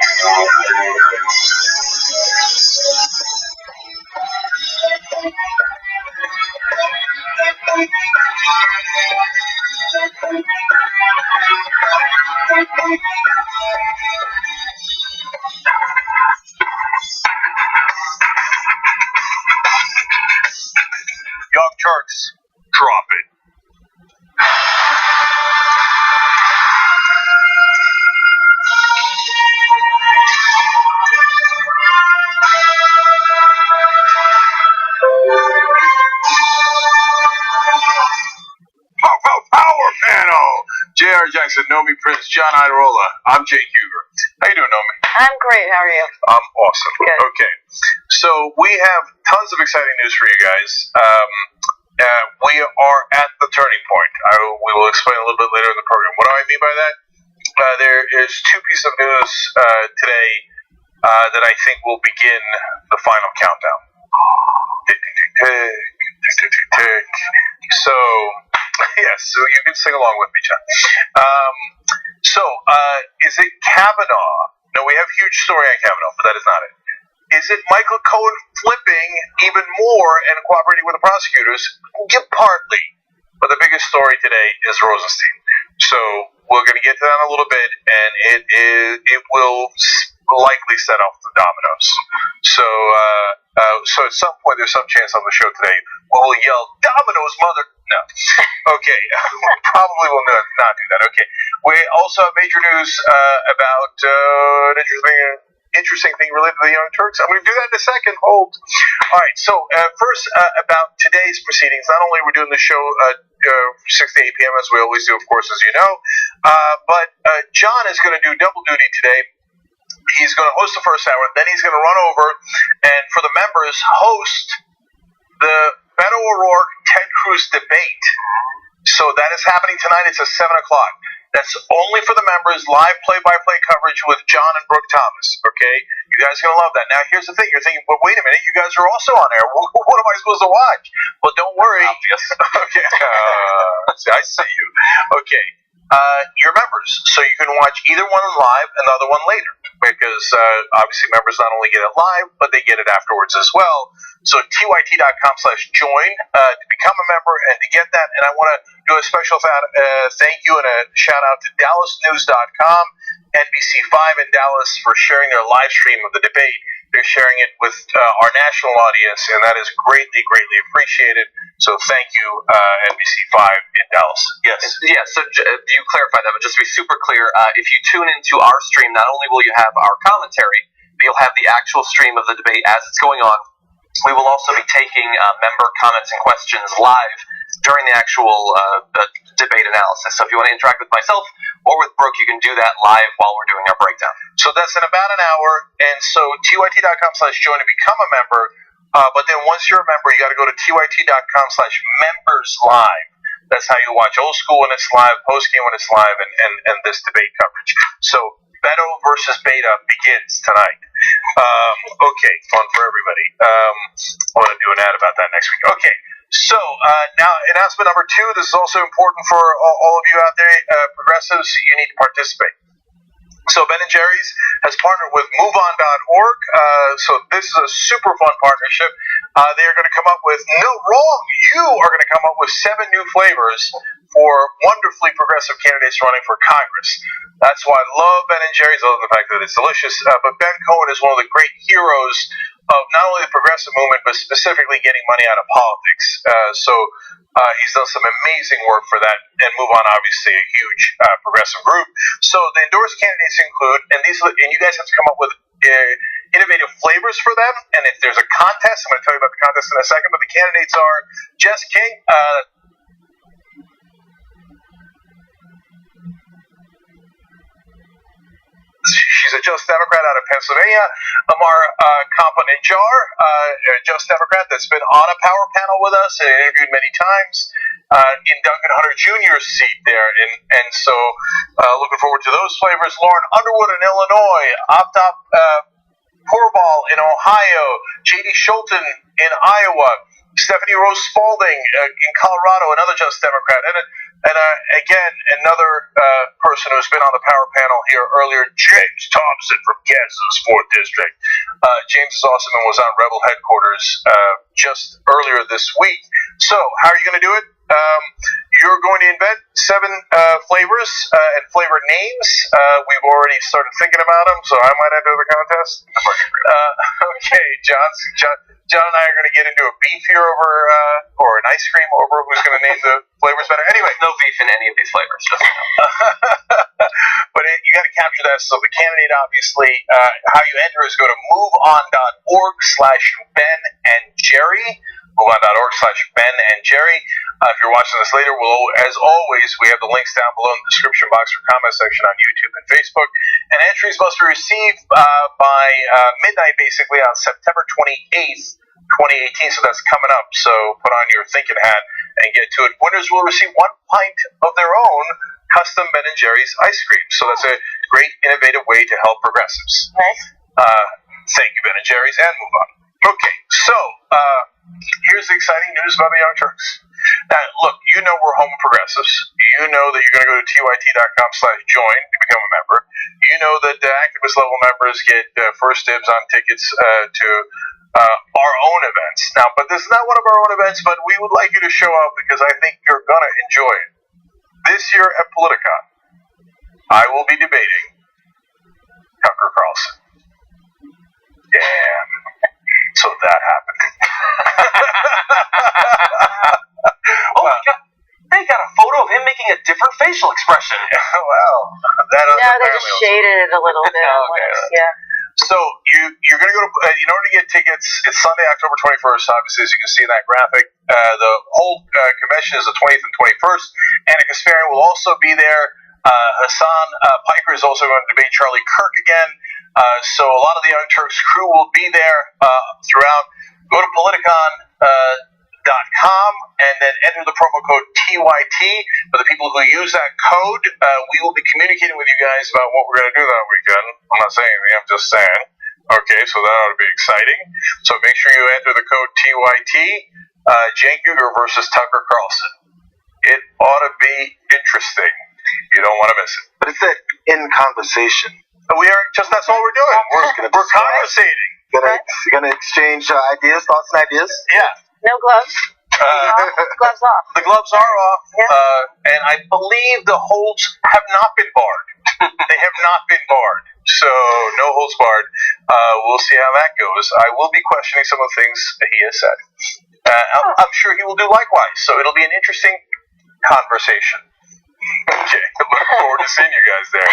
Young Turks, drop it. Power panel! J.R. Jackson, Nomi Prince, John Idarola. I'm Jake Huger. How you doing, Nomi? I'm great. How are you? I'm awesome. Good. Okay. So we have tons of exciting news for you guys. We are at the turning point. We will explain a little bit later in the program. What do I mean by that? There is two pieces of news today that I think will begin the final countdown. Tick, tick, tick, tick, tick, tick, tick. So, yes, so you can sing along with me, John. Is it Kavanaugh? No, we have a huge story on Kavanaugh, but that is not it. Is it Michael Cohen flipping even more and cooperating with the prosecutors? Yeah, partly. But the biggest story today is Rosenstein. So we're going to get to that in a little bit, and it will likely set off the dominoes. So at some point, there's some chance on the show today we'll yell, "Dominoes, mother!" No. Okay. We probably will not do that. Okay. We also have major news about an interesting thing related to the Young Turks. I'm going to do that in a second. Hold. All right. So first, about today's proceedings. Not only are we doing the show 6 to 8 p.m. as we always do, of course, as you know, but John is going to do double duty today. He's going to host the first hour, then he's going to run over and, for the members, host the Beto O'Rourke Ted Cruz debate. So that is happening tonight. It's at 7 o'clock. That's only for the members, live play-by-play coverage with John and Brooke Thomas, okay? You guys are going to love that. Now, here's the thing. You're thinking, but wait a minute, you guys are also on air. What am I supposed to watch? Well, don't worry. Obvious. Okay. I see you. Okay. You're members, so you can watch either one live and the other one later, because obviously members not only get it live, but they get it afterwards as well. So TYT.com/join to become a member and to get that. And I want to do a special thank you and a shout out to DallasNews.com, NBC5 in Dallas for sharing their live stream of the debate. They're sharing it with our national audience, and that is greatly, greatly appreciated. So thank you, NBC5 in Dallas. Yes. Yeah, so you clarified that, but just to be super clear, if you tune into our stream, not only will you have our commentary, but you'll have the actual stream of the debate as it's going on. We will also be taking member comments and questions live during the actual debate analysis. So if you want to interact with myself or with Brooke, you can do that live while we're doing our breakdown. So that's in about an hour, and so TYT.com/join to become a member. But then once you're a member, you got to go to TYT.com/members-live. That's how you watch old school when it's live, post game when it's live, and this debate coverage. So Beto versus Beta begins tonight. Okay, fun for everybody. I'm going to do an ad about that next week. Okay, so now announcement number 2. This is also important for all of you out there, progressives. You need to participate. So Ben & Jerry's has partnered with MoveOn.org. So this is a super fun partnership. They are going to come up with, you are going to come up with 7 new flavors for wonderfully progressive candidates running for Congress. That's why I love Ben & Jerry's, other than the fact that it's delicious. But Ben Cohen is one of the great heroes of not only the progressive movement, but specifically getting money out of politics. He's done some amazing work for that, and Move On, obviously, a huge progressive group. So the endorsed candidates include, and you guys have to come up with innovative flavors for them. And if there's a contest, I'm going to tell you about the contest in a second. But the candidates are Jess King. She's a Just Democrat out of Pennsylvania. Amar Kampa-Najjar, a Just Democrat that's been on a power panel with us and interviewed many times in Duncan Hunter Jr.'s seat there. And so looking forward to those flavors. Lauren Underwood in Illinois. Aftap Purval in Ohio. J.D. Schulten in Iowa. Stephanie Rose Spalding in Colorado, another Just Democrat. And And again, another person who's been on the power panel here earlier, James Thompson from Kansas' 4th District. James is awesome and was on Rebel headquarters just earlier this week. So, how are you going to do it? You're going to invent 7 flavors and flavor names. We've already started thinking about them, so I might enter the contest. Okay, John and I are going to get into a beef here over, or an ice cream over who's going to name the flavors better. Anyway, no beef in any of these flavors. Just but you got to capture that. So the candidate, obviously, how you enter is go to moveon.org/Ben and Jerry. MoveOn.org/Ben and Jerry. If you're watching this later, as always, we have the links down below in the description box or comment section on YouTube and Facebook. And entries must be received by midnight, basically, on September 28th, 2018. So that's coming up. So put on your thinking hat and get to it. Winners will receive 1 pint of their own custom Ben and Jerry's ice cream. So that's a great, innovative way to help progressives. Nice. Thank you, Ben and Jerry's, and move on. Okay, so here's the exciting news about the Young Turks. Now, look, you know we're home progressives. You know that you're going to go to tyt.com/join to become a member. You know that activist level members get first dibs on tickets to our own events. Now, but this is not one of our own events, but we would like you to show up because I think you're going to enjoy it. This year at Politicon, I will be debating Tucker Carlson. Yeah. So that happened. Oh my God! They got a photo of him making a different facial expression. Well, that no, they just shaded it a little bit. Okay. Yeah. So you're going to go to, in order to get tickets, it's Sunday, October 21st, obviously, as you can see in that graphic. The whole convention is the 20th and 21st. Anna Kasparian will also be there. Hassan Piker is also going to debate Charlie Kirk again. So a lot of the Young Turks crew will be there throughout. Go to politicon.com and then enter the promo code TYT. For the people who use that code, we will be communicating with you guys about what we're going to do that weekend. I'm not saying anything, I'm just saying. Okay, so that ought to be exciting. So make sure you enter the code TYT. Cenk Uygur versus Tucker Carlson. It ought to be interesting. You don't want to miss it. But it's that in conversation. We are just, that's all we're doing. We're conversating. You're gonna exchange ideas, thoughts and ideas? Yeah. No gloves. Gloves off. The gloves are off, Yeah. and I believe the holds have not been barred. They have not been barred. So, no holds barred. We'll see how that goes. I will be questioning some of the things that he has said. I'm sure he will do likewise. So, it'll be an interesting conversation. Okay, look forward to seeing you guys there.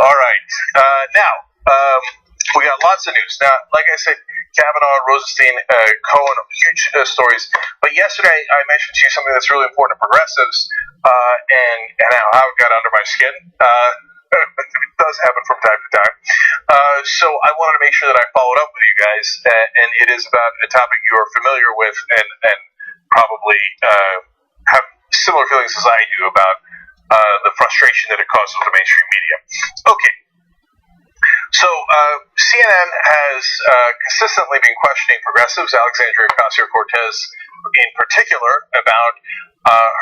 All right. Now, we got lots of news. Now, like I said, Kavanaugh, Rosenstein, Cohen, huge stories. But yesterday, I mentioned to you something that's really important to progressives, and how it got under my skin. It does happen from time to time. So I wanted to make sure that I followed up with you guys, and it is about a topic you are familiar with and probably have similar feelings as I do about the frustration that it causes with the mainstream media. Okay. So, CNN has consistently been questioning progressives, Alexandria Ocasio-Cortez in particular, about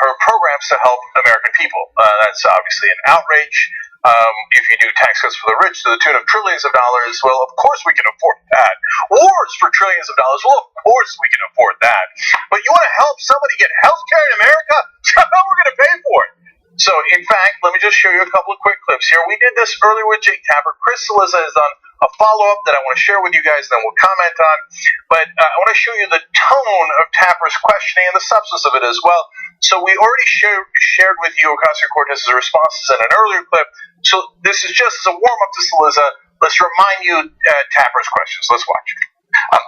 her programs to help American people. That's obviously an outrage. If you do tax cuts for the rich to the tune of trillions of dollars, well, of course we can afford that. Wars for trillions of dollars, well, of course we can afford that. But you want to help somebody get health care in America? How we're going to pay for it? So, in fact, let me just show you a couple of quick clips here. We did this earlier with Jake Tapper. Chris Cillizza has done a follow-up that I want to share with you guys, and then we'll comment on. But I want to show you the tone of Tapper's questioning and the substance of it as well. So we already shared with you Ocasio-Cortez's responses in an earlier clip. So this is just as a warm-up to Cillizza. Let's remind you Tapper's questions. Let's watch.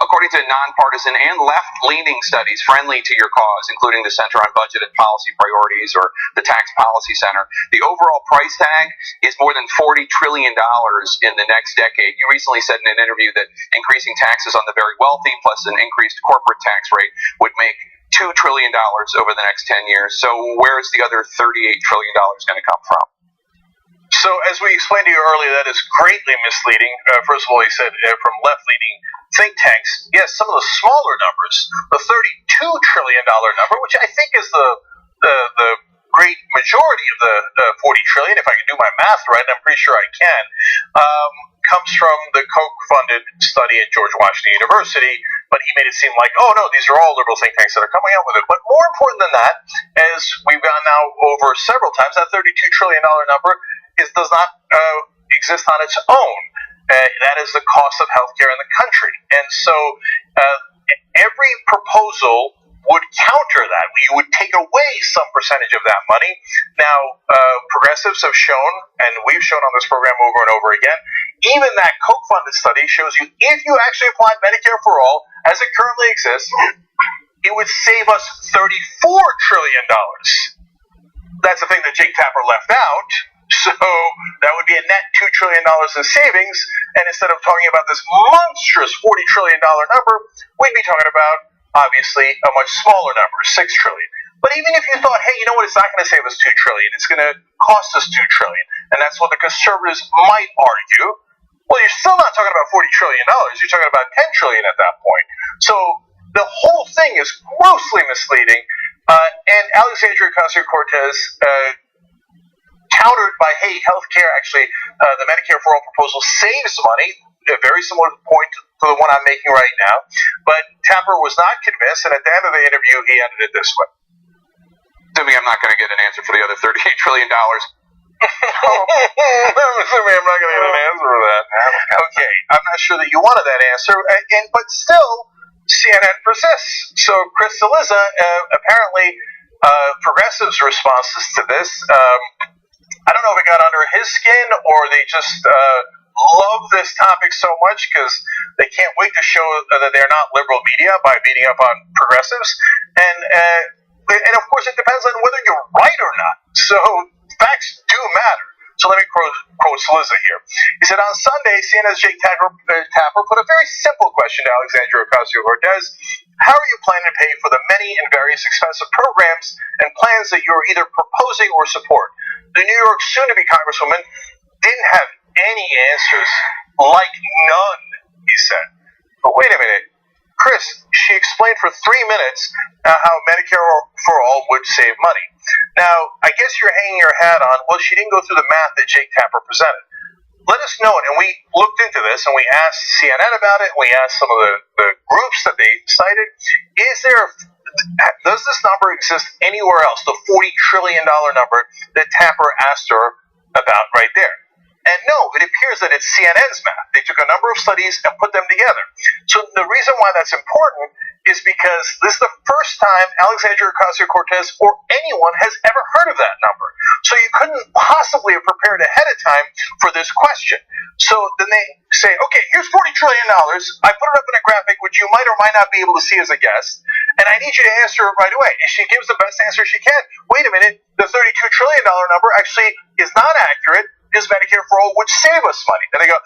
According to nonpartisan and left-leaning studies friendly to your cause, including the Center on Budget and Policy Priorities or the Tax Policy Center, the overall price tag is more than $40 trillion in the next decade. You recently said in an interview that increasing taxes on the very wealthy plus an increased corporate tax rate would make $2 trillion over the next 10 years. So where is the other $38 trillion going to come from? So, as we explained to you earlier, that is greatly misleading. First of all, he said from left-leaning think tanks, yes, some of the smaller numbers, the $32 trillion number, which I think is the great majority of the 40 trillion, if I can do my math right, and I'm pretty sure I can, comes from the Koch-funded study at George Washington University, but he made it seem like, oh no, these are all liberal think tanks that are coming out with it. But more important than that, as we've gone now over several times, that $32 trillion number does not exist on its own. That is the cost of healthcare in the country. And so every proposal would counter that. You would take away some percentage of that money. Now, progressives have shown, and we've shown on this program over and over again, even that Koch-funded study shows you if you actually applied Medicare for all, as it currently exists, it would save us $34 trillion. That's the thing that Jake Tapper left out. So that would be a net $2 trillion in savings. And instead of talking about this monstrous $40 trillion number, we'd be talking about, obviously, a much smaller number, $6 trillion. But even if you thought, hey, you know what, it's not going to save us $2 trillion, it's going to cost us $2 trillion, and that's what the conservatives might argue, well, you're still not talking about $40 trillion. You're talking about $10 trillion at that point. So the whole thing is grossly misleading. And Alexandria Ocasio-Cortez countered by, hey, healthcare, actually, the Medicare for All proposal saves money, a very similar point to the one I'm making right now. But Tapper was not convinced, and at the end of the interview, he ended it this way. Assuming I'm not going to get an answer for the other $38 trillion. I'm assuming I'm not going to get an answer for that. Okay, I'm not sure that you wanted that answer, but still, CNN persists. So Chris Cillizza, apparently, progressives' responses to this, I don't know if it got under his skin or they just love this topic so much because they can't wait to show that they're not liberal media by beating up on progressives. And of course, it depends on whether you're right or not. So facts do matter. So let me quote Cillizza here. He said, on Sunday, CNN's Jake Tapper put a very simple question to Alexandria Ocasio-Cortez. How are you planning to pay for the many and various expensive programs and plans that you're either proposing or support? The New York soon-to-be Congresswoman didn't have any answers, like none, he said. But wait a minute. Chris, she explained for 3 minutes how Medicare for All would save money. Now, I guess you're hanging your hat on, well, she didn't go through the math that Jake Tapper presented. Let us know, and we looked into this, and we asked CNN about it, and we asked some of the groups that they cited, does this number exist anywhere else, the $40 trillion number that Tapper asked her about right there? And no, it appears that it's CNN's math. They took a number of studies and put them together. So the reason why that's important is because this is the first time Alexandria Ocasio-Cortez or anyone has ever heard of that number. So you couldn't possibly have prepared ahead of time for this question. So then they say, okay, here's $40 trillion. I put it up in a graphic, which you might or might not be able to see as a guest, and I need you to answer it right away. And she gives the best answer she can. Wait a minute, the $32 trillion number actually is not accurate. Is Medicare for All would save us money. And they go,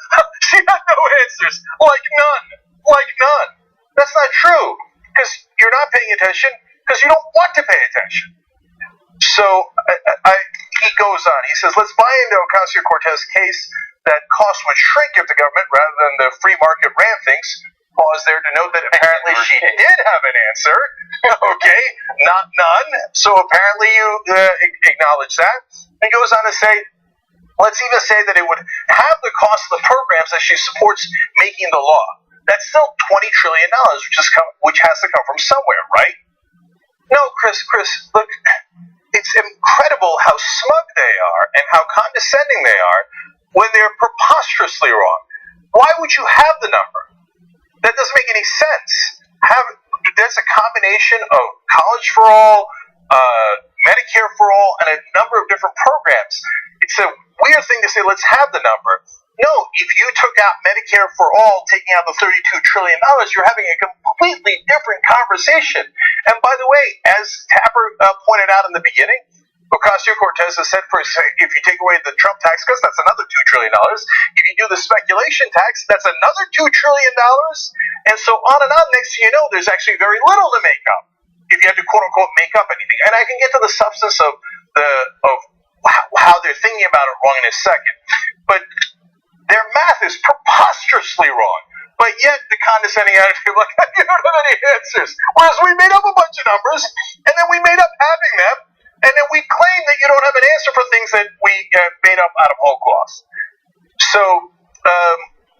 she had no answers. Like none. That's not true. Because you're not paying attention because you don't want to pay attention. So he goes on. He says, let's buy into Ocasio-Cortez's case that costs would shrink if the government, rather than the free market, ran things. Pause there to note that apparently she did have an answer. Okay, not none. So apparently you acknowledge that. And goes on to say, let's even say that it would have the cost of the programs that she supports making the law. That's still $20 trillion, which has to come from somewhere, right? No, Chris, look, it's incredible how smug they are and how condescending they are when they're preposterously wrong. Why would you have the number? That doesn't make any sense. That's a combination of College for All, Medicare for All, and a number of different programs. It's a weird thing to say, let's have the number. No, if you took out Medicare for All, taking out the $32 trillion, you're having a completely different conversation. And by the way, as Tapper pointed out in the beginning, Ocasio-Cortez has said, if you take away the Trump tax cuts, that's another $2 trillion. If you do the speculation tax, that's another $2 trillion. And so on and on. Next thing you know, there's actually very little to make up, if you have to quote-unquote make up anything. And I can get to the substance of how they're thinking about it wrong in a second. But their math is preposterously wrong. But yet the condescending attitude, like, you don't have any answers. Whereas we made up a bunch of numbers, and then we made up having them, And then we claim that you don't have an answer for things that we have made up out of whole cloth. So,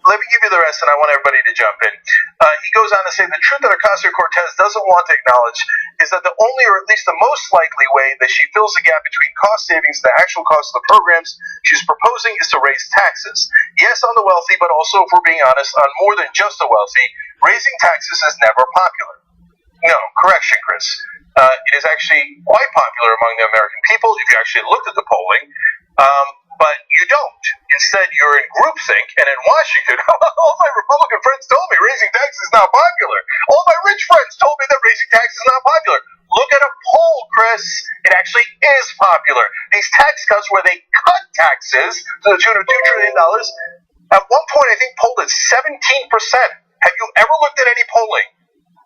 let me give you the rest, and I want everybody to jump in. He goes on to say the truth that Ocasio-Cortez doesn't want to acknowledge is that the only, or at least the most likely way that she fills the gap between cost savings and the actual cost of the programs she's proposing is to raise taxes. Yes, on the wealthy, but also, if we're being honest, on more than just the wealthy. Raising taxes is never popular. No, correction, Chris. It is actually quite popular among the American people if you actually looked at the polling. But you don't. Instead, you're in groupthink, and in Washington, all my Republican friends told me raising taxes is not popular. All my rich friends told me that raising taxes is not popular. Look at a poll, Chris. It actually is popular. These tax cuts where they cut taxes to the tune of $2 trillion, at one point I think polled at 17%. Have you ever looked at any polling?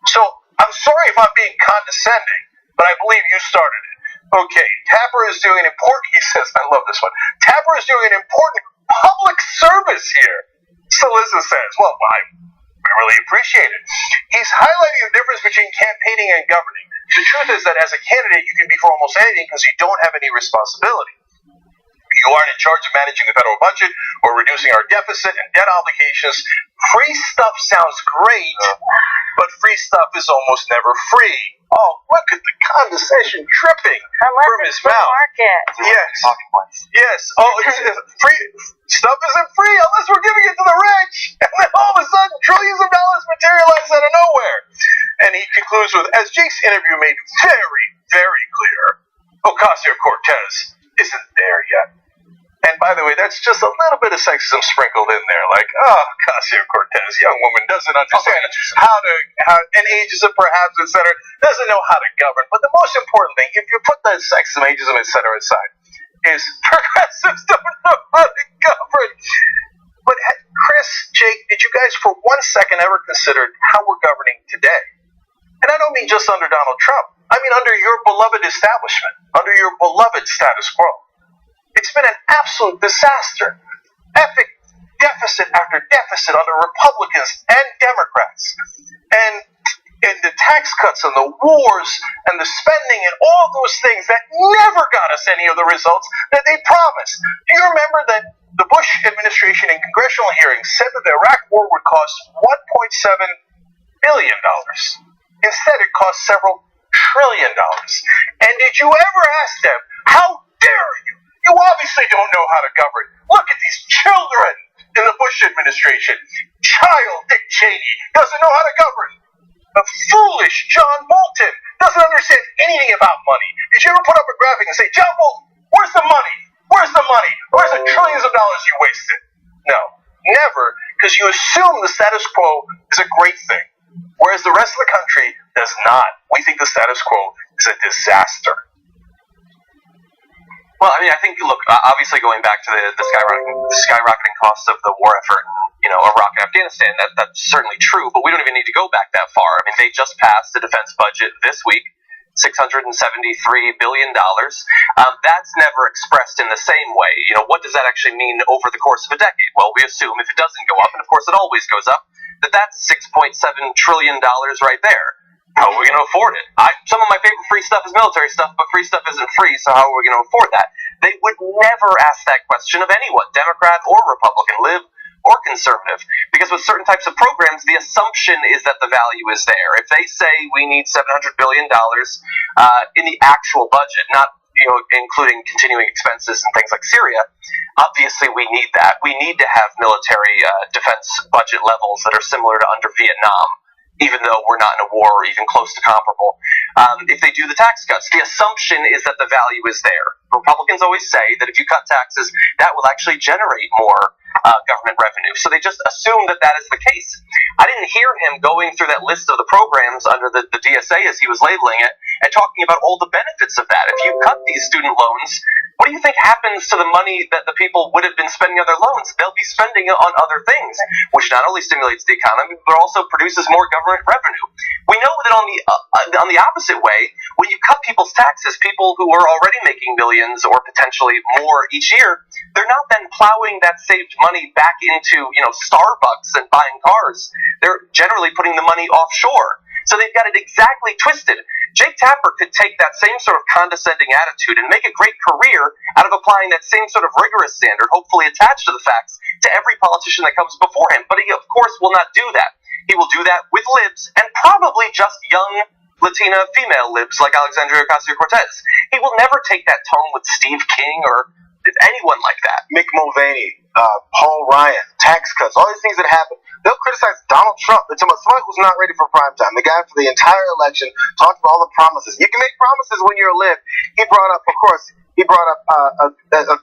So, I'm sorry if I'm being condescending, but I believe you started it. Okay, Tapper is doing an important, he says, I love this one, Tapper is doing an important public service here. Salissa says, well, we really appreciate it. He's highlighting the difference between campaigning and governing. The truth is that as a candidate, you can be for almost anything because you don't have any responsibility. You aren't in charge of managing the federal budget or reducing our deficit and debt obligations. Free stuff sounds great, but free stuff is almost never free. Oh, look at the condescension dripping from his mouth. Market. Yes. Yes. Oh, free stuff isn't free unless we're giving it to the rich. And then all of a sudden, trillions of dollars materialize out of nowhere. And he concludes with, as Jake's interview made very, very clear, Ocasio-Cortez isn't there yet. And by the way, that's just a little bit of sexism sprinkled in there, like, Ocasio-Cortez, young woman doesn't understand and ageism perhaps, etc., doesn't know how to govern. But the most important thing, if you put that sexism, ageism, etc. aside, is progressives don't know how to govern. But Chris, Jake, did you guys for 1 second ever consider how we're governing today? And I don't mean just under Donald Trump. I mean under your beloved establishment, under your beloved status quo. It's been an absolute disaster. Epic deficit after deficit under Republicans and Democrats. And the tax cuts and the wars and the spending and all those things that never got us any of the results that they promised. Do you remember that the Bush administration in congressional hearings said that the Iraq war would cost $1.7 billion? Instead, it cost several trillion dollars. And did you ever ask them, how dare you? You obviously don't know how to govern. Look at these children in the Bush administration. Child Dick Cheney doesn't know how to govern. The foolish John Bolton doesn't understand anything about money. Did you ever put up a graphic and say, John Bolton, where's the money? Where's the money? Where's the trillions of dollars you wasted? No, never, because you assume the status quo is a great thing, whereas the rest of the country does not. We think the status quo is a disaster. Well, I mean, I think, look, obviously going back to the skyrocketing costs of the war effort in, Iraq and Afghanistan, that's certainly true, but we don't even need to go back that far. I mean, they just passed the defense budget this week, $673 billion. That's never expressed in the same way. What does that actually mean over the course of a decade? Well, we assume if it doesn't go up, and of course it always goes up, that's $6.7 trillion right there. How are we going to afford it? Some of my favorite free stuff is military stuff, but free stuff isn't free, so how are we going to afford that? They would never ask that question of anyone, Democrat or Republican, lib or conservative, because with certain types of programs, the assumption is that the value is there. If they say we need $700 billion in the actual budget, not including continuing expenses and things like Syria, obviously we need that. We need to have military defense budget levels that are similar to under Vietnam, even though we're not in a war or even close to comparable. If they do the tax cuts, the assumption is that the value is there. Republicans always say that if you cut taxes, that will actually generate more government revenue. So they just assume that is the case. I didn't hear him going through that list of the programs under the DSA as he was labeling it and talking about all the benefits of that. If you cut these student loans, what do you think happens to the money that the people would have been spending on their loans? They'll be spending it on other things, which not only stimulates the economy, but also produces more government revenue. We know that on the opposite way, when you cut people's taxes, people who are already making millions or potentially more each year, they're not then plowing that saved money back into Starbucks and buying cars. They're generally putting the money offshore. So they've got it exactly twisted. Jake Tapper could take that same sort of condescending attitude and make a great career out of applying that same sort of rigorous standard, hopefully attached to the facts, to every politician that comes before him. But he, of course, will not do that. He will do that with libs, and probably just young Latina female libs like Alexandria Ocasio-Cortez. He will never take that tone with Steve King or anyone like that. Mick Mulvaney, Paul Ryan, tax cuts, all these things that happen. They'll criticize Donald Trump. They're talking about somebody who's not ready for prime time. The guy for the entire election talked about all the promises. You can make promises when you're a lib. He brought up,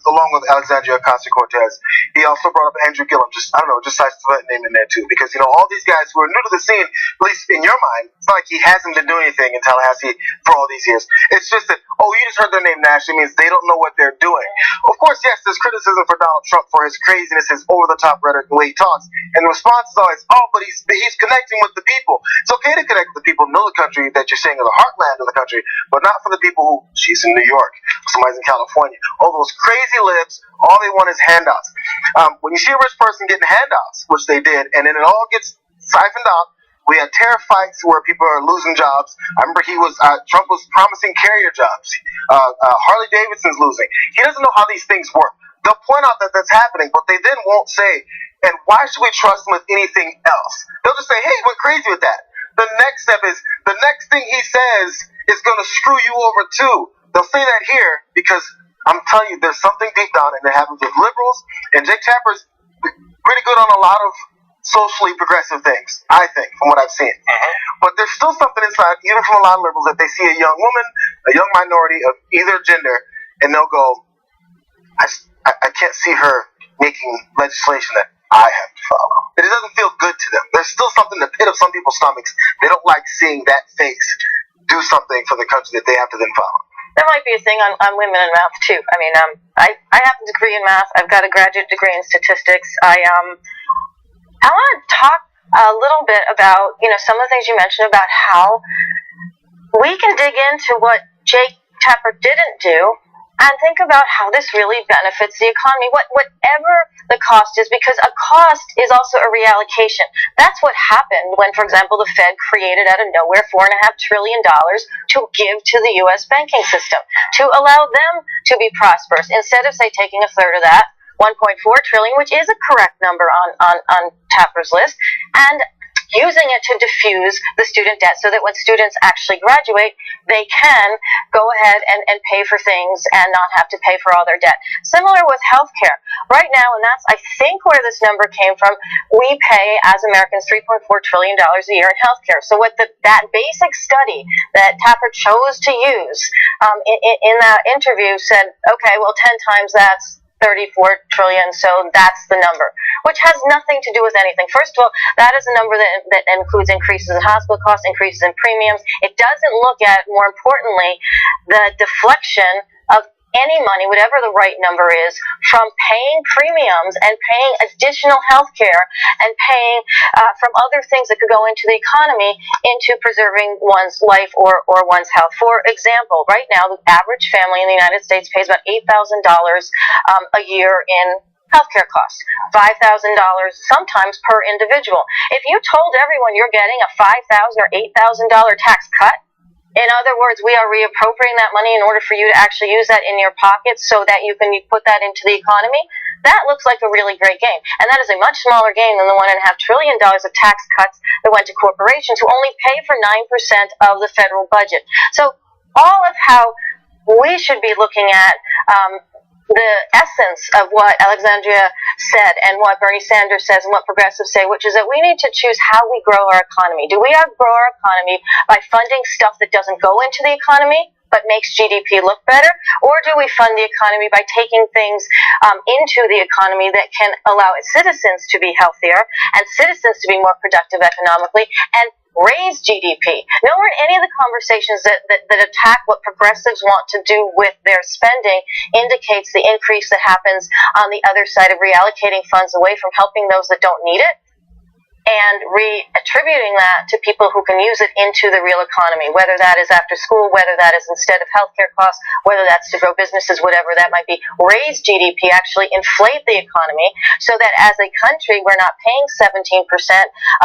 along with Alexandria Ocasio-Cortez, he also brought up Andrew Gillum. Just size to that name in there too, because all these guys who are new to the scene, at least in your mind, it's not like he hasn't been doing anything in Tallahassee for all these years. It's just that you just heard their name nationally means they don't know what they're doing. Of course, yes, there's criticism for Donald Trump for his craziness, his over-the-top rhetoric, the way he talks, and the response is always, but he's connecting with the people. It's okay to connect with the people in the country that you're saying are the heartland of the country, but not for the people who she's in New York, somebody's in California. All those crazy libs, all they want is handouts. When you see a rich person getting handouts, which they did, and then it all gets siphoned out, we had tariff fights where people are losing jobs. I remember Trump was promising carrier jobs. Harley Davidson's losing. He doesn't know how these things work. They'll point out that that's happening, but they then won't say, and why should we trust him with anything else? They'll just say, hey, he went crazy with that. The next step is, the next thing he says is going to screw you over too. They'll say that here because I'm telling you, there's something deep down, and it happens with liberals, and Jake Tapper's pretty good on a lot of socially progressive things, I think, from what I've seen. But there's still something inside, even from a lot of liberals, that they see a young woman, a young minority of either gender, and they'll go, I can't see her making legislation that I have to follow. It doesn't feel good to them. There's still something in the pit of some people's stomachs. They don't like seeing that face do something for the country that they have to then follow. There might be a thing on women in math too. I mean, I have a degree in math. I've got a graduate degree in statistics. I want to talk a little bit about some of the things you mentioned about how we can dig into what Jake Tapper didn't do and think about how this really benefits the economy, whatever the cost is, because a cost is also a reallocation. That's what happened when, for example, the Fed created out of nowhere $4.5 trillion to give to the U.S. banking system, to allow them to be prosperous, instead of, say, taking a third of that, 1.4 trillion, which is a correct number on Tapper's list, and using it to diffuse the student debt so that when students actually graduate, they can go ahead and pay for things and not have to pay for all their debt. Similar with healthcare. Right now, and that's, I think, where this number came from, we pay, as Americans, $3.4 trillion a year in healthcare. So what that basic study that Tapper chose to use in that interview said, okay, well, 10 times that's 34 trillion, so that's the number, which has nothing to do with anything. First of all, that is a number that includes increases in hospital costs, increases in premiums. It doesn't look at, more importantly, the deflection of any money, whatever the right number is, from paying premiums and paying additional health care and paying from other things that could go into the economy into preserving one's life or one's health. For example, right now, the average family in the United States pays about $8,000 a year in healthcare costs, $5,000 sometimes per individual. If you told everyone you're getting a $5,000 or $8,000 tax cut, in other words, we are reappropriating that money in order for you to actually use that in your pocket so that you can put that into the economy, that looks like a really great gain. And that is a much smaller gain than the $1.5 trillion of tax cuts that went to corporations who only pay for 9% of the federal budget. So all of how we should be looking at the essence of what Alexandria said and what Bernie Sanders says and what progressives say, which is that we need to choose how we grow our economy. Do we grow our economy by funding stuff that doesn't go into the economy but makes GDP look better? Or do we fund the economy by taking things into the economy that can allow its citizens to be healthier and citizens to be more productive economically and raise GDP? Nowhere in any of the conversations that attack what progressives want to do with their spending indicates the increase that happens on the other side of reallocating funds away from helping those that don't need it and reattributing that to people who can use it into the real economy, whether that is after school, whether that is instead of healthcare costs, whether that's to grow businesses, whatever that might be, raise GDP, actually inflate the economy so that as a country we're not paying 17%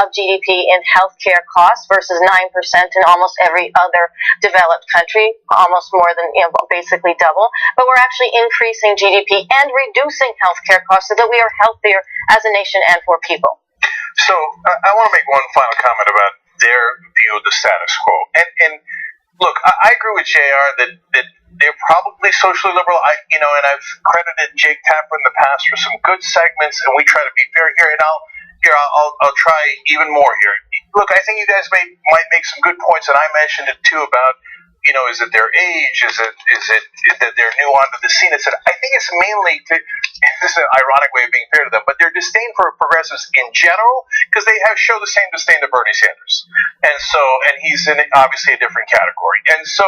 of GDP in healthcare costs versus 9% in almost every other developed country, almost more than, basically double, but we're actually increasing GDP and reducing healthcare costs so that we are healthier as a nation and for people. So I want to make one final comment about their view of the status quo. And look, I agree with JR that they're probably socially liberal. And I've credited Jake Tapper in the past for some good segments, and we try to be fair here. And I'll try even more here. Look, I think you guys might make some good points, and I mentioned it too about, is it their age? Is it that they're new onto the scene? I think it's mainly, this is an ironic way of being fair to them, but their disdain for progressives in general, because they show the same disdain to Bernie Sanders. And he's in obviously a different category. And so,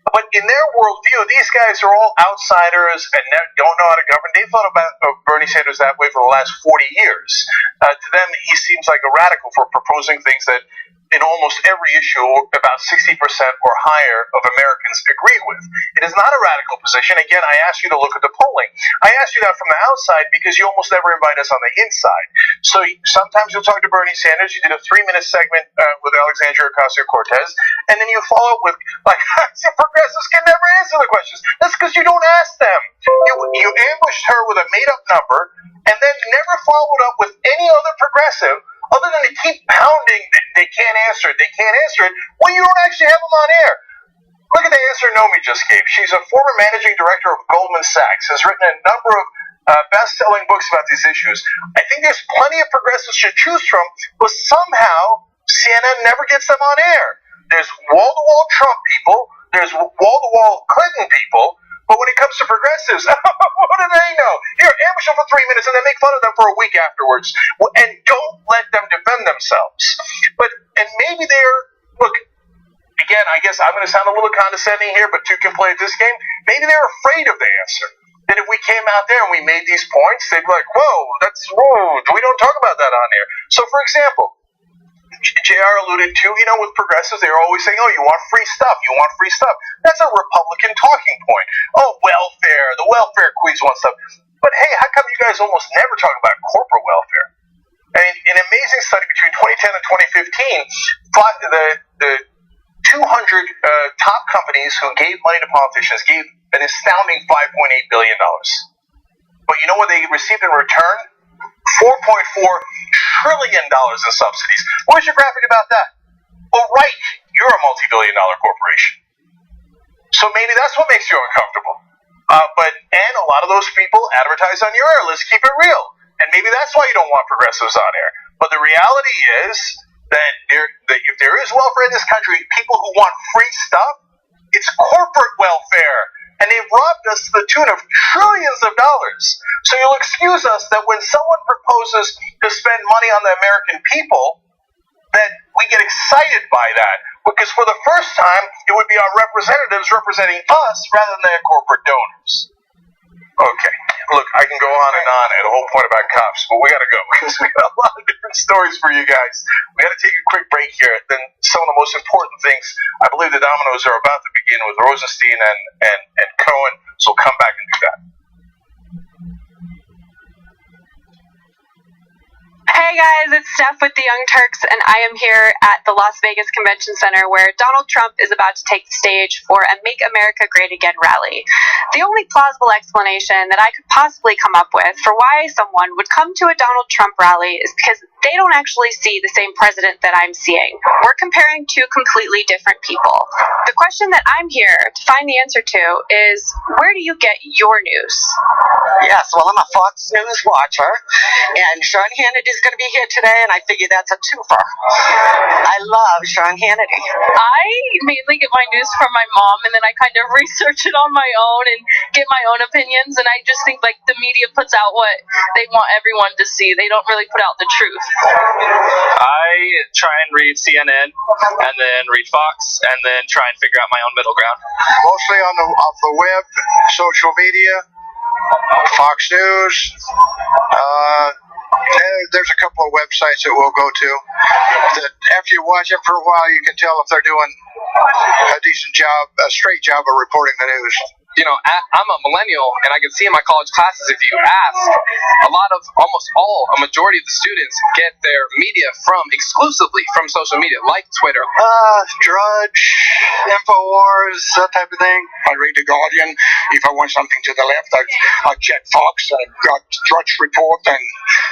but in their worldview, these guys are all outsiders and don't know how to govern. They've thought about Bernie Sanders that way for the last 40 years. To them, he seems like a radical for proposing things that in almost every issue, about 60% or higher of Americans agree with. It is not a radical position. Again, I ask you to look at the polling. I ask you that from the outside because you almost never invite us on the inside. So sometimes you'll talk to Bernie Sanders. You did a 3-minute segment with Alexandria Ocasio-Cortez, and then you follow up with, progressives can never answer the questions. That's because you don't ask them. You ambushed her with a made-up number, and then never followed up with any other progressive other than to keep pounding they can't answer it when you don't actually have them on air. Look at the answer Nomi just gave. She's a former managing director of Goldman Sachs, has written a number of best-selling books about these issues. I think there's plenty of progressives to choose from, but somehow CNN never gets them on air. There's wall-to-wall Trump people, there's wall-to-wall Clinton people, but when it comes to progressives, what do they know? Here, ambush them for 3 minutes and then make fun of them for a week afterwards. And don't let them defend themselves. And maybe look, again, I guess I'm going to sound a little condescending here, but two can play at this game. Maybe they're afraid of the answer. That if we came out there and we made these points, they'd be like, whoa, that's rude. We don't talk about that on air. So, for example, JR alluded to, with progressives, they're always saying, you want free stuff, That's a Republican talking point. Welfare, the welfare queens want stuff. But hey, how come you guys almost never talk about corporate welfare? And an amazing study between 2010 and 2015, the 200 top companies who gave money to politicians gave an astounding $5.8 billion. But you know what they received in return? $4.4 trillion in subsidies. Where's your graphic about that? Well, right, you're a multi-billion-dollar corporation. So maybe that's what makes you uncomfortable. And a lot of those people advertise on your air. Let's keep it real. And maybe that's why you don't want progressives on air. But the reality is that if there is welfare in this country, people who want free stuff, it's corporate welfare. And they've robbed us to the tune of trillions of dollars. So you'll excuse us that when someone proposes to spend money on the American people, that we get excited by that. Because for the first time, it would be our representatives representing us rather than their corporate donors. Okay, look, I can go on and on at a whole point about cops, but we gotta go because we got a lot of different stories for you guys. We gotta take a quick break here. Then some of the most important things, I believe the dominoes are about to begin with Rosenstein and Cohen, so we'll come back and do that. Hey guys, it's Steph with the Young Turks, and I am here at the Las Vegas Convention Center where Donald Trump is about to take the stage for a Make America Great Again rally. The only plausible explanation that I could possibly come up with for why someone would come to a Donald Trump rally is because they don't actually see the same president that I'm seeing. We're comparing two completely different people. The question that I'm here to find the answer to is, where do you get your news? Yes, well, I'm a Fox News watcher, and Sean Hannity's going to be here today, and I figure that's a twofer. I love Sean Hannity. I mainly get my news from my mom, and then I kind of research it on my own and get my own opinions, and I just think the media puts out what they want everyone to see. They don't really put out the truth. I try and read CNN and then read Fox and then try and figure out my own middle ground. Mostly off the web, social media, Fox News, There's a couple of websites that we'll go to that after you watch them for a while, you can tell if they're doing a decent job, a straight job of reporting the news. You know, I'm a millennial, and I can see in my college classes, if you ask, a majority of the students get their media exclusively from social media, like Twitter. Drudge, InfoWars, that type of thing. I read The Guardian. If I want something to the left, I check Fox. I've got Drudge Report and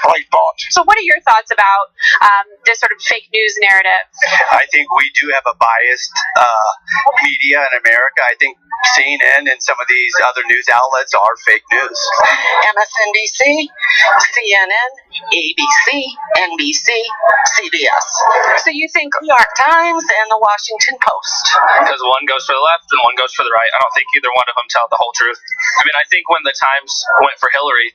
Breitbart. So, what are your thoughts about this sort of fake news narrative? I think we do have a biased media in America. I think CNN and some of these other news outlets are fake news. MSNBC, CNN, ABC, NBC, CBS. So you think New York Times and the Washington Post. Because one goes for the left and one goes for the right. I don't think either one of them tell the whole truth. I mean, I think when the Times went for Hillary,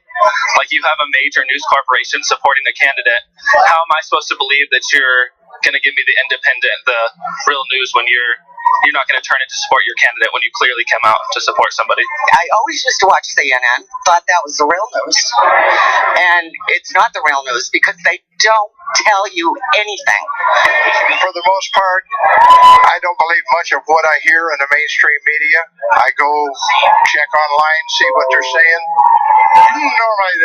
like, you have a major news corporation supporting the candidate. How am I supposed to believe that you're going to give me the independent, the real news when you're not going to turn it to support your candidate when you clearly come out to support somebody? I always used to watch CNN, thought that was the real news. And it's not the real news because they don't tell you anything. For the most part, I don't believe much of what I hear in the mainstream media. I go check online, see what they're saying. Normally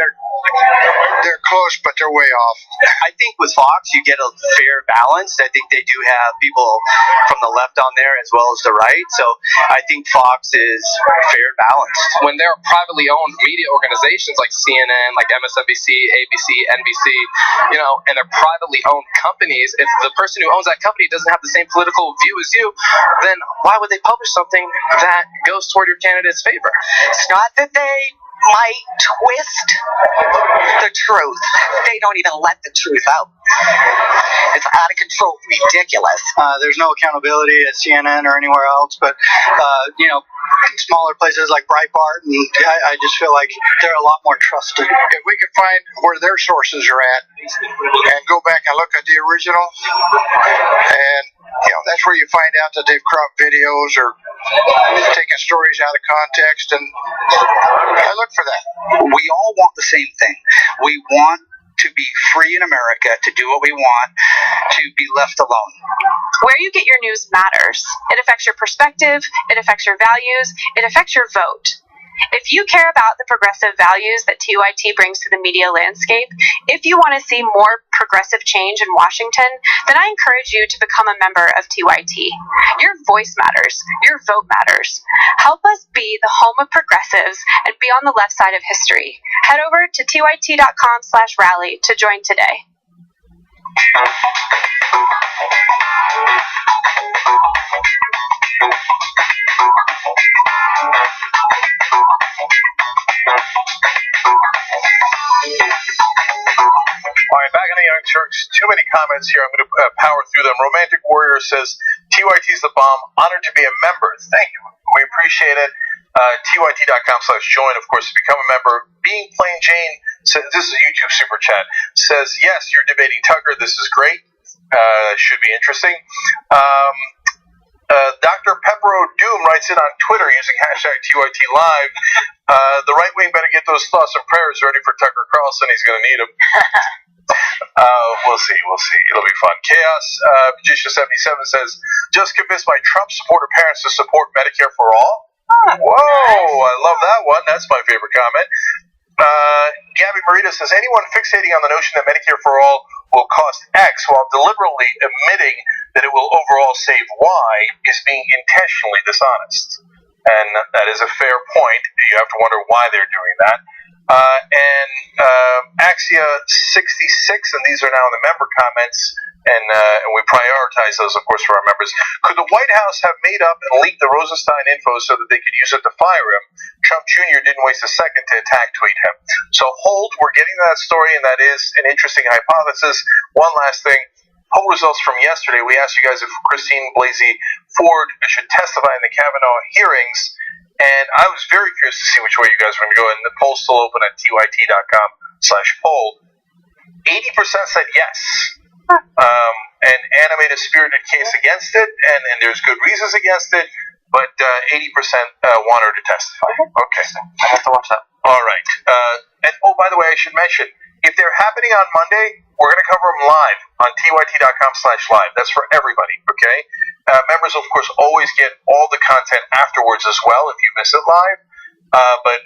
they're close, but they're way off. I think with Fox, you get a fair balance. I think they do have people from the left on there as well as the right. So I think Fox is fair balanced. When there are privately owned media organizations like CNN, like MSNBC, ABC, NBC, and they're privately owned companies, if the person who owns that company doesn't have the same political view as you, then why would they publish something that goes toward your candidate's favor? It's not that they might twist the truth. They don't even let the truth out. It's out of control, ridiculous. There's no accountability at CNN or anywhere else, but smaller places like Breitbart, and I just feel like they're a lot more trusted. If we could find where their sources are at and go back and look at the original, and that's where you find out that they've cropped videos or taken stories out of context, and I look for that. We all want the same thing. We want to be free in America, to do what we want, to be left alone. Where you get your news matters. It affects your perspective, it affects your values, it affects your vote. If you care about the progressive values that TYT brings to the media landscape, if you want to see more progressive change in Washington, then I encourage you to become a member of TYT. Your voice matters. Your vote matters. Help us be the home of progressives and be on the left side of history. Head over to tyt.com/rally to join today. All right, back in the Young Turks. Too many comments here. I'm going to power through them. Romantic Warrior says, TYT's the bomb. Honored to be a member. Thank you. We appreciate it. TYT.com/join, of course, to become a member. Being Plain Jane says, this is a YouTube super chat, says, yes, you're debating Tucker. This is great. Should be interesting. Dr. Peppero Doom writes in on Twitter using hashtag TYT Live. The right wing better get those thoughts and prayers ready for Tucker Carlson. He's going to need them. We'll see. It'll be fun. Chaos Magician77 says, just convinced my Trump supporter parents to support Medicare for all. Whoa, I love that one. That's my favorite comment. Gabby Marita says, anyone fixating on the notion that Medicare for all will cost X while deliberately admitting that it will overall save Y is being intentionally dishonest. And that is a fair point. You have to wonder why they're doing that. Axia66, and these are now in the member comments, and we prioritize those, of course, for our members. Could the White House have made up and leaked the Rosenstein info so that they could use it to fire him? Trump Jr. didn't waste a second to attack tweet him. So hold, we're getting to that story, and that is an interesting hypothesis. One last thing. Poll results from yesterday. We asked you guys if Christine Blasey Ford should testify in the Kavanaugh hearings, and I was very curious to see which way you guys were going to go, and the poll's still open at tyt.com/poll. 80% said yes. An animated, spirited case against it, and there's good reasons against it, but 80% want her to testify. Okay. I have to watch that. All right. And by the way, I should mention, If they're happening on Monday, we're going to cover them live on tyt.com/live. That's for everybody, okay? Members, of course, always get all the content afterwards as well if you miss it live. But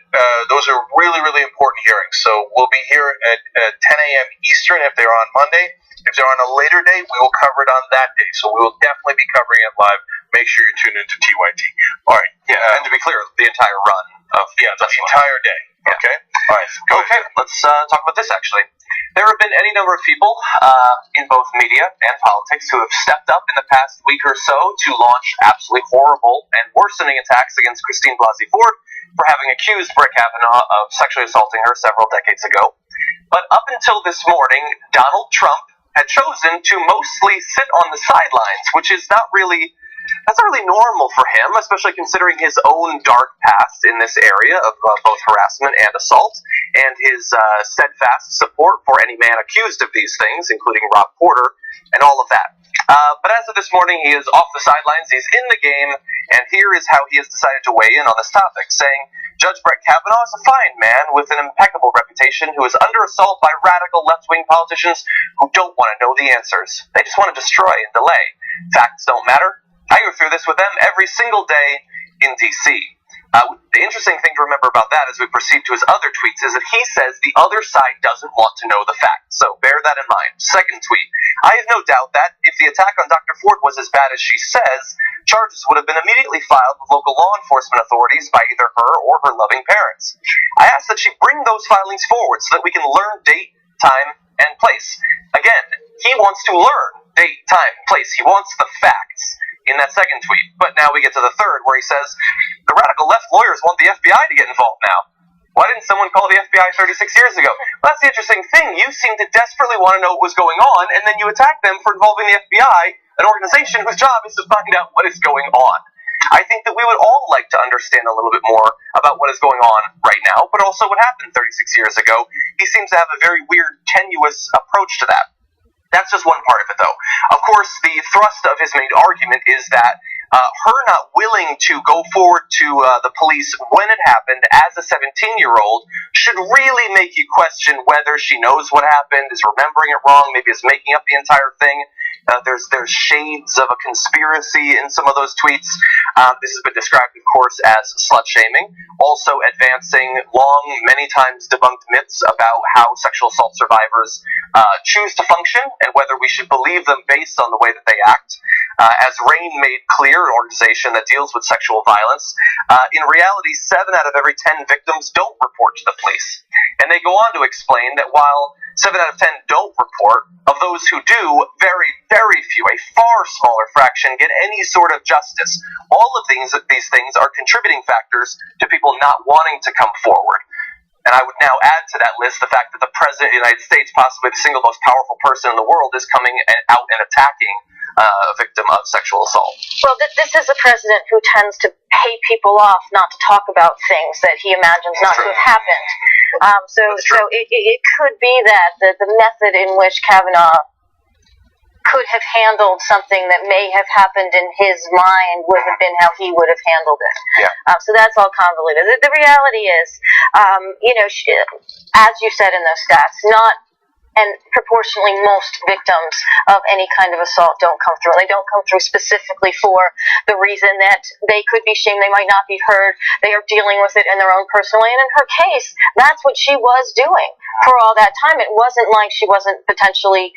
those are really, really important hearings. So we'll be here at 10 a.m. Eastern if they're on Monday. If they're on a later day, we will cover it on that day. So we will definitely be covering it live. Make sure you tune into TYT. All right. Yeah, and to be clear, the entire run of the entire day. Yeah. Okay. All right. Go ahead. Let's talk about this actually. There have been any number of people in both media and politics who have stepped up in the past week or so to launch absolutely horrible and worsening attacks against Christine Blasey Ford for having accused Brett Kavanaugh of sexually assaulting her several decades ago. But up until this morning, Donald Trump had chosen to mostly sit on the sidelines, which is not really normal for him, especially considering his own dark past in this area of both harassment and assault, and his steadfast support for any man accused of these things, including Rob Porter, and all of that. But as of this morning, he is off the sidelines, he's in the game, and here is how he has decided to weigh in on this topic, saying, Judge Brett Kavanaugh is a fine man with an impeccable reputation who is under assault by radical left-wing politicians who don't want to know the answers. They just want to destroy and delay. Facts don't matter. I go through this with them every single day in D.C. The interesting thing to remember about that as we proceed to his other tweets is that he says the other side doesn't want to know the facts. So bear that in mind. Second tweet. I have no doubt that if the attack on Dr. Ford was as bad as she says, charges would have been immediately filed with local law enforcement authorities by either her or her loving parents. I ask that she bring those filings forward so that we can learn date, time, and place. Again, he wants to learn date, time, place. He wants the facts in that second tweet. But now we get to the third where he says, the radical left lawyers want the FBI to get involved now. Why didn't someone call the FBI 36 years ago? Well, that's the interesting thing. You seem to desperately want to know what was going on, and then you attack them for involving the FBI, an organization whose job is to find out what is going on. I think that we would all like to understand a little bit more about what is going on right now, but also what happened 36 years ago. He seems to have a very weird, tenuous approach to that. That's just one part of it, though. Of course, the thrust of his main argument is that her not willing to go forward to the police when it happened as a 17-year-old should really make you question whether she knows what happened, is remembering it wrong, maybe is making up the entire thing. There's shades of a conspiracy in some of those tweets. This has been described, of course, as slut-shaming, also advancing long, many times debunked myths about how sexual assault survivors choose to function and whether we should believe them based on the way that they act. As RAINN made clear, an organization that deals with sexual violence, in reality, 7 out of every 10 victims don't report to the police. And they go on to explain that while 7 out of 10 don't report, of those who do, very, very few, a far smaller fraction, get any sort of justice. All of these things are contributing factors to people not wanting to come forward. And I would now add to that list the fact that the President of the United States, possibly the single most powerful person in the world, is coming out and attacking a victim of sexual assault. Well, this is a president who tends to pay people off not to talk about things that he imagines not to have happened. So it could be that the method in which Kavanaugh could have handled something that may have happened in his mind would have been how he would have handled it. Yeah. So that's all convoluted. The reality is, as you said in those stats, and proportionally most victims of any kind of assault don't come through. They don't come through specifically for the reason that they could be shamed, they might not be heard, they are dealing with it in their own personal way. And in her case, that's what she was doing for all that time. It wasn't like she wasn't potentially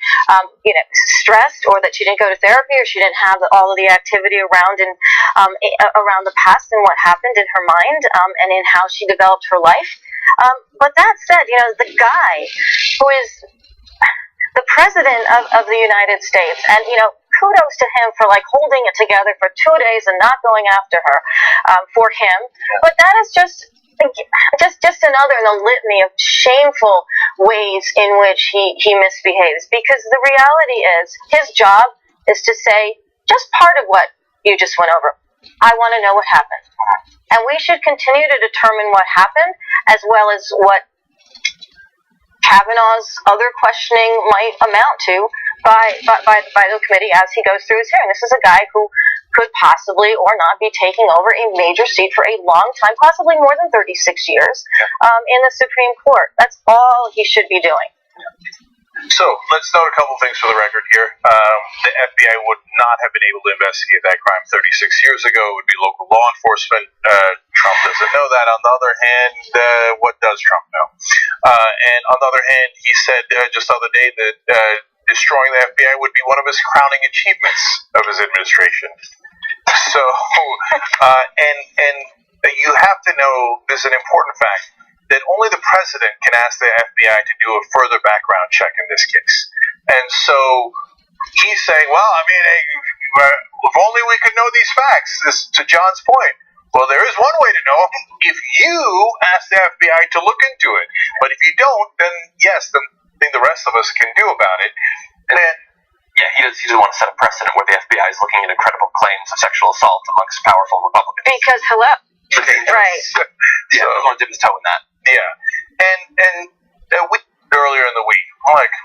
stressed, or that she didn't go to therapy, or she didn't have all of the activity around around the past and what happened in her mind, and in how she developed her life. But that said, the guy who is the president of the United States, and kudos to him for holding it together for 2 days and not going after her, for him. But that is just another in the litany of shameful ways in which he misbehaves. Because the reality is, his job is to say just part of what you just went over. I want to know what happened, and we should continue to determine what happened, as well as what Kavanaugh's other questioning might amount to by the committee as he goes through his hearing. This is a guy who could possibly or not be taking over a major seat for a long time, possibly more than 36 years, in the Supreme Court. That's all he should be doing. So let's note a couple things for the record here. The FBI would not have been able to investigate that crime 36 years ago. It would be local law enforcement. Trump doesn't know that. On the other hand, what does Trump know? And on the other hand, he said just the other day that destroying the FBI would be one of his crowning achievements of his administration. So, and you have to know, there's an important fact, that only the president can ask the FBI to do a further background check in this case. And so he's saying, well, I mean, if only we could know these facts. This, to John's point, well, there is one way to know them. If you ask the FBI to look into it. But if you don't, then yes, then I think the rest of us can do about it. And then, yeah, he doesn't want to set a precedent where the FBI is looking into credible claims of sexual assault amongst powerful Republicans. Because, hello. Right. Yeah, I want to dip his toe in that. Yeah, and we earlier in the week, I'm like,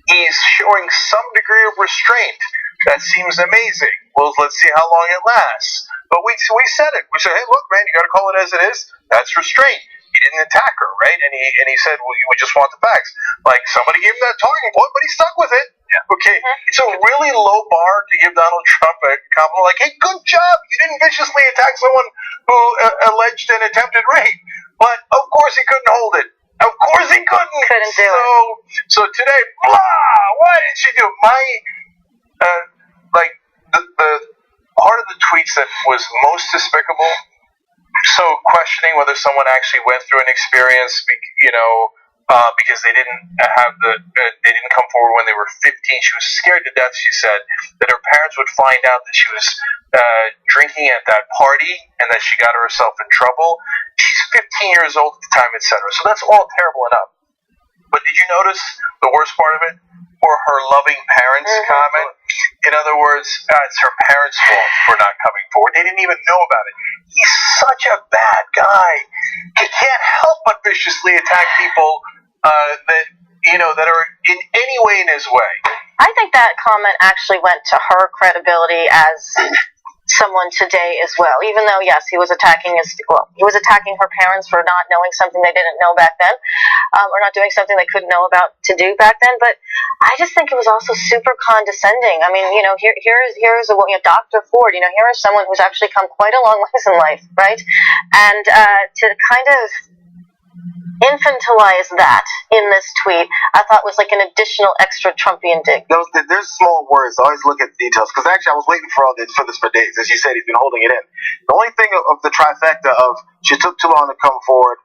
he's showing some degree of restraint. That seems amazing. Well, let's see how long it lasts. But we said it. We said, hey, look, man, you got to call it as it is. That's restraint. He didn't attack her, right? And he said, well, we just want the facts. Like, somebody gave him that talking point, but he stuck with it. Yeah. Okay, it's a really low bar to give Donald Trump a compliment. Like, hey, good job. You didn't viciously attack someone who alleged an attempted rape. But, of course, he couldn't hold it. Of course he couldn't. Couldn't do it. So today, blah, why did she do it? The part of the tweets that was most despicable, so questioning whether someone actually went through an experience, because they didn't they didn't come forward when they were 15. She was scared to death, she said, that her parents would find out that she was drinking at that party and that she got herself in trouble. She's 15 years old at the time, etc. So that's all terrible enough. But did you notice the worst part of it? Or her loving parents comment? In other words, it's her parents' fault for not coming forward. They didn't even know about it. He's such a bad guy. He can't help but viciously attack people that are in any way in his way. I think that comment actually went to her credibility as someone today as well. Even though, yes, he was attacking her parents for not knowing something they didn't know back then, or not doing something they couldn't know about to do back then. But I just think it was also super condescending. I mean, here's Dr. Ford. Here is someone who's actually come quite a long ways in life, right? And to kind of infantilize that in this tweet, I thought was like an additional extra Trumpian dig. There's small words. I always look at details, because actually I was waiting for this for days. As you said, he's been holding it in. The only thing of the trifecta of she took too long to come forward,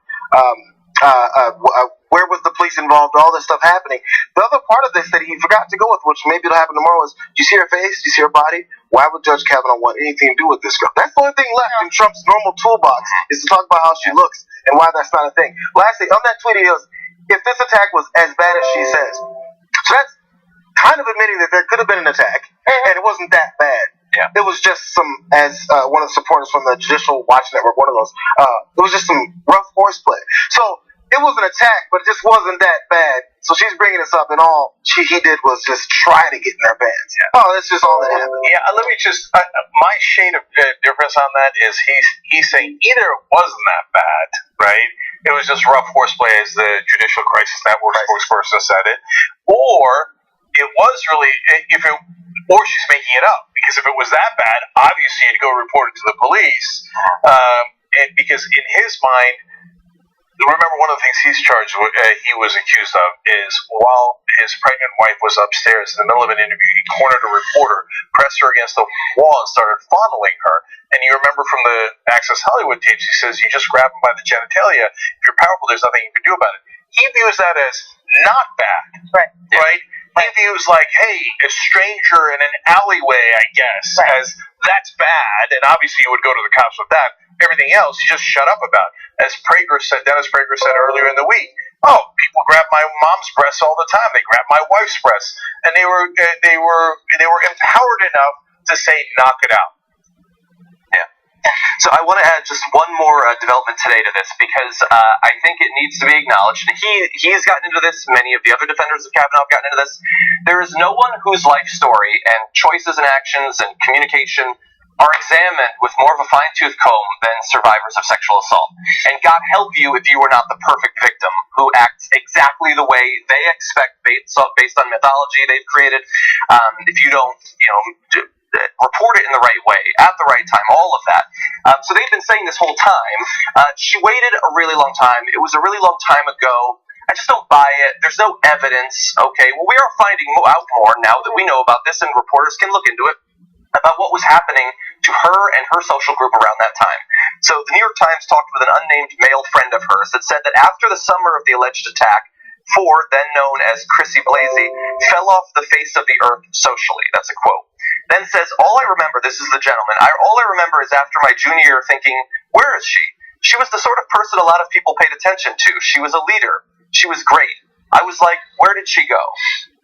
where was the police involved, all this stuff happening. The other part of this that he forgot to go with, which maybe it'll happen tomorrow, is, do you see her face? Do you see her body? Why would Judge Kavanaugh want anything to do with this girl? That's the only thing left in Trump's normal toolbox, is to talk about how she looks and why that's not a thing. Lastly, on that tweet, he goes, if this attack was as bad as she says. So that's kind of admitting that there could have been an attack, and it wasn't that bad. Yeah. It was just one of the supporters from the Judicial Watch Network, one of those, it was just some rough horseplay. So it was an attack, but it just wasn't that bad. So she's bringing this up, and all he did was just try to get in her pants. Yeah. Oh, that's just all that happened. Yeah, let me just, my shade of difference on that is he's saying either it wasn't that bad, right? It was just rough horseplay, as the Judicial Crisis Network spokesperson said it, or it was really, or she's making it up, because if it was that bad, obviously you'd go report it to the police, and because in his mind, remember, one of the things he was accused of is, while his pregnant wife was upstairs in the middle of an interview, he cornered a reporter, pressed her against the wall, and started fondling her. And you remember from the Access Hollywood tapes, he says, you just grab him by the genitalia. If you're powerful, there's nothing you can do about it. He views that as not bad. Right. Right? He views like, hey, a stranger in an alleyway, I guess, as that's bad, and obviously you would go to the cops with that. Everything else, you just shut up about. As Dennis Prager said earlier in the week, people grab my mom's breasts all the time. They grab my wife's breasts, and they were empowered enough to say, knock it out. Yeah. So I want to add just one more development today to this, because I think it needs to be acknowledged. He has gotten into this. Many of the other defenders of Kavanaugh have gotten into this. There is no one whose life story and choices and actions and communication are examined with more of a fine-tooth comb than survivors of sexual assault. And God help you if you are not the perfect victim who acts exactly the way they expect based on mythology they've created. If you don't, report it in the right way, at the right time, all of that. So they've been saying this whole time. She waited a really long time. It was a really long time ago. I just don't buy it. There's no evidence. Okay, well, we are finding out more now that we know about this, and reporters can look into it, about what was happening to her and her social group around that time. So the New York Times talked with an unnamed male friend of hers that said that after the summer of the alleged attack, Ford, then known as Chrissy Blasey, fell off the face of the earth socially. That's a quote. Then says, all I remember, this is the gentleman, all I remember is after my junior year thinking, where is she? She was the sort of person a lot of people paid attention to. She was a leader. She was great. I was like, where did she go?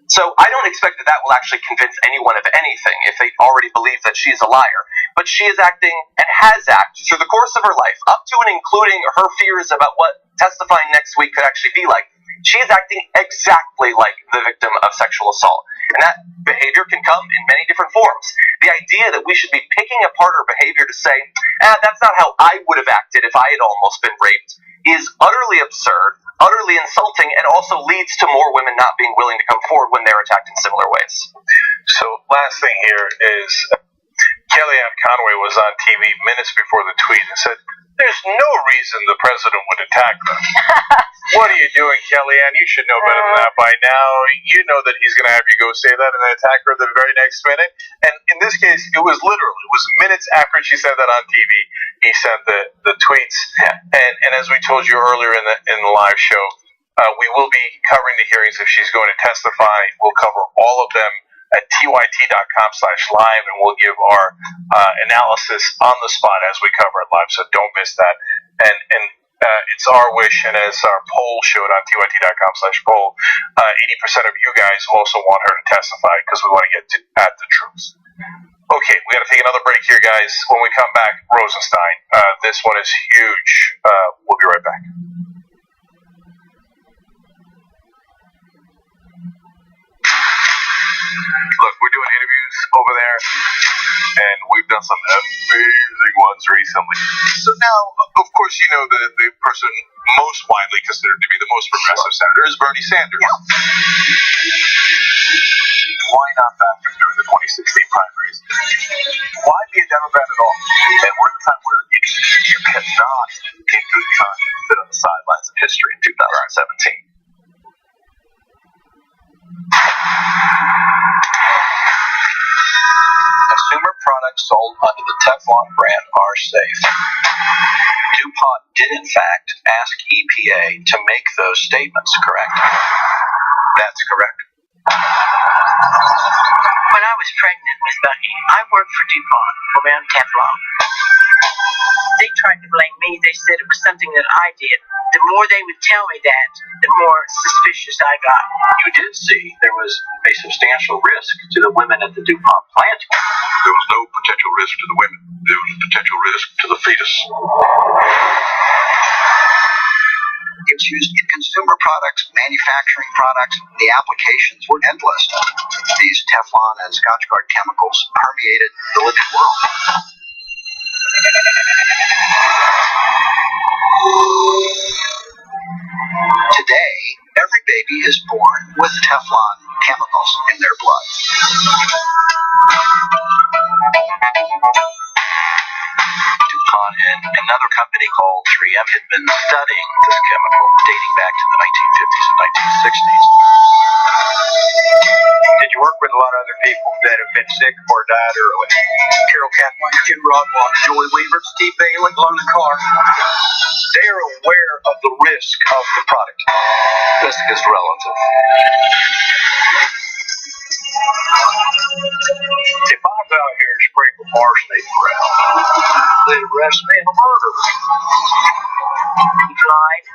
So I don't expect that will actually convince anyone of anything if they already believe that she's a liar. But she is acting and has acted through the course of her life, up to and including her fears about what testifying next week could actually be like. She is acting exactly like the victim of sexual assault. And that behavior can come in many different forms. The idea that we should be picking apart her behavior to say, that's not how I would have acted if I had almost been raped, is utterly absurd, utterly insulting, and also leads to more women not being willing to come forward when they're attacked in similar ways. So, last thing here is Kellyanne Conway was on TV minutes before the tweet and said, there's no reason the president would attack her. What are you doing, Kellyanne? You should know better than that by now. You know that he's going to have you go say that and then attack her the very next minute. And in this case, it was minutes after she said that on TV, he sent the tweets. And as we told you earlier in the live show, we will be covering the hearings if she's going to testify. We'll cover all of them at tyt.com/live, and we'll give our analysis on the spot as we cover it live, so don't miss that. And it's our wish, and as our poll showed on tyt.com/poll, 80% of you guys also want her to testify because we want to get at the truth. Okay, we got to take another break here, guys. When we come back, Rosenstein. This one is huge. We'll be right back. Look, we're doing interviews over there, and we've done some amazing ones recently. So now, of course, you know the person most widely considered to be the most progressive senator is Bernie Sanders. Yeah. Why not back him during the 2016 primaries? Why be a Democrat at all? And we're at a time where you cannot, in good conscience, sit on the sidelines of history in 2017. Consumer products sold under the Teflon brand are safe. DuPont did, in fact, ask EPA to make those statements, correct? That's correct. When I was pregnant with Bucky, I worked for DuPont around Teflon. They tried to blame me. They said it was something that I did. The more they would tell me that, the more suspicious I got. You did see there was a substantial risk to the women at the DuPont plant. There was no potential risk to the women. There was potential risk to the fetus. It's used in consumer products, manufacturing products. The applications were endless. These Teflon and Scotchgard chemicals permeated the living world. Today, every baby is born with Teflon chemicals in their blood. DuPont and another company called 3M had been studying this chemical dating back to the 1950s and 1960s. Did you work with a lot of other people that have been sick or died early? Carol Kaplan, Jim Broadwater, Joy Weaver, Steve Bailey, blown the car. They are aware of the risk of the product. Risk is relative. If I was out here and sprinkled arsenic around, they'd arrest me for murder. You've lied,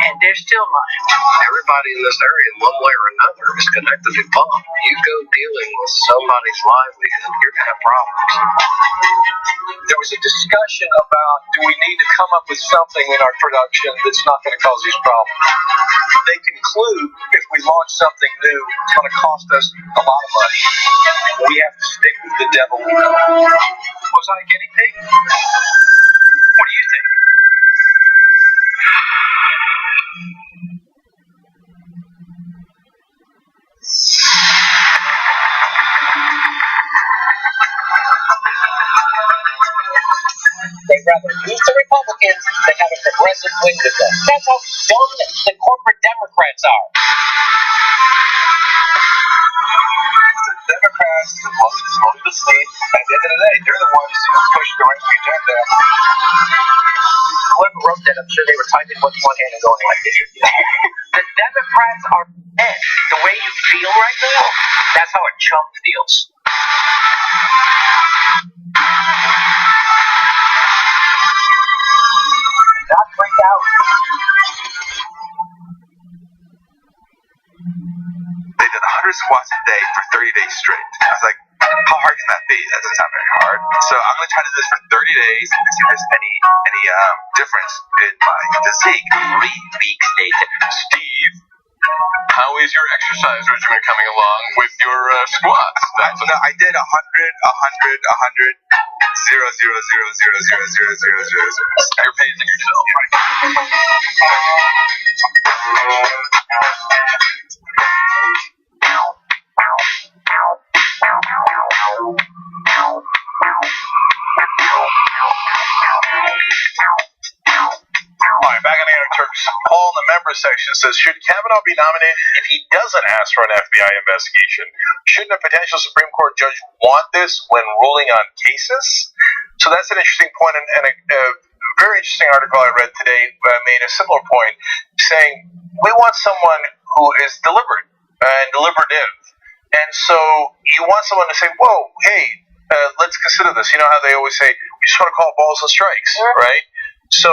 and they're still lying. Everybody in this area, one way or another, is connected to DuPont. You go dealing with somebody's livelihood, you're going to have problems. There was a discussion about, do we need to come up with something in our production that's not going to cause these problems? They conclude if we launch something new, it's going to cost us a lot of money. We have to stick with the devil we know. Was I a guinea pig? What do you think? They'd rather lose to Republicans than have a progressive win with them. That's how dumb the corporate Democrats are. The Democrats love the state. At the end of the day, they're the ones who push the right agenda. Whoever wrote that, I'm sure they were typing with one hand and going like this. The Democrats are dead. The way you feel right now, that's how a chump feels. Not freaked out. They did 100 squats a day for 30 days straight. I was like, how hard can that be? That doesn't sound very hard. So I'm going to try to do this for 30 days and see if there's any difference in my physique. 3 weeks later. Steve, how is your exercise regimen coming along with your squats? No, I did 100, 100, 100, 0, 0, 0, 0, 0, 0, 0, 0, 0. You're pacing yourself. Alright, back on the Young Turks. Paul in the member section says, should Kavanaugh be nominated if he doesn't ask for an FBI investigation? Shouldn't a potential Supreme Court judge want this when ruling on cases? So that's an interesting point, and a very interesting article I read today made a similar point, saying we want someone who is deliberate and deliberative. And so you want someone to say, whoa, hey, let's consider this. You know how they always say, we just want to call balls and strikes, right? So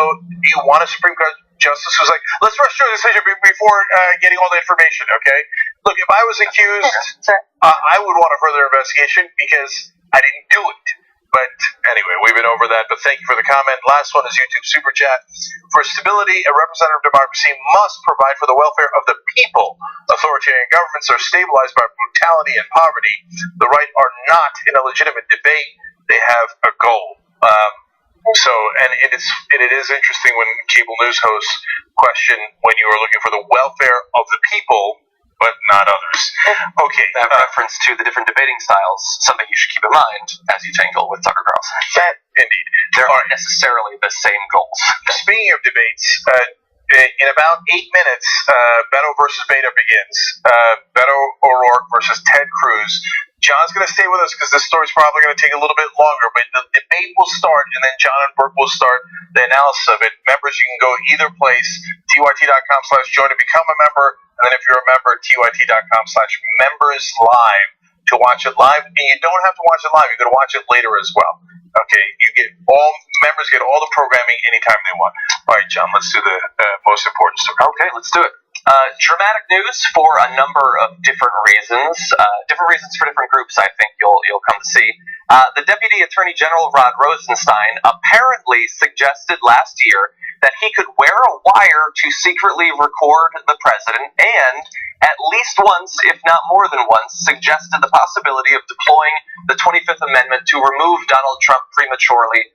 you want a Supreme Court justice who's like, let's rush to a decision before getting all the information, okay? Look, if I was accused, I would want a further investigation because I didn't do it. But anyway, we've been over that, but thank you for the comment. Last one is YouTube Super Chat. For stability, a representative democracy must provide for the welfare of the people. Authoritarian governments are stabilized by brutality and poverty. The right are not in a legitimate debate. They have a goal. And it is interesting when cable news hosts question when you are looking for the welfare of the people, but not others. Okay. That reference to the different debating styles, something you should keep in mind as you tangle with Tucker Carlson. Indeed. There aren't necessarily the same goals. Speaking of debates, in about 8 minutes, Beto versus Beta begins. Beto O'Rourke versus Ted Cruz. John's going to stay with us because this story's probably going to take a little bit longer, but the debate will start, and then John and Bert will start the analysis of it. Members, you can go either place, tyt.com/join to become a member, and then if you're a member, tyt.com/memberslive to watch it live. And you don't have to watch it live; you can watch it later as well. Okay, members get all the programming anytime they want. All right, John, let's do the most important story. Okay, let's do it. Dramatic news for a number of different reasons. Different reasons for different groups, I think you'll come to see. The Deputy Attorney General Rod Rosenstein apparently suggested last year that he could wear a wire to secretly record the president, and at least once, if not more than once, suggested the possibility of deploying the 25th Amendment to remove Donald Trump prematurely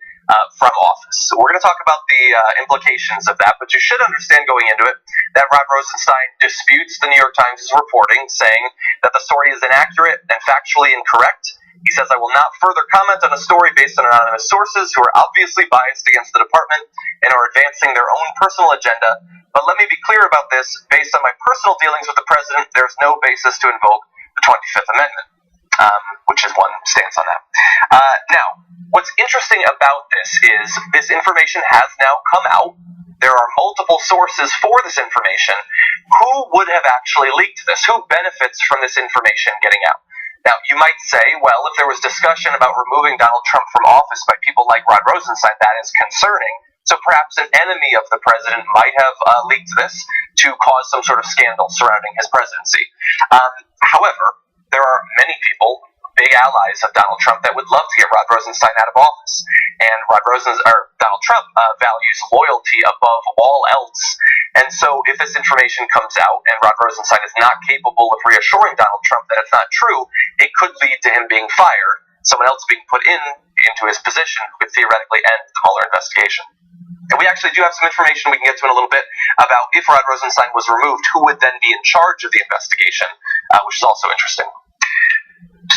from office. So we're going to talk about the implications of that, but you should understand going into it that Rod Rosenstein disputes the New York Times' reporting, saying that the story is inaccurate and factually incorrect. He says, I will not further comment on a story based on anonymous sources who are obviously biased against the department and are advancing their own personal agenda. But let me be clear about this. Based on my personal dealings with the president, there's no basis to invoke the 25th Amendment, which is one stance on that. Now, what's interesting about this is this information has now come out. There are multiple sources for this information. Who would have actually leaked this? Who benefits from this information getting out? Now, you might say, well, if there was discussion about removing Donald Trump from office by people like Rod Rosenstein, that is concerning. So perhaps an enemy of the president might have leaked this to cause some sort of scandal surrounding his presidency. However, there are many people, big allies of Donald Trump, that would love to get Rod Rosenstein out of office. And Donald Trump values loyalty above all else. And so if this information comes out and Rod Rosenstein is not capable of reassuring Donald Trump that it's not true, it could lead to him being fired, someone else being put in into his position who could theoretically end the Mueller investigation. And we actually do have some information we can get to in a little bit about if Rod Rosenstein was removed, who would then be in charge of the investigation, which is also interesting.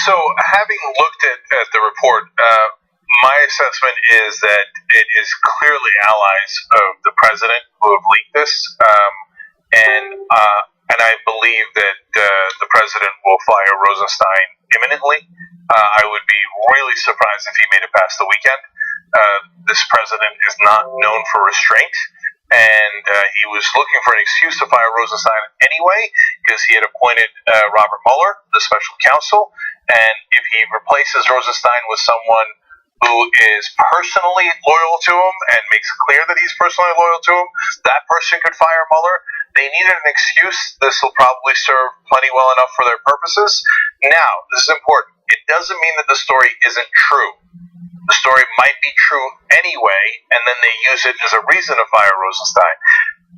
So, having looked at the report, my assessment is that it is clearly allies of the president who have leaked this, and I believe that the president will fire Rosenstein imminently. I would be really surprised if he made it past the weekend. This president is not known for restraint, and he was looking for an excuse to fire Rosenstein anyway, because he had appointed Robert Mueller, the special counsel, and if he replaces Rosenstein with someone who is personally loyal to him and makes clear that he's personally loyal to him, that person could fire Mueller. They needed an excuse. This will probably serve plenty well enough for their purposes. Now, this is important. It doesn't mean that the story isn't true. The story might be true anyway, and then they use it as a reason to fire Rosenstein.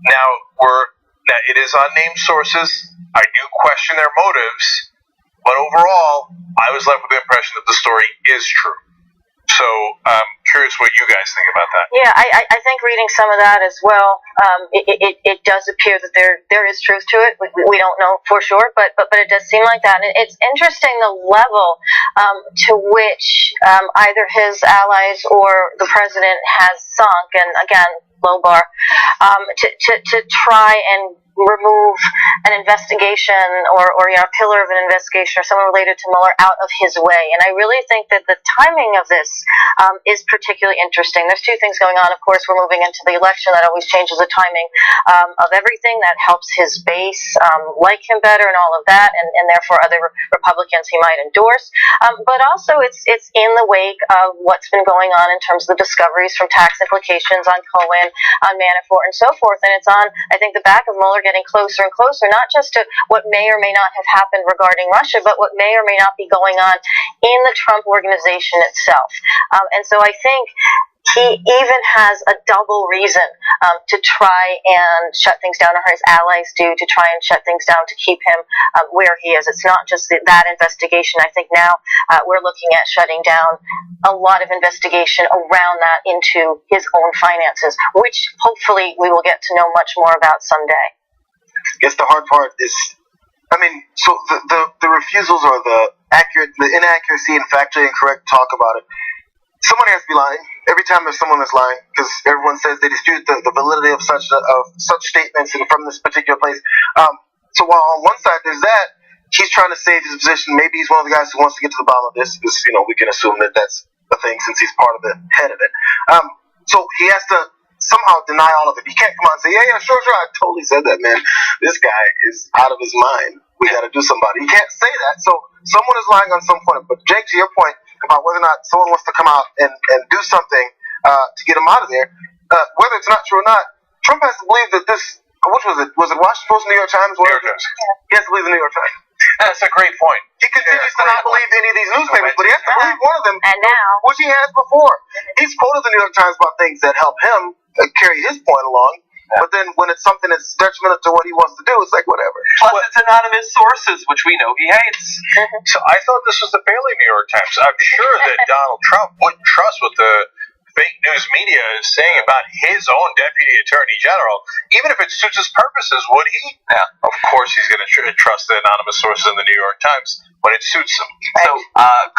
Now it is unnamed sources. I do question their motives, but overall, I was left with the impression that the story is true. So I'm curious what you guys think about that. Yeah, I think reading some of that as well, it does appear that there is truth to it. We don't know for sure, but it does seem like that. And it's interesting the level to which either his allies or the president has sunk, and again, low bar, to try and remove an investigation or a pillar of an investigation or someone related to Mueller out of his way. And I really think that the timing of this is particularly interesting. There's two things going on. Of course, we're moving into the election. That always changes the timing of everything. That helps his base like him better and all of that, and therefore other Republicans he might endorse. But also it's in the wake of what's been going on in terms of the discoveries from tax implications on Cohen, on Manafort, and so forth. And it's on, I think, the back of Mueller getting closer and closer, not just to what may or may not have happened regarding Russia, but what may or may not be going on in the Trump organization itself. And so I think he even has a double reason to try and shut things down, or his allies do, to try and shut things down to keep him where he is. It's not just that investigation. I think now we're looking at shutting down a lot of investigation around that into his own finances, which hopefully we will get to know much more about someday. I guess the hard part is, so the refusals or the inaccuracy and factually incorrect talk about it. Someone has to be lying. Every time there's someone that's lying, because everyone says they dispute the validity of such statements and from this particular place. So while on one side there's that, he's trying to save his position. Maybe he's one of the guys who wants to get to the bottom of this, because we can assume that that's a thing since he's part of the head of it. So he has to somehow deny all of it. He can't come out and say, yeah, sure, I totally said that, man. This guy is out of his mind. We got to do something. He can't say that. So someone is lying on some point. But Jake, to your point about whether or not someone wants to come out and do something to get him out of there, whether it's not true or not, Trump has to believe that this, which was it? Was it Washington Post, New York Times? New York Times. He has to believe the New York Times. That's a great point. He continues to not believe any of these newspapers, but he has to believe one of them, and now, which he has before. He's quoted the New York Times about things that help him carry his point along, but then when it's something that's detrimental to what he wants to do, it's like, whatever. Plus, it's anonymous sources, which we know he hates. So I thought this was the failing New York Times. I'm sure that Donald Trump wouldn't trust what the fake news media is saying about his own deputy attorney general, even if it suits his purposes, would he? Yeah, of course he's going to trust the anonymous sources in the New York Times when it suits him. So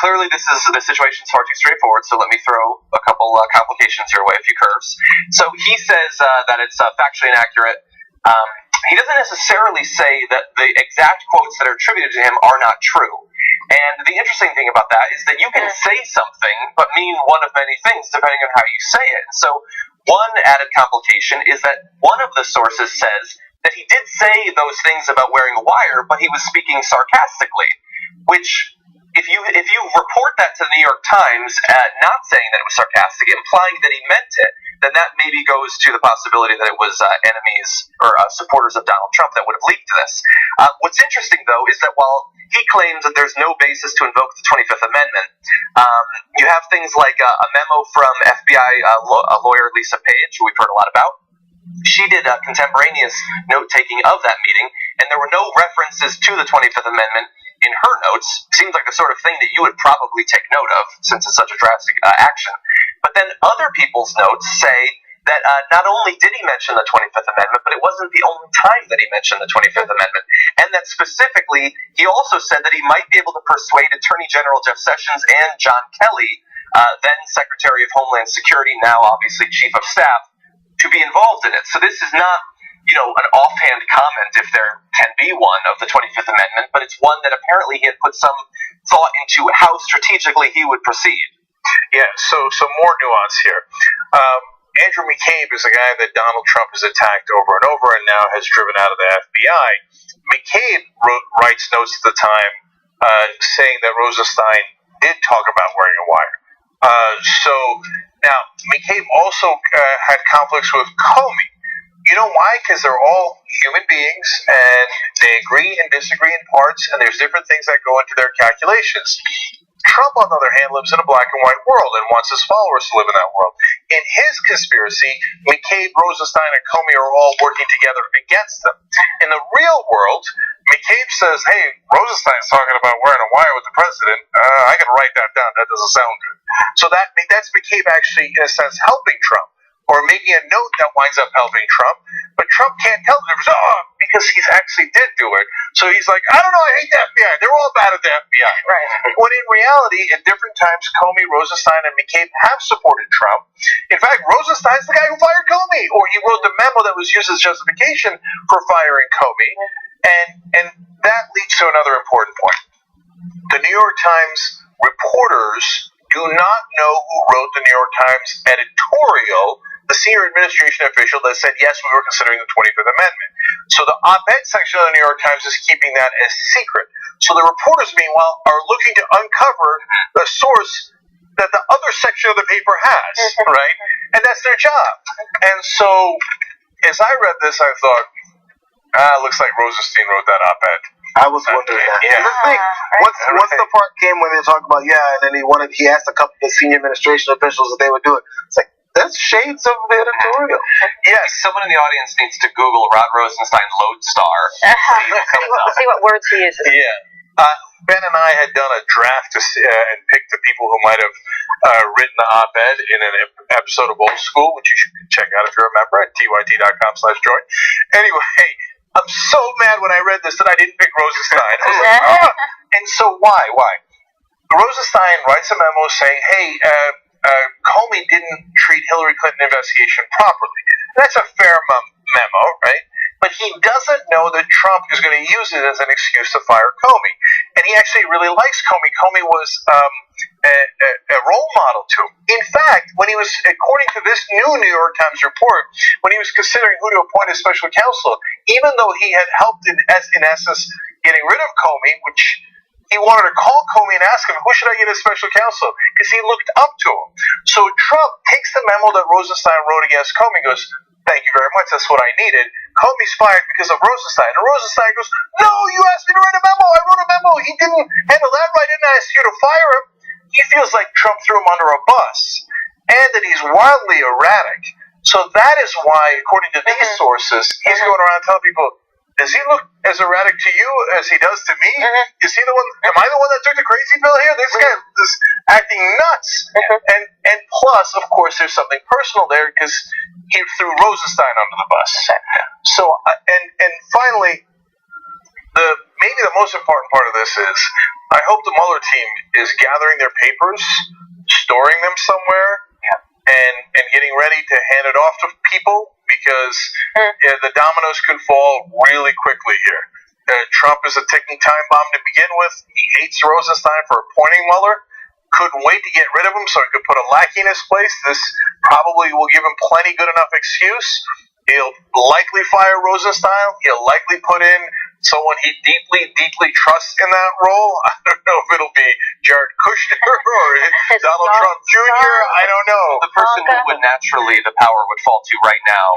clearly the situation is far too straightforward, so let me throw a couple complications your way, a few curves. So he says that it's factually inaccurate. He doesn't necessarily say that the exact quotes that are attributed to him are not true. And the interesting thing about that is that you can say something but mean one of many things depending on how you say it. And so one added complication is that one of the sources says that he did say those things about wearing a wire, but he was speaking sarcastically, which if you report that to the New York Times, not saying that it was sarcastic, implying that he meant it, then that maybe goes to the possibility that it was enemies or supporters of Donald Trump that would have leaked this. What's interesting, though, is that while he claims that there's no basis to invoke the 25th Amendment, you have things like a memo from FBI lawyer Lisa Page, who we've heard a lot about. She did contemporaneous note-taking of that meeting, and there were no references to the 25th Amendment in her notes. Seems like the sort of thing that you would probably take note of, since it's such a drastic action. But then other people's notes say that not only did he mention the 25th Amendment, but it wasn't the only time that he mentioned the 25th Amendment. And that specifically, he also said that he might be able to persuade Attorney General Jeff Sessions and John Kelly, then Secretary of Homeland Security, now obviously Chief of Staff, to be involved in it. So this is not, an offhand comment, if there can be one, of the 25th Amendment, but it's one that apparently he had put some thought into how strategically he would proceed. Yeah, so some more nuance here. Andrew McCabe is a guy that Donald Trump has attacked over and over and now has driven out of the FBI. McCabe writes notes at the time saying that Rosenstein did talk about wearing a wire. So now, McCabe also had conflicts with Comey. You know why? Because they're all human beings, and they agree and disagree in parts, and there's different things that go into their calculations. Trump, on the other hand, lives in a black and white world and wants his followers to live in that world. In his conspiracy, McCabe, Rosenstein, and Comey are all working together against them. In the real world, McCabe says, hey, Rosenstein's talking about wearing a wire with the president. I got to write that down. That doesn't sound good. So that's McCabe actually, in a sense, helping Trump, or making a note that winds up helping Trump. But Trump can't tell the difference, because he actually did do it. So he's like, I don't know, I hate the FBI. They're all bad at the FBI. Right. When in reality, at different times, Comey, Rosenstein, and McCabe have supported Trump. In fact, Rosenstein's the guy who fired Comey, or he wrote the memo that was used as justification for firing Comey. And that leads to another important point. The New York Times reporters do not know who wrote the New York Times editorial, the senior administration official that said, yes, we were considering the 25th Amendment. So the op-ed section of the New York Times is keeping that as secret. So the reporters, meanwhile, are looking to uncover the source that the other section of the paper has, right? And that's their job. And so, as I read this, I thought, looks like Rosenstein wrote that op-ed. I was wondering that. Yeah. The thing, once the part came when they talked about, and then he asked a couple of senior administration officials if they would do it. It's like, that's shades of the editorial. Yes, someone in the audience needs to Google Rod Rosenstein Lodestar. See what words he uses. Yeah. Ben and I had done a draft and picked the people who might have written the op-ed in an episode of Old School, which you should check out if you're a member at tyt.com/join. Anyway, I'm so mad when I read this that I didn't pick Rosenstein. I was like, And so why? Rosenstein writes a memo saying, hey, Comey didn't treat Hillary Clinton investigation properly. That's a fair memo, right? But he doesn't know that Trump is going to use it as an excuse to fire Comey. And he actually really likes Comey. Comey was a role model to him. In fact, when he was, according to this new New York Times report, when he was considering who to appoint as special counsel, even though he had helped in essence getting rid of Comey, which he wanted to call Comey and ask him, who should I get as special counsel? Because he looked up to him. So Trump takes the memo that Rosenstein wrote against Comey and goes, thank you very much, that's what I needed. Comey's fired because of Rosenstein. And Rosenstein goes, no, you asked me to write a memo. I wrote a memo. He didn't handle that right. I didn't ask you to fire him. He feels like Trump threw him under a bus. And that he's wildly erratic. So that is why, according to these sources, he's going around telling people, does he look as erratic to you as he does to me? Is he the one? Am I the one that took the crazy pill here? This guy is acting nuts. And plus, of course, there's something personal there because he threw Rosenstein under the bus. So, and finally, maybe the most important part of this is, I hope the Mueller team is gathering their papers, storing them somewhere, and getting ready to hand it off to people, because the dominoes can fall really quickly here. Trump is a ticking time bomb to begin with. He hates Rosenstein for appointing Mueller. Couldn't wait to get rid of him so he could put a lackey in his place. This probably will give him plenty good enough excuse. He'll likely fire Rosenstein. He'll likely put in someone he deeply, deeply trusts in that role. I don't know if it'll be Jared Kushner or Donald Trump Jr. I don't know. The person who would naturally the power would fall to right now,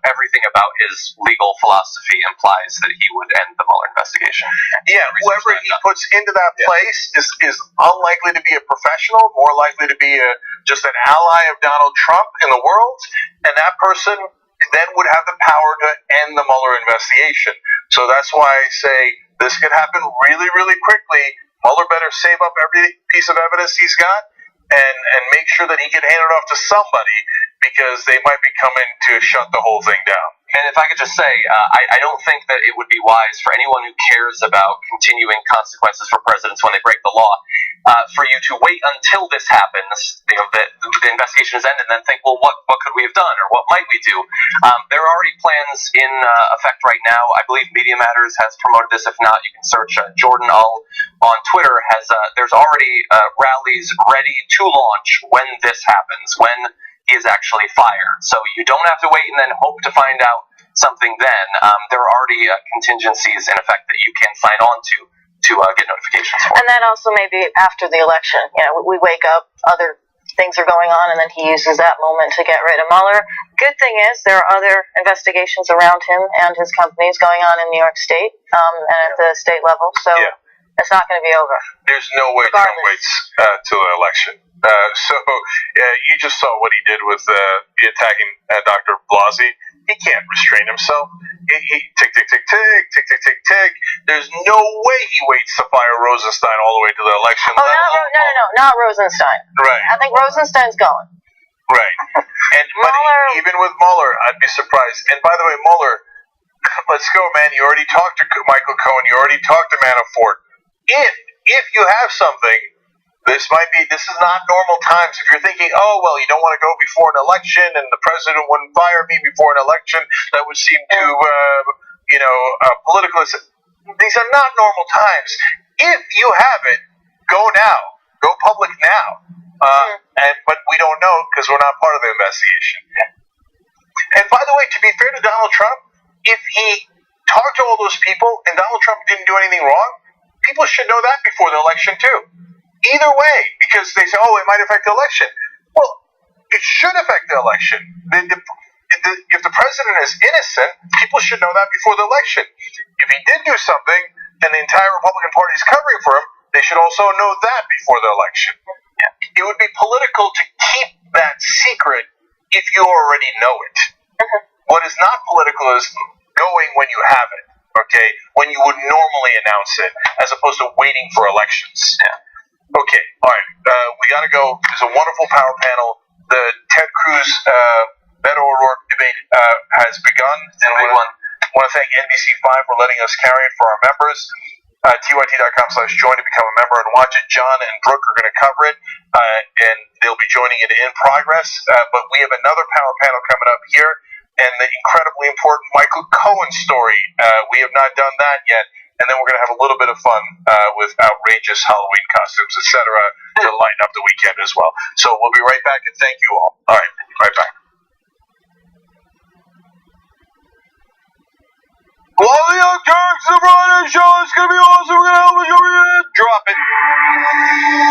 everything about his legal philosophy implies that he would end the Mueller investigation. Yeah, whoever he puts into that place is unlikely to be a professional, more likely to be just an ally of Donald Trump in the world, and that person then would have the power to end the Mueller investigation. So that's why I say This could happen really, really quickly. Mueller better save up every piece of evidence he's got and make sure that he can hand it off to somebody, because they might be coming to shut the whole thing down. And if I could just say, I don't think that it would be wise for anyone who cares about continuing consequences for presidents when they break the law, for you to wait until this happens, the investigation is ended, and then think, well, what could we have done, or what might we do? There are already plans in effect right now. I believe Media Matters has promoted this. If not, you can search Jordan Ull on Twitter. There's already rallies ready to launch when this happens, when he is actually fired. So you don't have to wait and then hope to find out something then. There are already contingencies in effect that you can sign on to get notifications for. And that also may be after the election. We wake up, other things are going on, and then he uses that moment to get rid of Mueller. Good thing is there are other investigations around him and his companies going on in New York State and at the state level. So it's not going to be over. There's no way Trump waits till the election. You just saw what he did with attacking Dr. Blasey. He can't restrain himself. He tick, tick, tick, tick, tick, tick, tick, tick. There's no way he waits to fire Rosenstein all the way to the election. Oh, not Rosenstein. Right. I think Rosenstein's going. Right. But even with Mueller, I'd be surprised. And by the way, Mueller, let's go, man. You already talked to Michael Cohen. You already talked to Manafort. If you have something, this is not normal times. If you're thinking, oh, well, you don't want to go before an election and the president wouldn't fire me before an election, that would seem too, political. These are not normal times. If you have it, go now. Go public now. But we don't know because we're not part of the investigation. And by the way, to be fair to Donald Trump, if he talked to all those people and Donald Trump didn't do anything wrong, people should know that before the election too. Either way, because they say, oh, it might affect the election. Well, it should affect the election. If the president is innocent, people should know that before the election. If he did do something and the entire Republican Party is covering for him, they should also know that before the election. It would be political to keep that secret if you already know it. What is not political is going when you have it, okay? When you would normally announce it, as opposed to waiting for elections. Okay, all right. We got to go. There's a wonderful power panel. The Ted Cruz, Beto O'Rourke debate has begun. And we want to thank NBC5 for letting us carry it for our members. TYT.com/join to become a member and watch it. John and Brooke are going to cover it, and they'll be joining it in progress. But we have another power panel coming up here, and the incredibly important Michael Cohen story. We have not done that yet. And then we're going to have a little bit of fun with outrageous Halloween costumes, etc., to lighten up the weekend as well. So we'll be right back, and thank you all. All right, right back. Well, the Young Turks, the Friday show is going to be awesome. We're going to help you drop it.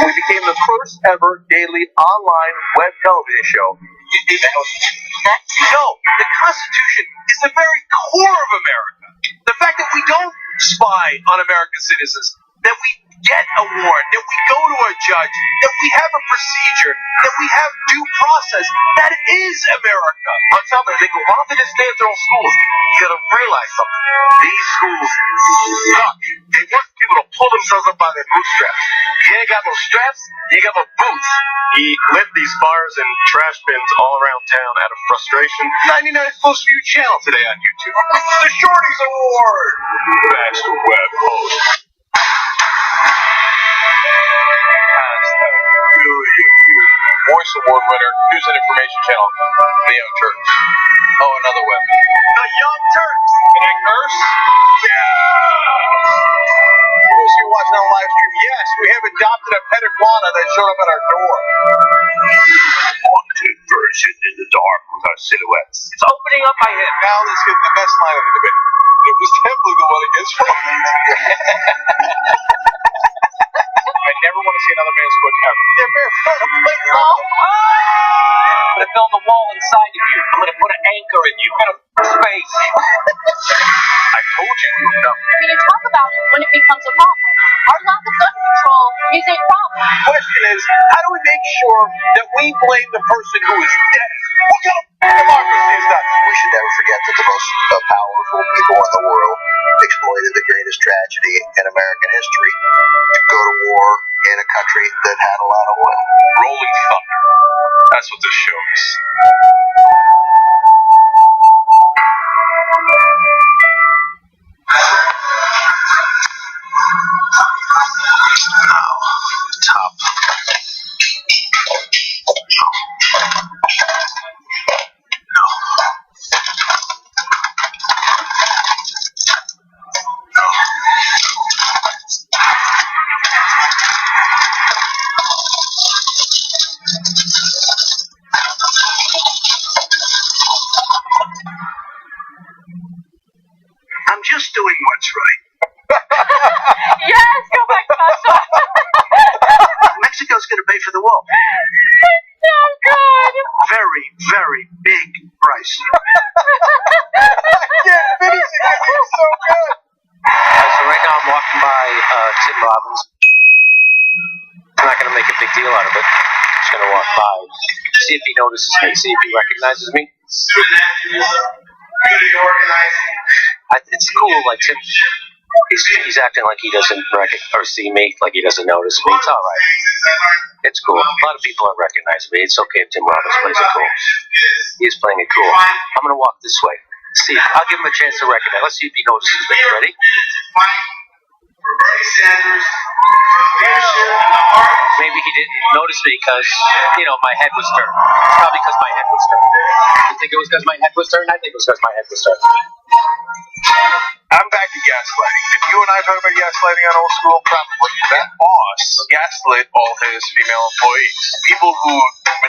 We became the first ever daily online web television show. No, the Constitution is the very core of America. The fact that we don't spy on American citizens, that we get a warrant, that we go to a judge, that we have a procedure, that we have due process, that is America. On top of it, they go, why don't they just stay at their own schools? You gotta realize something. These schools suck. They want people to pull themselves up by their bootstraps. You ain't got no straps, you ain't got no boots. He lit these fires and trash bins all around town out of frustration. 99 Close View channel today on YouTube. The Shorties Award! Best web host. Voice Award winner, News and Information Channel, The Young Turks. Oh, another web. The Young Turks! Can I curse? Yeah! For those of you watching on live stream, yes, we have adopted a pet iguana that showed up at our door. Haunted version in the dark with our silhouettes. It's opening up my head. Now let's get the best line of the debate. It was definitely the one against Roman. I never want to see another man's foot ever. They're barefoot. I'm going to build a wall inside of you. I'm going to put an anchor in you. I'm going to space. I told you we would come. We can talk about it when it becomes a problem. Our lack of gun control is a problem. The question is, how do we make sure that we blame the person who is dead What kind of democracy is that? We should never forget that the most powerful people in the world exploited the greatest tragedy in American history to go to war in a country that had a lot of oil. Rolling thunder. That's what this shows. Now, top. I'm just doing what's right. Yes, go back to that song. Mexico's going to pay for the wall. So good. Very, very big price. Yeah, finish it 'cause he's so good. So right now I'm walking by Tim Robbins. I'm not going to make a big deal out of it. I'm just going to walk by, see if he notices me, see if he recognizes me. It's cool, like Tim. He's acting like he doesn't see me, like he doesn't notice me. It's all right. It's cool. A lot of people don't recognize me. It's okay if Tim Robbins plays it cool. He's playing it cool. I'm going to walk this way. See, I'll give him a chance to recognize. Let's see if he notices me. Ready? Maybe he didn't notice me because, my head was turned. It's probably because my head was turned. You think it was because my head was turned? I think it was because my head was turned. I'm back to gaslighting. Did you and I talk about gaslighting on Old School? Probably. That boss gaslit all his female employees. People who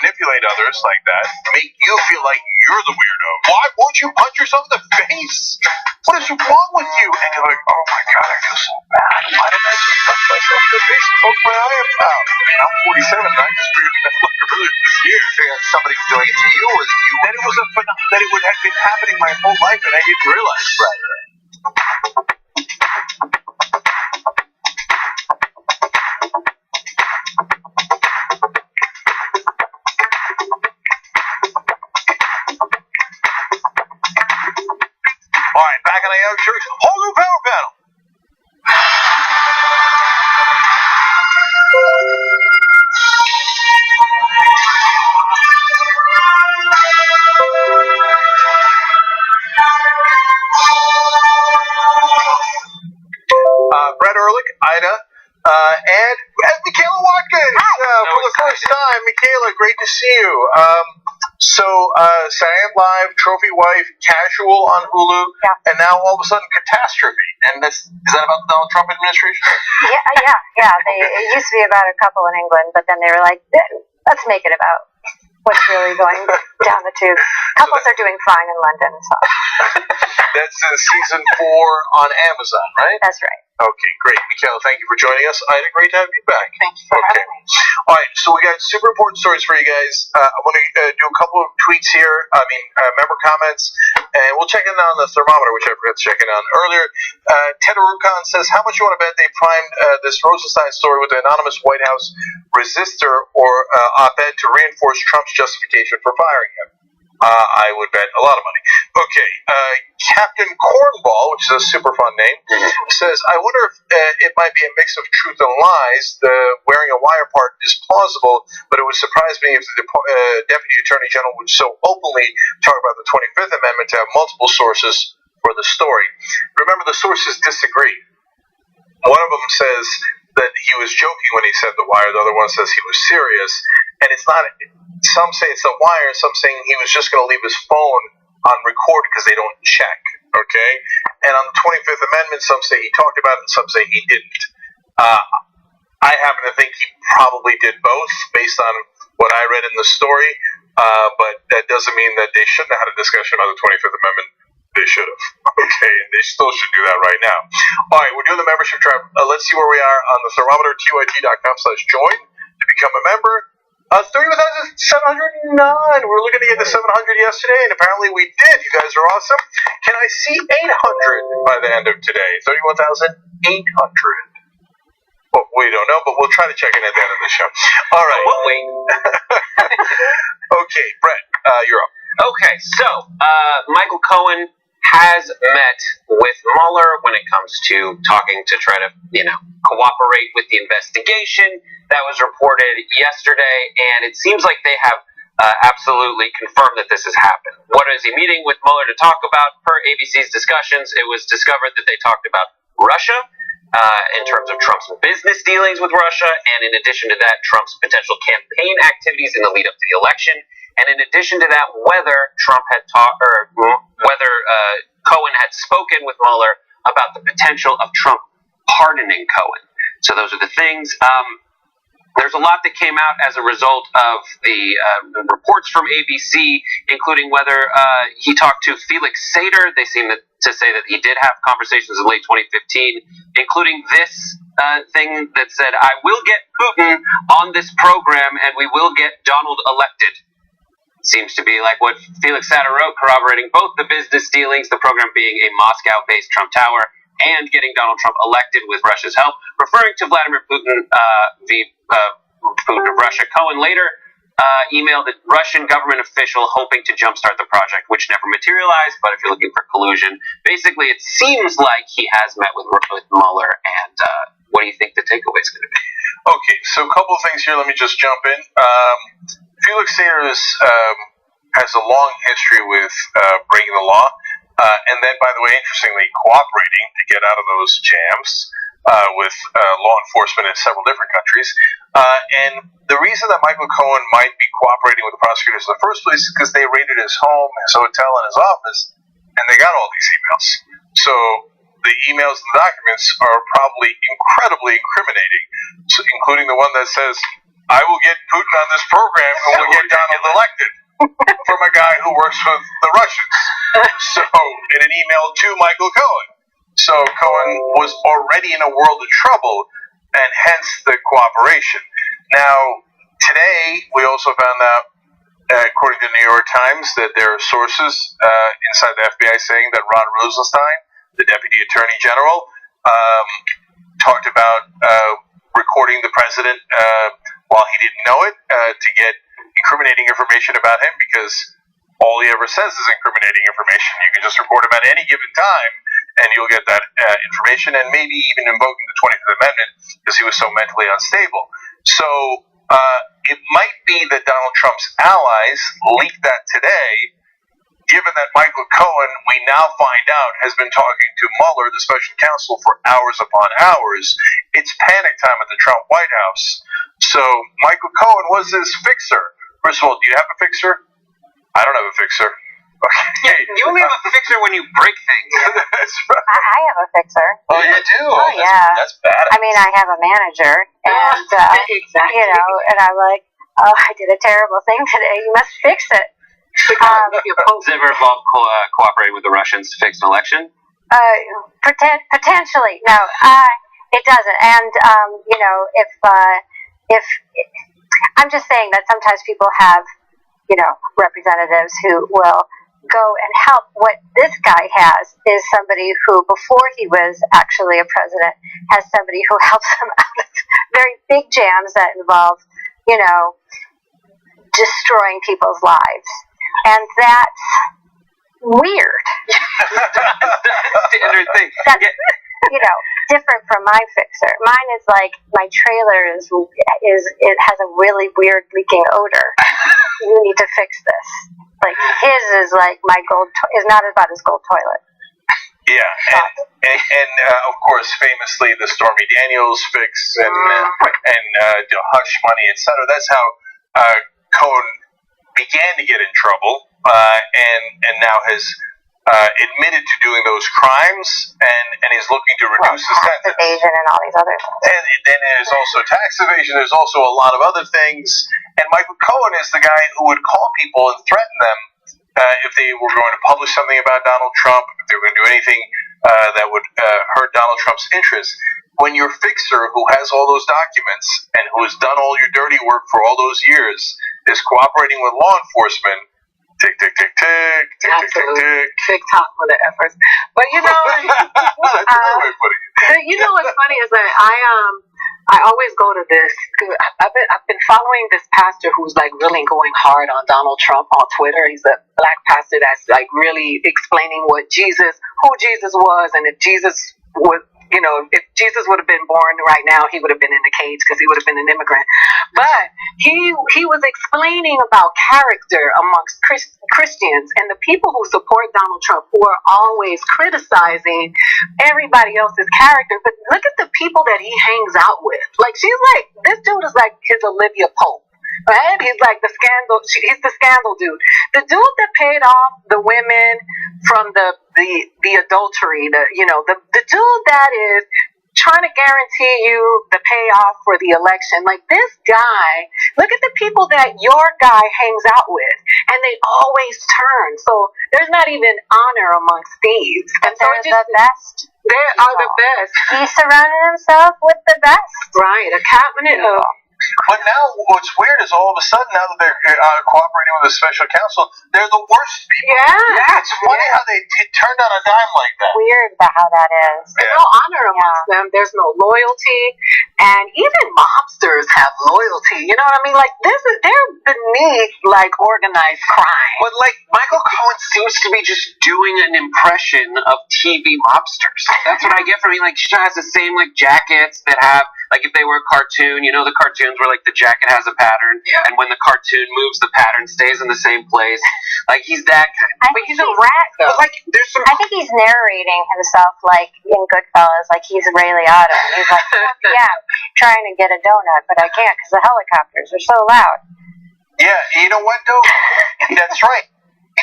manipulate others like that make you feel like you're the weirdo. Why won't you punch yourself in the face? What is wrong with you? And you're like, oh my God, I feel so bad. Why did I just punch myself in the face and poke my eye out? I'm 47 and I just figured that out earlier this year. Somebody was doing it to you, or that you? That it was that it would have been happening my whole life and I didn't realize. Right. All right, back on the Young Church, whole new power panel. Brett Ehrlich, Ida, and Michaela Watkins for the first time. Michaela, great to see you. Saturday Night Live, Trophy Wife, Casual on Hulu, and now all of a sudden Catastrophe. And is that about the Donald Trump administration? Yeah. It used to be about a couple in England, but then they were like, let's make it about what's really going down the tube. Couples are doing fine in London. So. That's season 4 on Amazon, right? That's right. Okay, great. Michaela, thank you for joining us. Ida, great to have you back. Thank you for having me. All right, so we got super important stories for you guys. I want to do a couple of tweets here, member comments, and we'll check in on the thermometer, which I forgot to check in on earlier. Ted Arukan says, how much you want to bet they primed this Rosenstein story with an anonymous White House resistor or op-ed to reinforce Trump's justification for firing him? I would bet a lot of money. Okay, Captain Cornball, which is a super fun name, says, I wonder if it might be a mix of truth and lies. The wearing a wire part is plausible, but it would surprise me if the Deputy Attorney General would so openly talk about the 25th Amendment to have multiple sources for the story. Remember, the sources disagree. One of them says that he was joking when he said the wire. The other one says he was serious. And it's not, some say it's the wire, some saying he was just going to leave his phone on record because they don't check, okay? And on the 25th Amendment, some say he talked about it and some say he didn't. I happen to think he probably did both based on what I read in the story, but that doesn't mean that they shouldn't have had a discussion about the 25th Amendment. They should have, okay? And they still should do that right now. All right, we're doing the membership drive. Let's see where we are on the thermometer, tyt.com/join to become a member. 31,709. We were looking to get to 700 yesterday, and apparently we did. You guys are awesome. Can I see 800 by the end of today? 31,800. Well, we don't know, but we'll try to check in at the end of the show. All right. We'll wait. Okay, Brett, you're up. Okay, so Michael Cohen has met with Mueller when it comes to talking to try to, cooperate with the investigation. That was reported yesterday, and it seems like they have absolutely confirmed that this has happened. What is he meeting with Mueller to talk about? Per ABC's discussions, it was discovered that they talked about Russia in terms of Trump's business dealings with Russia, and in addition to that, Trump's potential campaign activities in the lead up to the election. And in addition to that, whether Trump had whether Cohen had spoken with Mueller about the potential of Trump pardoning Cohen. So those are the things. There's a lot that came out as a result of the reports from ABC, including whether he talked to Felix Sater. They seem to say that he did have conversations in late 2015, including this thing that said, "I will get Putin on this program and we will get Donald elected." Seems to be like what Felix Sater wrote, corroborating both the business dealings, the program being a Moscow-based Trump Tower, and getting Donald Trump elected with Russia's help, referring to Vladimir Putin, Putin of Russia. Cohen later emailed a Russian government official hoping to jumpstart the project, which never materialized, but if you're looking for collusion, basically it seems like he has met with Mueller, and what do you think the takeaway is going to be? Okay, so a couple of things here. Let me just jump in. Felix Sater has a long history with breaking the law, and then, by the way, interestingly, cooperating to get out of those jams with law enforcement in several different countries. And the reason that Michael Cohen might be cooperating with the prosecutors in the first place is because they raided his home, his hotel, and his office, and they got all these emails. So the emails and the documents are probably incredibly incriminating, including the one that says, "I will get Putin on this program and we'll get Donald elected," from a guy who works with the Russians. So, in an email to Michael Cohen. So Cohen was already in a world of trouble, and hence the cooperation. Now, today, we also found out, according to the New York Times, that there are sources inside the FBI saying that Rod Rosenstein, the Deputy Attorney General, talked about recording the president while he didn't know it to get incriminating information about him, because all he ever says is incriminating information. You can just record him at any given time, and you'll get that information, and maybe even invoking the 25th Amendment because he was so mentally unstable. So it might be that Donald Trump's allies leaked that today, given that Michael Cohen, we now find out, has been talking to Mueller, the special counsel, for hours upon hours. It's panic time at the Trump White House. So Michael Cohen was his fixer. First of all, do you have a fixer? I don't have a fixer. Okay. You only have a fixer when you break things. That's right. I have a fixer. Oh, you do? Oh, yeah. That's bad. I mean, I have a manager, and, Exactly. and I'm like, "Oh, I did a terrible thing today. You must fix it." Does it ever involve cooperating with the Russians to fix an election? Potentially. No, it doesn't. And, if I'm just saying that sometimes people have, representatives who will go and help. What this guy has is somebody who, before he was actually a president, has somebody who helps him out of very big jams that involve, destroying people's lives. And that's weird. Standard thing. That's, different from my fixer. Mine is like, my trailer it has a really weird leaking odor. You need to fix this. Like, his is like is not about his gold toilet. Yeah, and of course, famously, the Stormy Daniels fix and hush money, etc. That's how Cohen began to get in trouble, and now has admitted to doing those crimes, and is looking to reduce his sentence. Tax evasion and all these other things. And then there's also tax evasion. There's also a lot of other things. And Michael Cohen is the guy who would call people and threaten them if they were going to publish something about Donald Trump, if they were going to do anything that would hurt Donald Trump's interests. When your fixer, who has all those documents and who has done all your dirty work for all those years, is cooperating with law enforcement, tick, tick, tick, tick, tick, tick, tick, tick. TikTok for the efforts. But That's a good way of putting it. what's funny is that I always go to this. I've been following this pastor who's like really going hard on Donald Trump on Twitter. He's a black pastor that's like really explaining who Jesus was, and if Jesus would, if Jesus would have been born right now, he would have been in the cage because he would have been an immigrant. But he was explaining about character amongst Christians and the people who support Donald Trump, who are always criticizing everybody else's character. But look at the people that he hangs out with. Like, this dude is like his Olivia Pope. Right? He's like he's the scandal dude. The dude that paid off the women from the adultery, the dude that is trying to guarantee you the payoff for the election. Like, this guy, look at the people that your guy hangs out with, and they always turn. So there's not even honor amongst thieves. And so they're the best. They are the best. He surrounded himself with the best. Right, a cabinet of... But now, what's weird is all of a sudden, now that they're cooperating with the special counsel, they're the worst people. Yeah. It's funny how they turned on a dime like that. Weird about how that is. There's no honor amongst them. There's no loyalty. And even mobsters have loyalty. You know what I mean? Like, they're beneath, like, organized crime. But, like, Michael Cohen seems to be just doing an impression of TV mobsters. That's what I get from him. Like, she has the same, like, jackets that have... Like, if they were a cartoon, the cartoons where, like, the jacket has a pattern, and when the cartoon moves, the pattern stays in the same place. Like, he's that kind of... But he's a rat, though. But, like, there's some... I think he's narrating himself, like, in Goodfellas, like he's Ray Liotta. He's like, 4 p.m., trying to get a donut, but I can't because the helicopters are so loud. Yeah, you know what, though? That's right.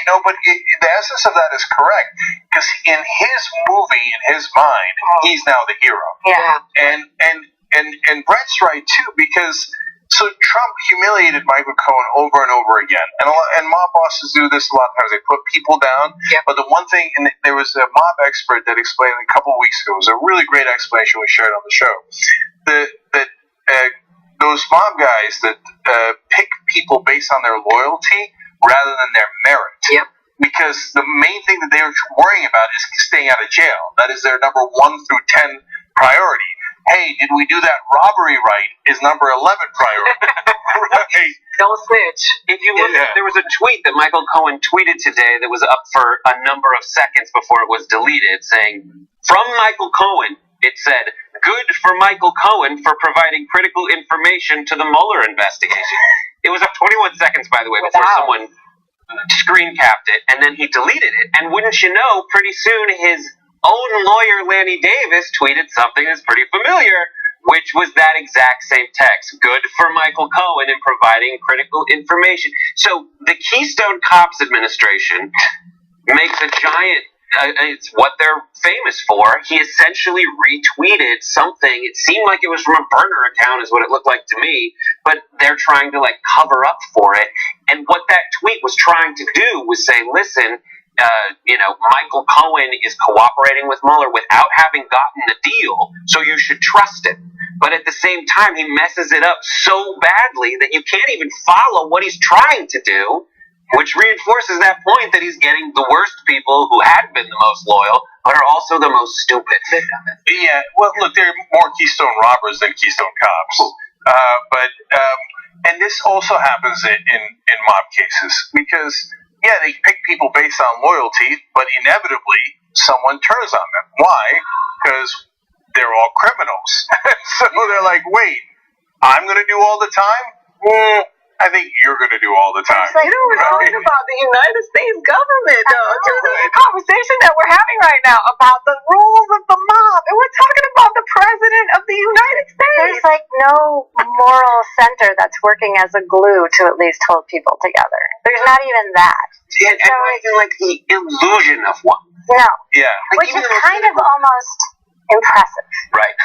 But the essence of that is correct, because in his movie, in his mind, he's now the hero. Yeah. And Brett's right too, because so Trump humiliated Michael Cohen over and over again, and mob bosses do this a lot of times. They put people down. Yep. But the one thing, and there was a mob expert that explained a couple of weeks ago. It was a really great explanation we shared on the show. That those mob guys that pick people based on their loyalty rather than their merit. Yep. Because the main thing that they're worrying about is staying out of jail. That is their number 1 through 10 priority. Hey, did we do that robbery right? Is number 11 priority. Right. Don't snitch. If you look, there was a tweet that Michael Cohen tweeted today that was up for a number of seconds before it was deleted, saying, from Michael Cohen, it said, good for Michael Cohen for providing critical information to the Mueller investigation. It was up 21 seconds, by the way, before someone screen capped it, and then he deleted it. And wouldn't you know, pretty soon his own lawyer, Lanny Davis, tweeted something that's pretty familiar, which was that exact same text. Good for Michael Cohen in providing critical information. So the Keystone Cops administration makes a giant... it's what they're famous for. He essentially retweeted something. It seemed like it was from a burner account is what it looked like to me, but they're trying to like cover up for it. And what that tweet was trying to do was say, listen, Michael Cohen is cooperating with Mueller without having gotten the deal, so you should trust him. But at the same time, he messes it up so badly that you can't even follow what he's trying to do, which reinforces that point that he's getting the worst people who had been the most loyal, but are also the most stupid. Yeah, well, look, there are more Keystone robbers than Keystone cops. And this also happens in mob cases, because, yeah, they pick people based on loyalty, but inevitably someone turns on them. Why? Because they're all criminals. So they're like, wait, I'm going to do all the time? I think you're going to do all the time. We're talking about the United States government, though. This is a conversation that we're having right now about the rules of the mob. And we're talking about the president of the United States. There's like no moral center that's working as a glue to at least hold people together. There's not even that. And not even like the illusion of one. No. Yeah. Which is kind of almost impressive. Right.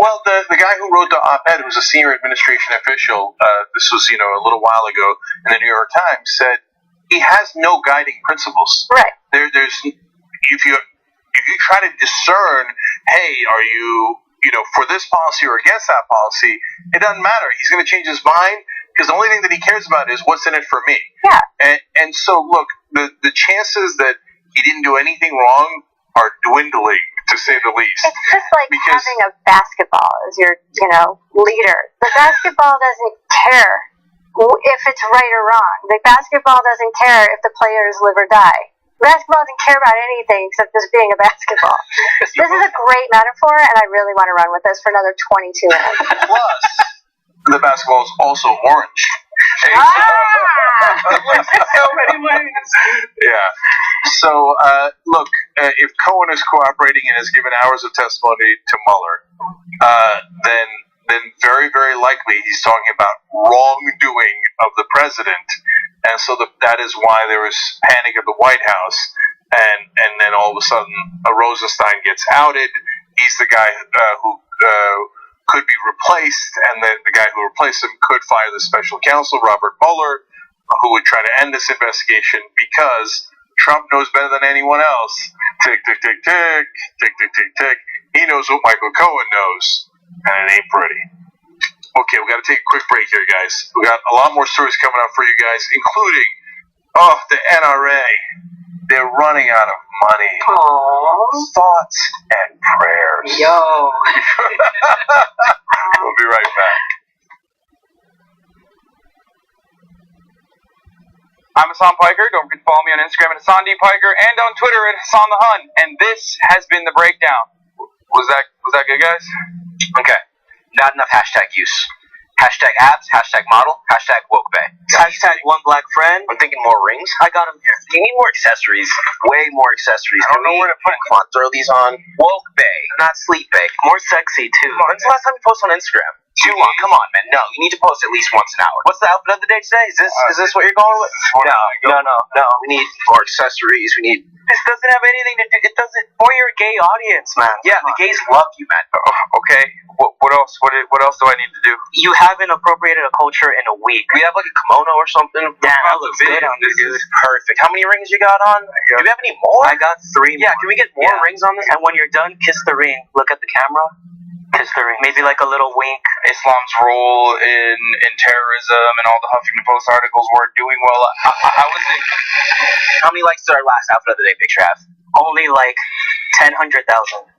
Well, the guy who wrote the op-ed, who's a senior administration official, this was, a little while ago in the New York Times, said he has no guiding principles. Right. There's if you try to discern, hey, are you for this policy or against that policy, it doesn't matter. He's going to change his mind because the only thing that he cares about is what's in it for me. Yeah. And so look, the chances that he didn't do anything wrong are dwindling to say the least. It's just like Because- having a basketball as your, leader. The basketball doesn't care if it's right or wrong. The basketball doesn't care if the players live or die. Basketball doesn't care about anything except just being a basketball. This is a great metaphor, and I really want to run with this for another 22 minutes. Plus, the basketball is also orange. So many ways. Yeah. So, look, if Cohen is cooperating and has given hours of testimony to Mueller, then very, very likely he's talking about wrongdoing of the president. And so that is why there was panic at the White House. And then all of a sudden, Rosenstein gets outed. He's the guy who could be replaced, and the guy who replaced him could fire the special counsel, Robert Mueller, who would try to end this investigation because Trump knows better than anyone else. Tick, tick, tick, tick, tick, tick, tick, tick. He knows what Michael Cohen knows, and it ain't pretty. Okay, we got to take a quick break here, guys. We got a lot more stories coming up for you guys, including, the NRA. They're running out of money. Aww. Thoughts and prayers. Yo. We'll be right back. I'm Hassan Piker. Don't forget to follow me on Instagram at Hassan D. Piker and on Twitter at Hassan the Hun. And this has been The Breakdown. Was that good, guys? Okay. Not enough hashtag use. Hashtag abs, hashtag model, hashtag woke bay. Hashtag one black friend. I'm thinking more rings. I got them here. You need more accessories. Way more accessories. I don't know where to put them. Come on, throw these on. Woke bay, not sleep bay. More sexy, too. When's the last time you posted on Instagram? Too long. Come on, man. No, you need to post at least once an hour. What's the outfit of the day today? Is this what you're going with? No. We need more accessories. We need. This doesn't have anything to do. It doesn't. For your gay audience, man. Yeah, the gays love you, man. Okay. What else? What else do I need to do? You haven't appropriated a culture in a week. We have like a kimono or something. Yeah, that looks good on this, dude. Perfect. How many rings you got on? Do you have any more? I got 3 more. Yeah, can we get more rings on this? And when you're done, kiss the ring. Look at the camera. Kiss the ring. Maybe like a little wink. Islam's role in terrorism and all the Huffington Post articles were doing well. I was in. How many likes did our last outfit of the day picture have? Only like 100,000.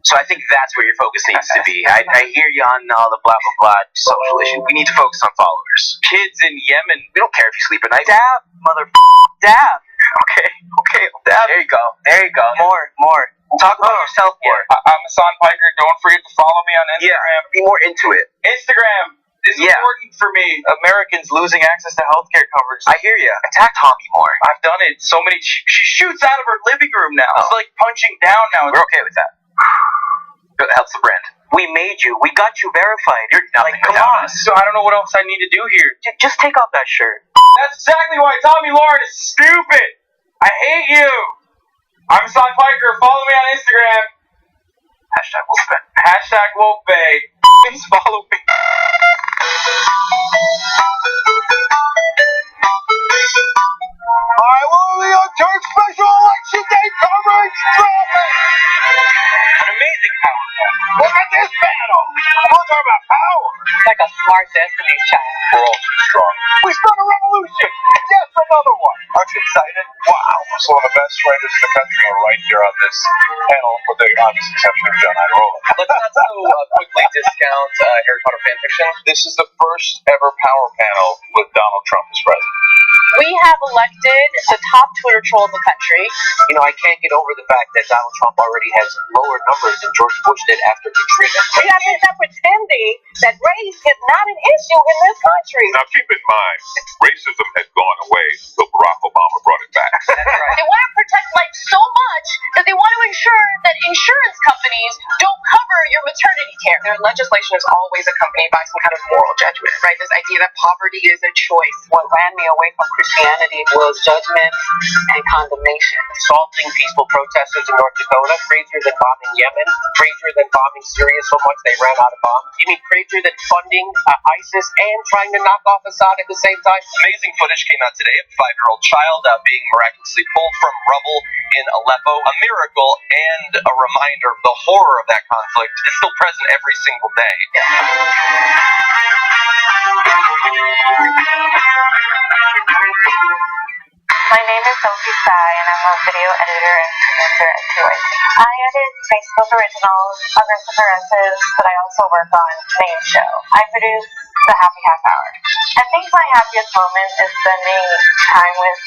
So I think that's where your focus needs to be. I hear you on all the blah blah blah social issues. We need to focus on followers. Kids in Yemen. We don't care if you sleep at night. Dab, dab. Okay, dab. There you go. More. Talk about yourself more. I'm Hassan Piker. Don't forget to follow me on Instagram. Yeah, be more into it. Instagram is important for me. Americans losing access to healthcare coverage. I hear you. Attack Tommy more. I've done it. So many. She shoots out of her living room now. It's like punching down now. We're okay with that. It helps the brand. We made you. We got you verified. You're nothing. Like, come on. So I don't know what else I need to do here. Just take off that shirt. That's exactly why Tommy Lauren is stupid. I hate you. I'm Hassan Piker. Follow me on Instagram. Hashtag woke bay. Hashtag woke bay. Please follow me. I will be on Turk Special Election Day coverage. An amazing power. Look at this battle. We're talking about power. It's like a smart Destiny's Child. We're all too strong. We start a revolution. Yes, another one. Aren't you excited? Wow. Some of the best writers in the country are right here on this panel, with the obvious exception of John Irola. Let's also quickly discount Harry Potter fanfiction. This is the first ever power panel with Donald Trump as president. We have elected the top Twitter troll in the country. You know, I can't get over the fact that Donald Trump already has lower numbers than George Bush did after Katrina. We have to stop pretending that race is not an issue in this country. Now keep in mind, racism had gone away until Barack Obama brought it back. They want to protect life so much that they want to ensure that insurance companies don't cover your maternity care. Their legislation is always accompanied by some kind of moral judgment, right? This idea that poverty is a choice. What ran me away from Christianity was judgment and condemnation. Assaulting peaceful protesters in North Dakota, crazier than bombing Yemen, crazier than bombing Syria so much they ran out of bombs. You mean crazier than funding ISIS and trying to knock off Assad at the same time? Amazing footage came out today of a 5-year-old child being miraculously pulled from rubble in Aleppo. A miracle and a reminder of the horror of that conflict is still present every single day. My name name is Sophie Tsai, and I'm a video editor and producer at TYT. I edit Facebook originals, Aggressive, but I also work on Main Show. I produce the Happy Half Hour. I think my happiest moment is spending time with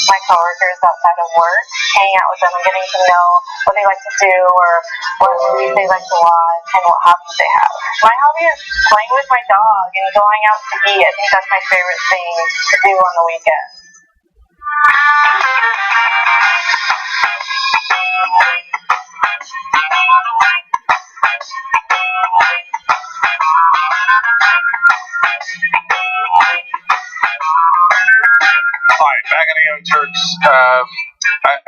my coworkers outside of work, hanging out with them and getting to know what they like to do or what movies they like to watch and what hobbies they have. My hobby is playing with my dog and going out to eat. I think that's my favorite thing to do on the weekends. All right, back on the Young Turks.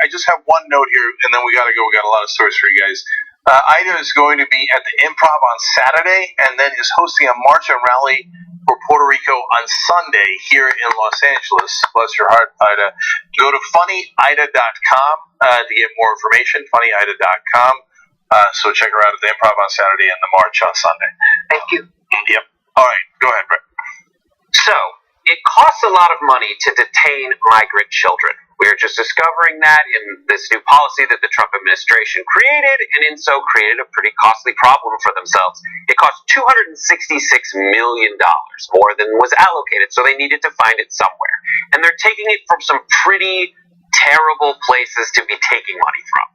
I just have one note here, and then we got to go. We got a lot of stories for you guys. Ida is going to be at the Improv on Saturday, and then is hosting a march and rally for Puerto Rico on Sunday here in Los Angeles. Bless your heart, Ida. Go to funnyida.com to get more information. Funnyida.com. So check her out at the Improv on Saturday and the march on Sunday. Thank you. Yep. All right, go ahead, Brett. So, it costs a lot of money to detain migrant children. We are just discovering that in this new policy that the Trump administration created, and in so created a pretty costly problem for themselves. It cost $266 million, more than was allocated, so they needed to find it somewhere. And they're taking it from some pretty terrible places to be taking money from.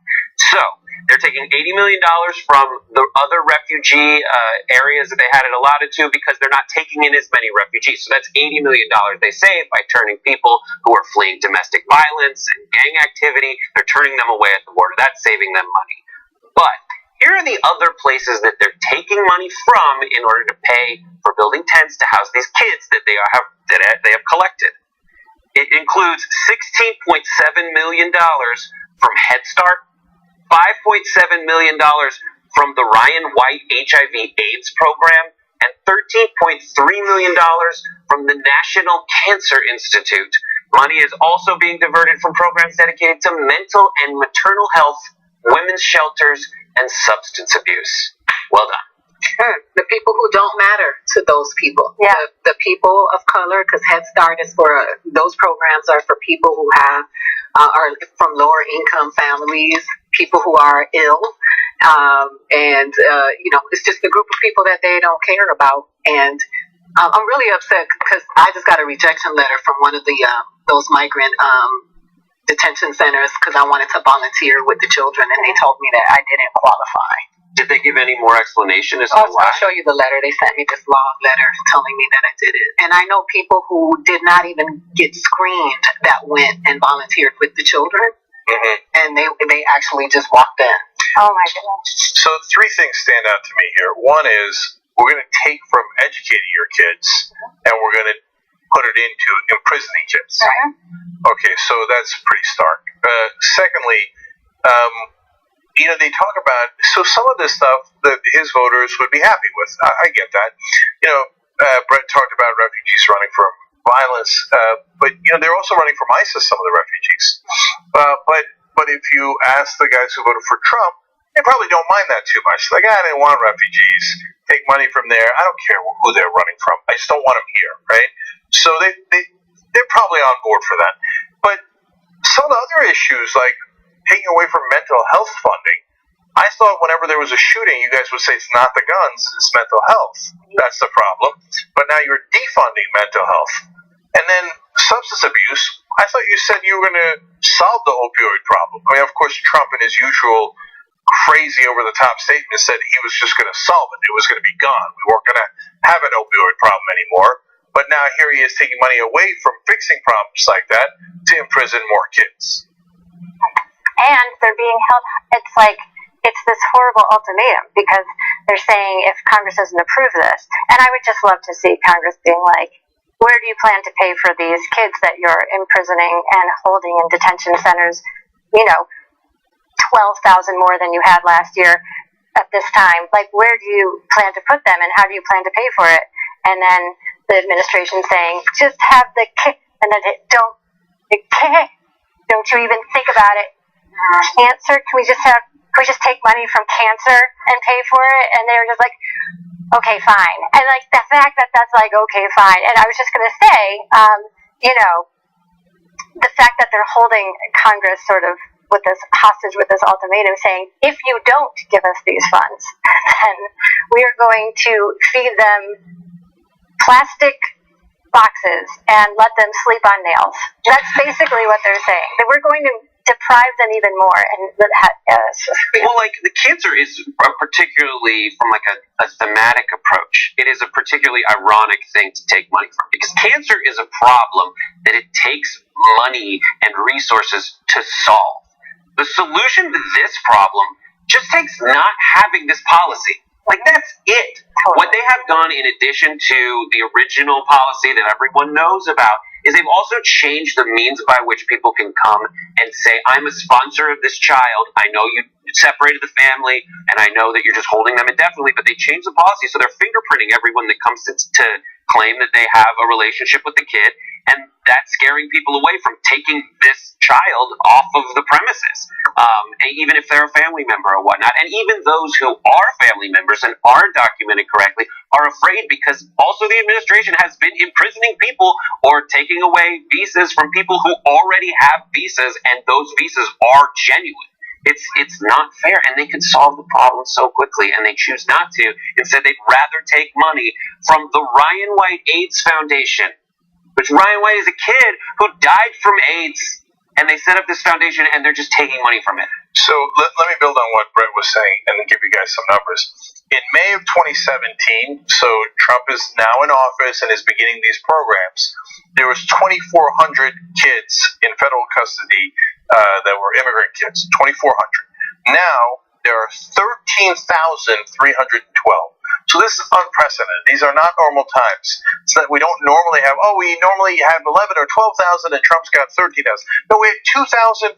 So, they're taking $80 million from the other refugee areas that they had it allotted to because they're not taking in as many refugees. So that's $80 million they save by turning people who are fleeing domestic violence and gang activity, they're turning them away at the border. That's saving them money. But here are the other places that they're taking money from in order to pay for building tents to house these kids that they have collected. It includes $16.7 million from Head Start, $5.7 million from the Ryan White HIV/AIDS program, and $13.3 million from the National Cancer Institute. Money is also being diverted from programs dedicated to mental and maternal health, women's shelters, and substance abuse. Well done. The people who don't matter to those people. Yeah. The people of color, because Head Start is for, those programs are for people who have, are from lower income families, people who are ill, and it's just a group of people that they don't care about. And I'm really upset because I just got a rejection letter from one of the those migrant detention centers because I wanted to volunteer with the children, and they told me that I didn't qualify. Did they give any more explanation as to why? I'll show you the letter. They sent me this long letter telling me that I did it. And I know people who did not even get screened that went and volunteered with the children. Mm-hmm. And they actually just walked in. Oh my goodness. So three things stand out to me here. One is we're going to take from educating your kids and we're going to put it into imprisoning kids. Mm-hmm. Okay, so that's pretty stark. Secondly, they talk about, so some of this stuff that his voters would be happy with. I get that. Brett talked about refugees running from violence, but they're also running from ISIS, some of the refugees. But if you ask the guys who voted for Trump, they probably don't mind that too much. Like, I didn't want refugees. Take money from there. I don't care who they're running from. I just don't want them here, right? So they're probably on board for that. But some of the other issues, like taking away from mental health funding, I thought whenever there was a shooting, you guys would say it's not the guns, it's mental health. That's the problem. But now you're defunding mental health. And then substance abuse, I thought you said you were going to solve the opioid problem. I mean, of course, Trump in his usual crazy over-the-top statement said he was just going to solve it. It was going to be gone. We weren't going to have an opioid problem anymore. But now here he is taking money away from fixing problems like that to imprison more kids. And they're being held, it's this horrible ultimatum because they're saying if Congress doesn't approve this, and I would just love to see Congress being like, where do you plan to pay for these kids that you're imprisoning and holding in detention centers, 12,000 more than you had last year at this time? Like, where do you plan to put them and how do you plan to pay for it? And then the administration saying, just have the kid, and then don't you even think about it? Cancer, can we just take money from cancer and pay for it? And they were just like, okay, fine. And like the fact that that's like, okay, fine. And I was just going to say, the fact that they're holding Congress sort of with this hostage with this ultimatum saying, if you don't give us these funds, then we are going to feed them plastic boxes and let them sleep on nails. That's basically what they're saying. That we're going to deprive them even more. And well, like the cancer is particularly from like a thematic approach. It is a particularly ironic thing to take money from because cancer is a problem that it takes money and resources to solve. The solution to this problem just takes not having this policy. Like, that's it. What they have done in addition to the original policy that everyone knows about is they've also changed the means by which people can come and say, I'm a sponsor of this child. I know you separated the family, and I know that you're just holding them indefinitely, but they changed the policy, so they're fingerprinting everyone that comes to claim that they have a relationship with the kid, and that's scaring people away from taking this child off of the premises, even if they're a family member or whatnot. And even those who are family members and are documented correctly are afraid because also the administration has been imprisoning people or taking away visas from people who already have visas, and those visas are genuine. It's not fair, and they can solve the problem so quickly, and they choose not to. Instead, they'd rather take money from the Ryan White AIDS Foundation, which Ryan White is a kid who died from AIDS, and they set up this foundation, and they're just taking money from it. So let me build on what Brett was saying and then give you guys some numbers. In May of 2017, so Trump is now in office and is beginning these programs, there was 2,400 kids in federal custody that were immigrant kids, 2,400. Now, there are 13,312. So this is unprecedented. These are not normal times. It's that we don't normally have, we normally have 11 or 12,000 and Trump's got 13,000. No, we had 2,400.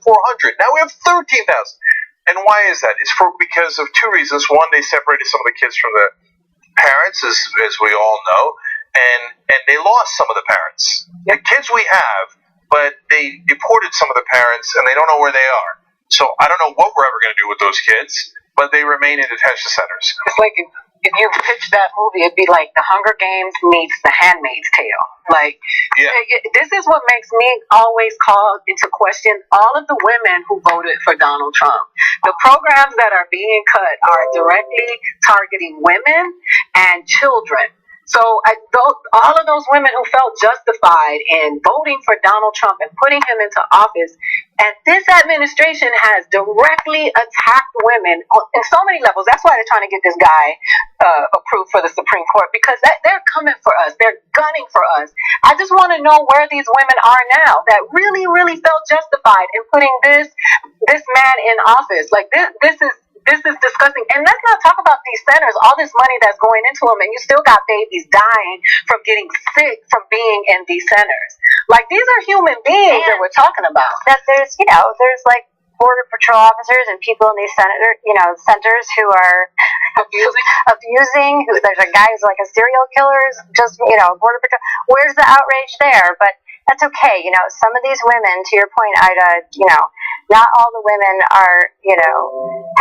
Now we have 13,000. And why is that? It's because of two reasons. One, they separated some of the kids from the parents, as we all know, and they lost some of the parents. The kids we have, but they deported some of the parents, and they don't know where they are. So I don't know what we're ever going to do with those kids, but they remain in detention centers. It's like if you pitch that movie, it'd be like The Hunger Games meets The Handmaid's Tale. Like, this is what makes me always call into question all of the women who voted for Donald Trump. The programs that are being cut are directly targeting women and children. So all of those women who felt justified in voting for Donald Trump and putting him into office, and this administration has directly attacked women in so many levels. That's why they're trying to get this guy approved for the Supreme Court, because they're coming for us. They're gunning for us. I just want to know where these women are now that really, really felt justified in putting this man in office. Like, this is disgusting. And let's not talk about these centers, all this money that's going into them, and you still got babies dying from getting sick from being in these centers. Like, these are human beings that we're talking about. That there's like Border Patrol officers and people in these centers who are abusing. There's a guy who's like a serial killer, just, Border Patrol. Where's the outrage there? But that's okay. Some of these women, to your point, Ida, not all the women are,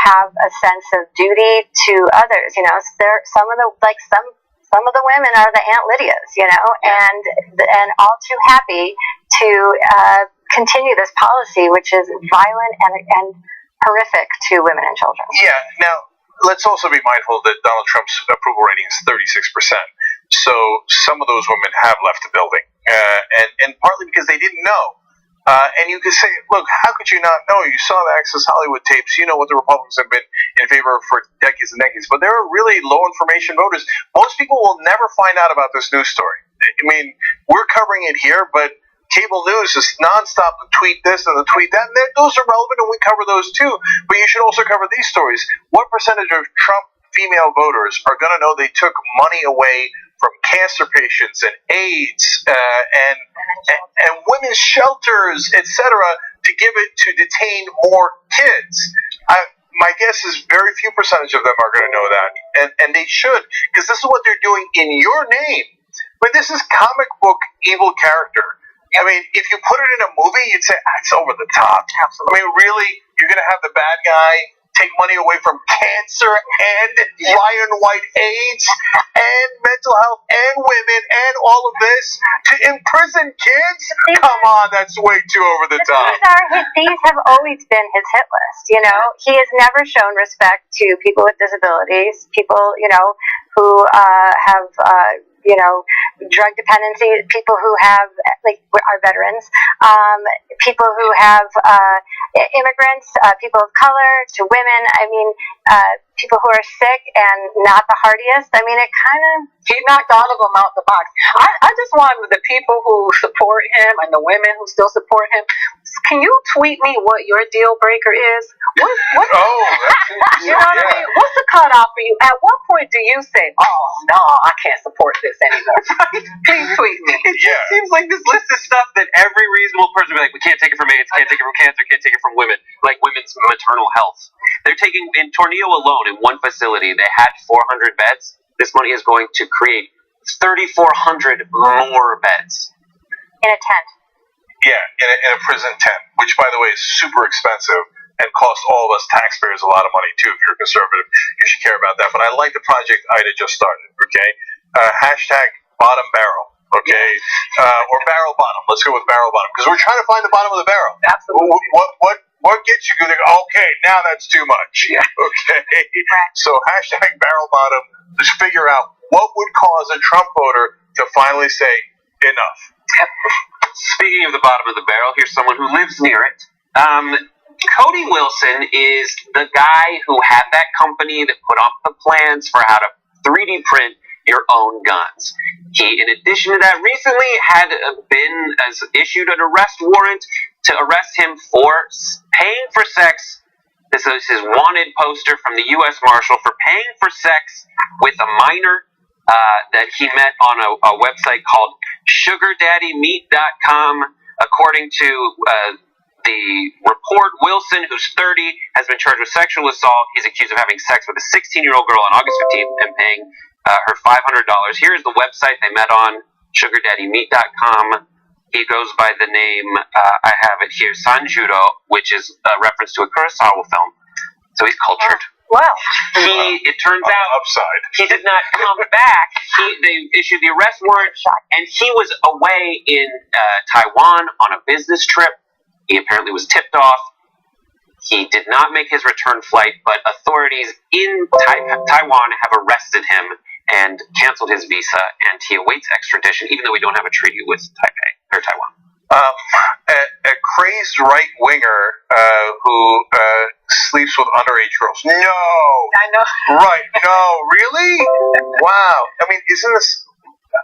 have a sense of duty to others. Some of the women are the Aunt Lydias, and all too happy to continue this policy, which is violent and horrific to women and children. Yeah. Now, let's also be mindful that Donald Trump's approval rating is 36%. So some of those women have left the building, and partly because they didn't know. And you could say, look, how could you not know? You saw the Access Hollywood tapes. You know what the Republicans have been in favor of for decades and decades. But there are really low information voters. Most people will never find out about this news story. I mean, we're covering it here, but cable news is nonstop to tweet this and to tweet that. And those are relevant, and we cover those too. But you should also cover these stories. What percentage of Trump female voters are going to know they took money away from cancer patients and AIDS and women's shelters, etc., to give it to detain more kids? My guess is very few percentage of them are going to know that, and they should, because this is what they're doing in your name. But this is comic book evil character. I mean, if you put it in a movie, you'd say, it's over the top. Absolutely. I mean, really, you're going to have the bad guy take money away from cancer and iron white AIDS and mental health and women and all of this to imprison kids? Come on, that's way too over the top. These have always been his hit list. You know, he has never shown respect to people with disabilities, people, you know, who have, you know, drug dependency, people who have, like, are veterans, people who have immigrants, people of color, to women. I mean, people who are sick and not the hardiest. I mean, it kind of... He knocked all of them out the box. I just want the people who support him and the women who still support him, can you tweet me what your deal breaker is? What you know what I mean? What's the cutoff for you? At what point do you say, oh, no, I can't support this anymore? Please tweet me. It just seems like this list of stuff that every reasonable person would be like, we can't take it from AIDS, can't take it from cancer, can't take it from women, like women's maternal health. They're taking, in Tornillo alone, in one facility, they had 400 beds. This money is going to create 3,400 more beds. In a tent. Yeah, in a prison tent, which, by the way, is super expensive and costs all of us taxpayers a lot of money, too. If you're a conservative, you should care about that. But I like the project Ida just started, okay? Hashtag bottom barrel, okay? Or barrel bottom. Let's go with barrel bottom, because we're trying to find the bottom of the barrel. Absolutely. What gets you good? Okay, now that's too much. Yeah. Okay? So hashtag barrel bottom. Just figure out what would cause a Trump voter to finally say, enough. Speaking of the bottom of the barrel, here's someone who lives near it. Cody Wilson is the guy who had that company that put up the plans for how to 3D print your own guns. He, in addition to that, recently had been issued an arrest warrant to arrest him for paying for sex. This is his wanted poster from the U.S. Marshal for paying for sex with a minor that he met on a website called SugarDaddyMeat.com. According to the report, Wilson, who's 30, has been charged with sexual assault. He's accused of having sex with a 16-year-old girl on August 15th and paying her $500. Here's the website they met on, SugarDaddyMeat.com. He goes by the name, I have it here, Sanjuro, which is a reference to a Kurosawa film. So he's cultured. Wow. It turns out he did not come back. They issued the arrest warrant, and he was away in Taiwan on a business trip. He apparently was tipped off. He did not make his return flight, but authorities in Taiwan have arrested him and canceled his visa, and he awaits extradition, even though we don't have a treaty with Taiwan. A crazed right-winger who sleeps with underage girls. No! I know. Right, no, really? Wow. I mean, isn't this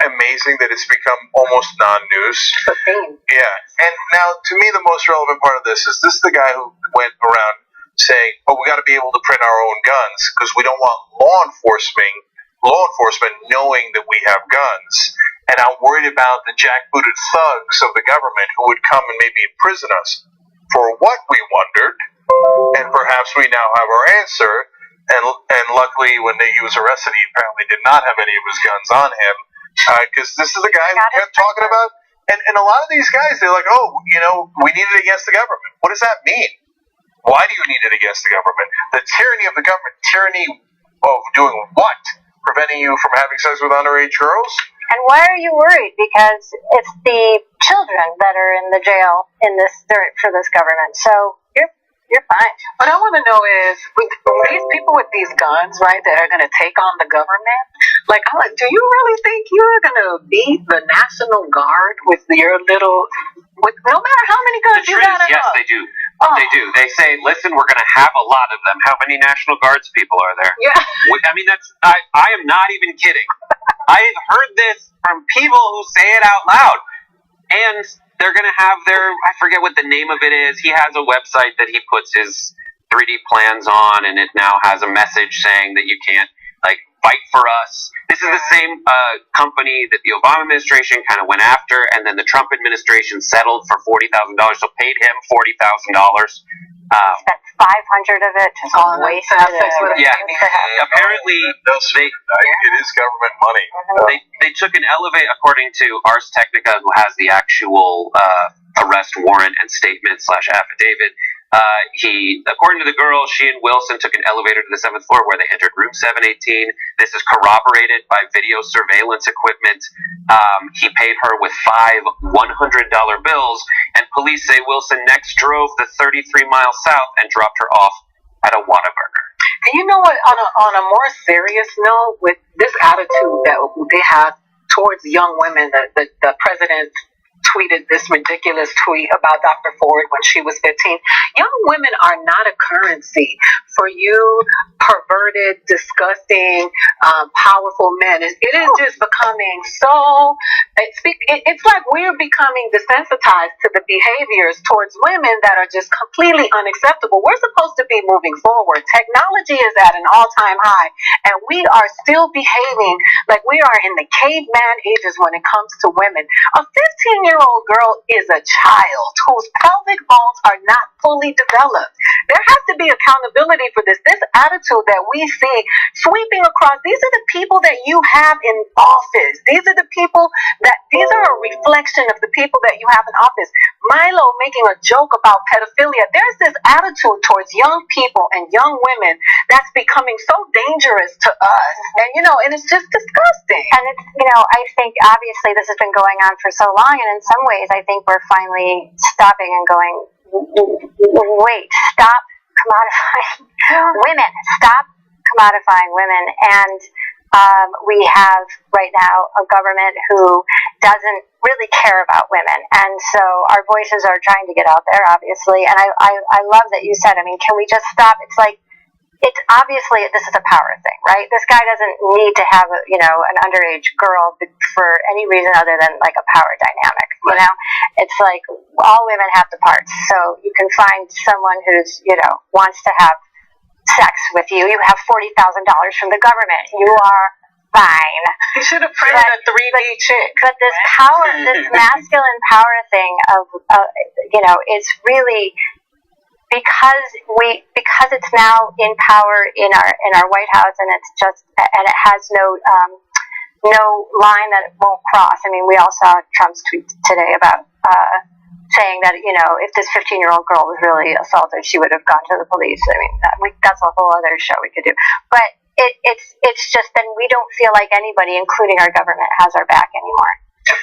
amazing that it's become almost non-news? Yeah. And now, to me, the most relevant part of this is the guy who went around saying, oh, we got to be able to print our own guns because we don't want law enforcement knowing that we have guns. And I'm worried about the jackbooted thugs of the government who would come and maybe imprison us for what we wondered. And perhaps we now have our answer. And luckily, when he was arrested, he apparently did not have any of his guns on him. Because this is the guy who kept talking about. And a lot of these guys, they're like, oh, you know, we need it against the government. What does that mean? Why do you need it against the government? The tyranny of the government. Tyranny of doing what? Preventing you from having sex with underage girls? And why are you worried? Because it's the children that are in the jail for this government. So you're fine. What I want to know is, with these people with these guns, right, that are going to take on the government, like, I'm like, do you really think you're going to beat the National Guard with your little, no matter how many guns you got? Yes, they do. Oh. They do. They say, listen, we're going to have a lot of them. How many National Guards people are there? Yeah. I mean, I am not even kidding. I have heard this from people who say it out loud. And they're going to have I forget what the name of it is. He has a website that he puts his 3D plans on, and it now has a message saying that you can't, like, fight for us. This is the same company that the Obama administration kind of went after, and then the Trump administration settled for $40,000, so paid him $40,000. Spent 500 of it to waste it. Yeah, apparently it is government money. They took an elevator, according to Ars Technica, who has the actual arrest warrant and statement / affidavit. According to the girl, she and Wilson took an elevator to the 7th floor where they entered room 718. This is corroborated by video surveillance equipment. He paid her with 5 $100 bills, and police say Wilson next drove the 33 miles south and dropped her off at a Whataburger. And you know what? On a more serious note, with this attitude that they have towards young women, the president tweeted this ridiculous tweet about Dr. Ford when she was 15. Young women are not a currency for you perverted, disgusting, powerful men. It is just becoming so, it's like we're becoming desensitized to the behaviors towards women that are just completely unacceptable. We're supposed to be moving forward. Technology is at an all-time high, and we are still behaving like we are in the caveman ages when it comes to women. A 15-year-old girl is a child whose pelvic bones are not fully developed. There has to be accountability for this. This attitude that we see sweeping across, these are the people that you have in office. These are a reflection of the people that you have in office. Milo making a joke about pedophilia. There's this attitude towards young people and young women that's becoming so dangerous to us. And it's just disgusting. And I think obviously this has been going on for so long, and in some ways I think we're finally stopping and going, wait, stop commodifying women. Stop commodifying women. And we have right now a government who doesn't really care about women. And so our voices are trying to get out there, obviously. And I love that you said, can we just stop? It's like, it's obviously, this is a power thing, right? This guy doesn't need to have an underage girl for any reason other than like a power dynamic. It's like all women have the parts. So you can find someone who's wants to have sex with you. You have $40,000 from the government. You are fine. You should have printed a 3D chick. But this power, this masculine power thing is really. Because it's now in power in our White House, and it has no line that it won't cross. We all saw Trump's tweet today about saying that if this 15-year-old girl was really assaulted, she would have gone to the police. That's a whole other show we could do. But it's just then we don't feel like anybody, including our government, has our back anymore.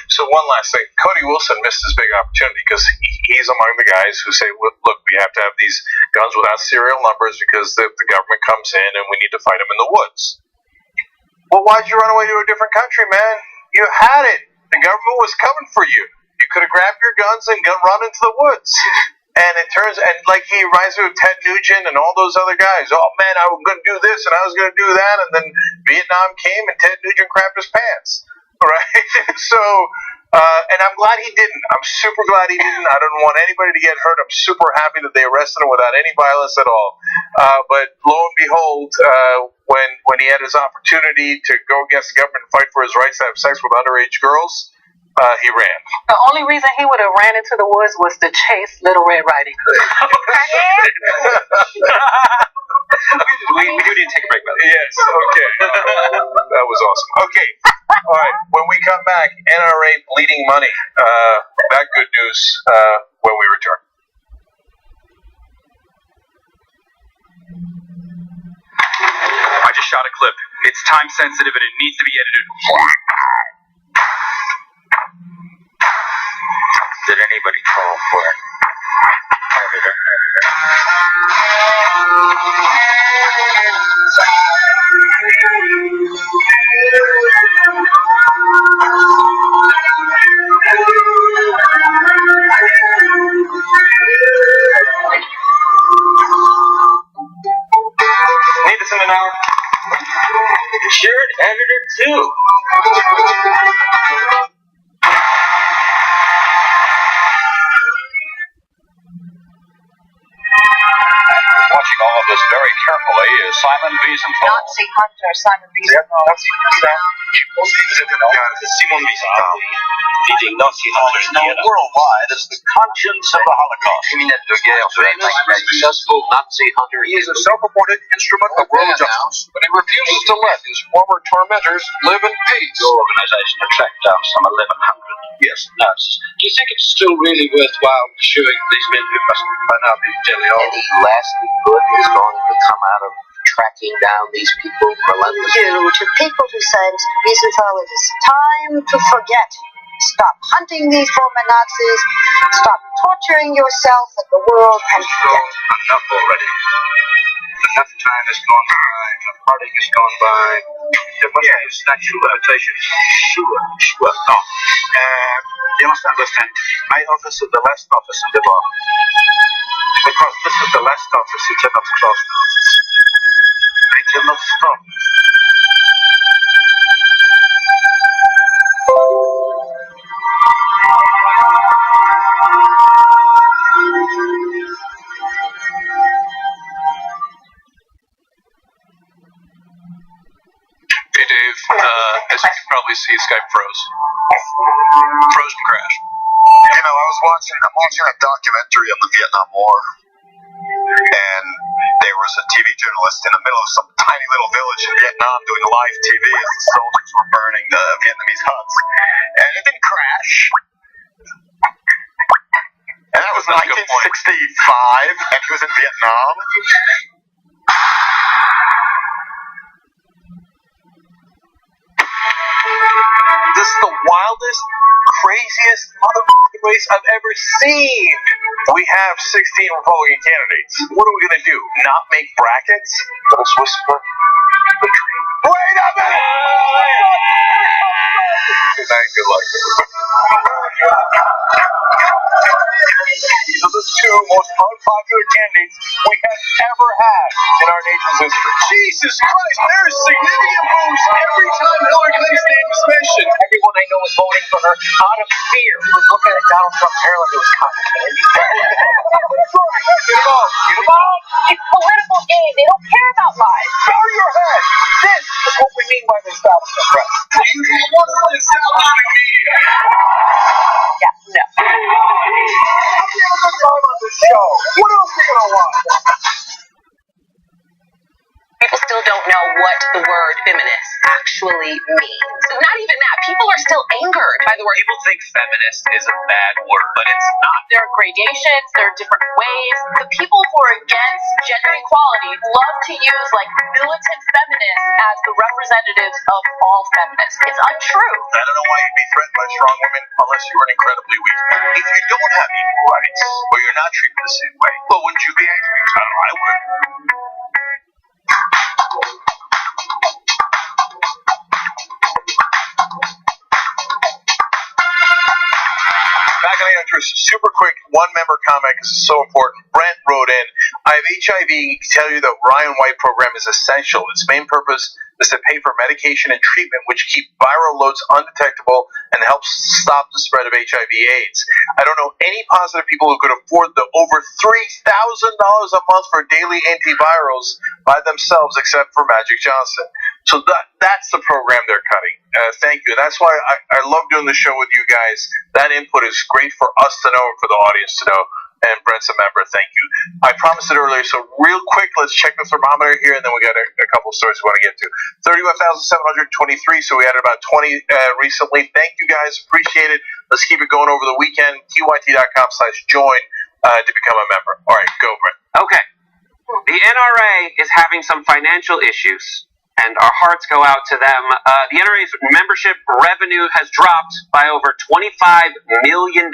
So one last thing, Cody Wilson missed this big opportunity because he's among the guys who say, look, we have to have these guns without serial numbers because the government comes in and we need to fight them in the woods. Well, why'd you run away to a different country, man? You had it. The government was coming for you. You could have grabbed your guns and run into the woods. And like he reminds me of Ted Nugent and all those other guys. Oh man, I was going to do this and I was going to do that, and then Vietnam came and Ted Nugent crapped his pants. Right? So, and I'm glad he didn't. I'm super glad he didn't. I don't want anybody to get hurt. I'm super happy that they arrested him without any violence at all. But lo and behold, when he had his opportunity to go against the government and fight for his rights to have sex with underage girls, he ran. The only reason he would have ran into the woods was to chase Little Red Riding Hood. We do need to take a break, by the way. Yes, okay. That was awesome. Okay, all right. When we come back, NRA bleeding money. That good news when we return. I just shot a clip. It's time sensitive and it needs to be edited. Did anybody call for it? Need this in an hour? Sure, editor too. Watching all of this very carefully is Simon Wiesenthal. Nazi hunter Simon Wiesenthal. Yep, that's Simon Wiesenthal, leading Nazi hunters known worldwide as the conscience of the Holocaust. Famous, successful Nazi hunter. He is a self-appointed instrument of world justice, but he refuses to let his former tormentors live in peace. Your organization to track down some 1,100. Yes, Nazis. Do you think it's still really worthwhile pursuing these men who must by now be deadly old? Any lasting good is going to come out of tracking down these people relentlessly. To people who said, Wiesenthal, it is time to forget. Stop hunting these former Nazis. Stop torturing yourself and the world and forget. Enough already. Enough time has gone by. Enough heartache has gone by. There must be a statute of limitations. Sure. No. You must understand, my office is the last office in the law. Because this is the last office, you cannot close the office. I cannot stop. Hey Dave, as you can probably see, Skype froze. Froze and crashed. You know, I'm watching a documentary on the Vietnam War, and there was a TV journalist in the middle of some tiny little village in Vietnam doing live TV as the soldiers were burning the Vietnamese huts, and it didn't crash. And that was 1965, and he was in Vietnam. This is the wildest, craziest motherfucking race I've ever seen. We have 16 Republican candidates. What are we going to do? Not make brackets? Let's whisper the dream. Wait a minute! Good luck. These are the two most unpopular candidates we have ever had in our nation's history. Jesus Christ, there is significant boost every time Hillary Clinton's name is mentioned. Everyone I know is voting for her out of fear. He was looking at Donald Trump's hair like it was cotton candy. Get him out! Get him out! It's political game. They don't care about lives. Bow your head! This is what we mean by the establishment press. What's the establishment media? Yeah, no. I'm having a good time on this show. What else are you going to watch? People still don't know what the word feminist actually means. Not even that. People are still angered by the word. People think feminist is a bad word, but it's not. There are gradations. There are different ways. The people who are against gender equality love to use like militant feminists as the representatives of all feminists. It's untrue. I don't know why you'd be threatened by strong women unless you were incredibly weak. If you don't have equal rights, or you're not treated the same way, well, wouldn't you be angry? I don't know, I would. Back on the actors, super quick, one-member comment because it's so important. Brent wrote in, I have HIV. Tell you the Ryan White program is essential. Its main purpose is to pay for medication and treatment which keep viral loads undetectable and helps stop the spread of HIV/AIDS. I don't know any positive people who could afford the over $3,000 a month for daily antivirals by themselves except for Magic Johnson. So that's the program they're cutting. Thank you. And that's why I love doing the show with you guys. That input is great for us to know and for the audience to know. And Brent's a member. Thank you. I promised it earlier, so real quick, let's check the thermometer here, and then we got a couple of stories we want to get to. 31,723, so we added about 20 recently. Thank you guys. Appreciate it. Let's keep it going over the weekend. TYT.com/join to become a member. All right, go, Brent. Okay. The NRA is having some financial issues, and our hearts go out to them. The NRA's membership revenue has dropped by over $25 million,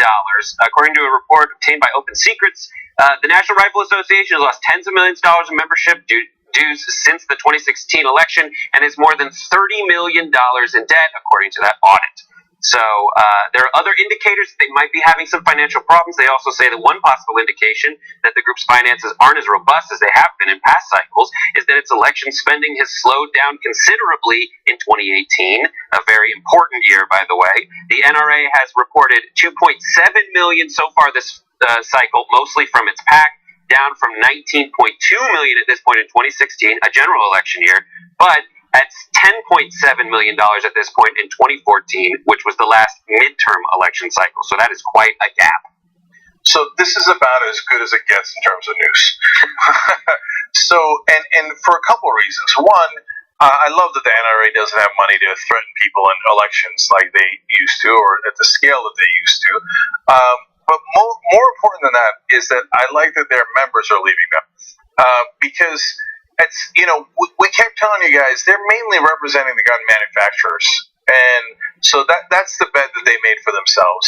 according to a report obtained by Open Secrets. The National Rifle Association has lost tens of millions of dollars in membership dues since the 2016 election, and is more than $30 million in debt, according to that audit. So there are other indicators that they might be having some financial problems. They also say that one possible indication that the group's finances aren't as robust as they have been in past cycles is that its election spending has slowed down considerably in 2018, a very important year, by the way. The NRA has reported $2.7 million so far this cycle, mostly from its PAC, down from $19.2 million at this point in 2016, a general election year. But That's $10.7 million at this point in 2014, which was the last midterm election cycle. So that is quite a gap. So this is about as good as it gets in terms of news. So, and for a couple of reasons. One, I love that the NRA doesn't have money to threaten people in elections like they used to, or at the scale that they used to. But more important than that is that I like that their members are leaving them. Because it's, we kept telling you guys, they're mainly representing the gun manufacturers. And so that's the bet that they made for themselves.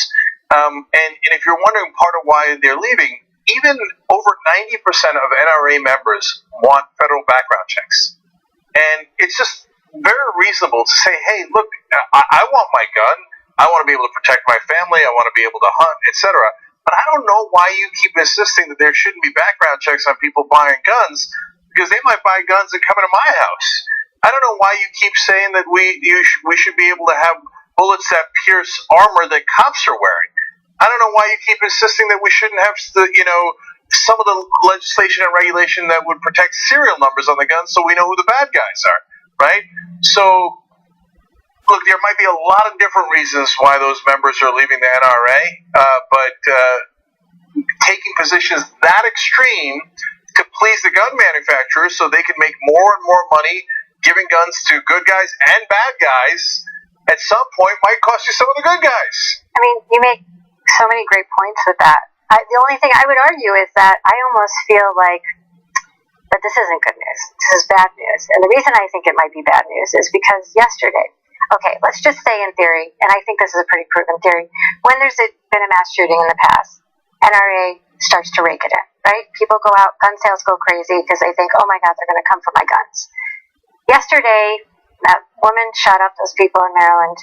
And if you're wondering part of why they're leaving, even over 90% of NRA members want federal background checks. And it's just very reasonable to say, hey, look, I want my gun. I want to be able to protect my family. I want to be able to hunt, etc. But I don't know why you keep insisting that there shouldn't be background checks on people buying guns, because they might buy guns and come into my house. I don't know why you keep saying that we should be able to have bullets that pierce armor that cops are wearing. I don't know why you keep insisting that we shouldn't have some of the legislation and regulation that would protect serial numbers on the guns so we know who the bad guys are, right? So, look, there might be a lot of different reasons why those members are leaving the NRA, but taking positions that extreme to please the gun manufacturers so they can make more and more money giving guns to good guys and bad guys at some point might cost you some of the good guys. I mean, you make so many great points with that. The only thing I would argue is that I almost feel like that this isn't good news. This is bad news. And the reason I think it might be bad news is because yesterday, okay, let's just say in theory, and I think this is a pretty proven theory, when there's been a mass shooting in the past, NRA starts to rake it in, right? People go out, gun sales go crazy because they think, oh my God, they're going to come for my guns. Yesterday, that woman shot up those people in Maryland.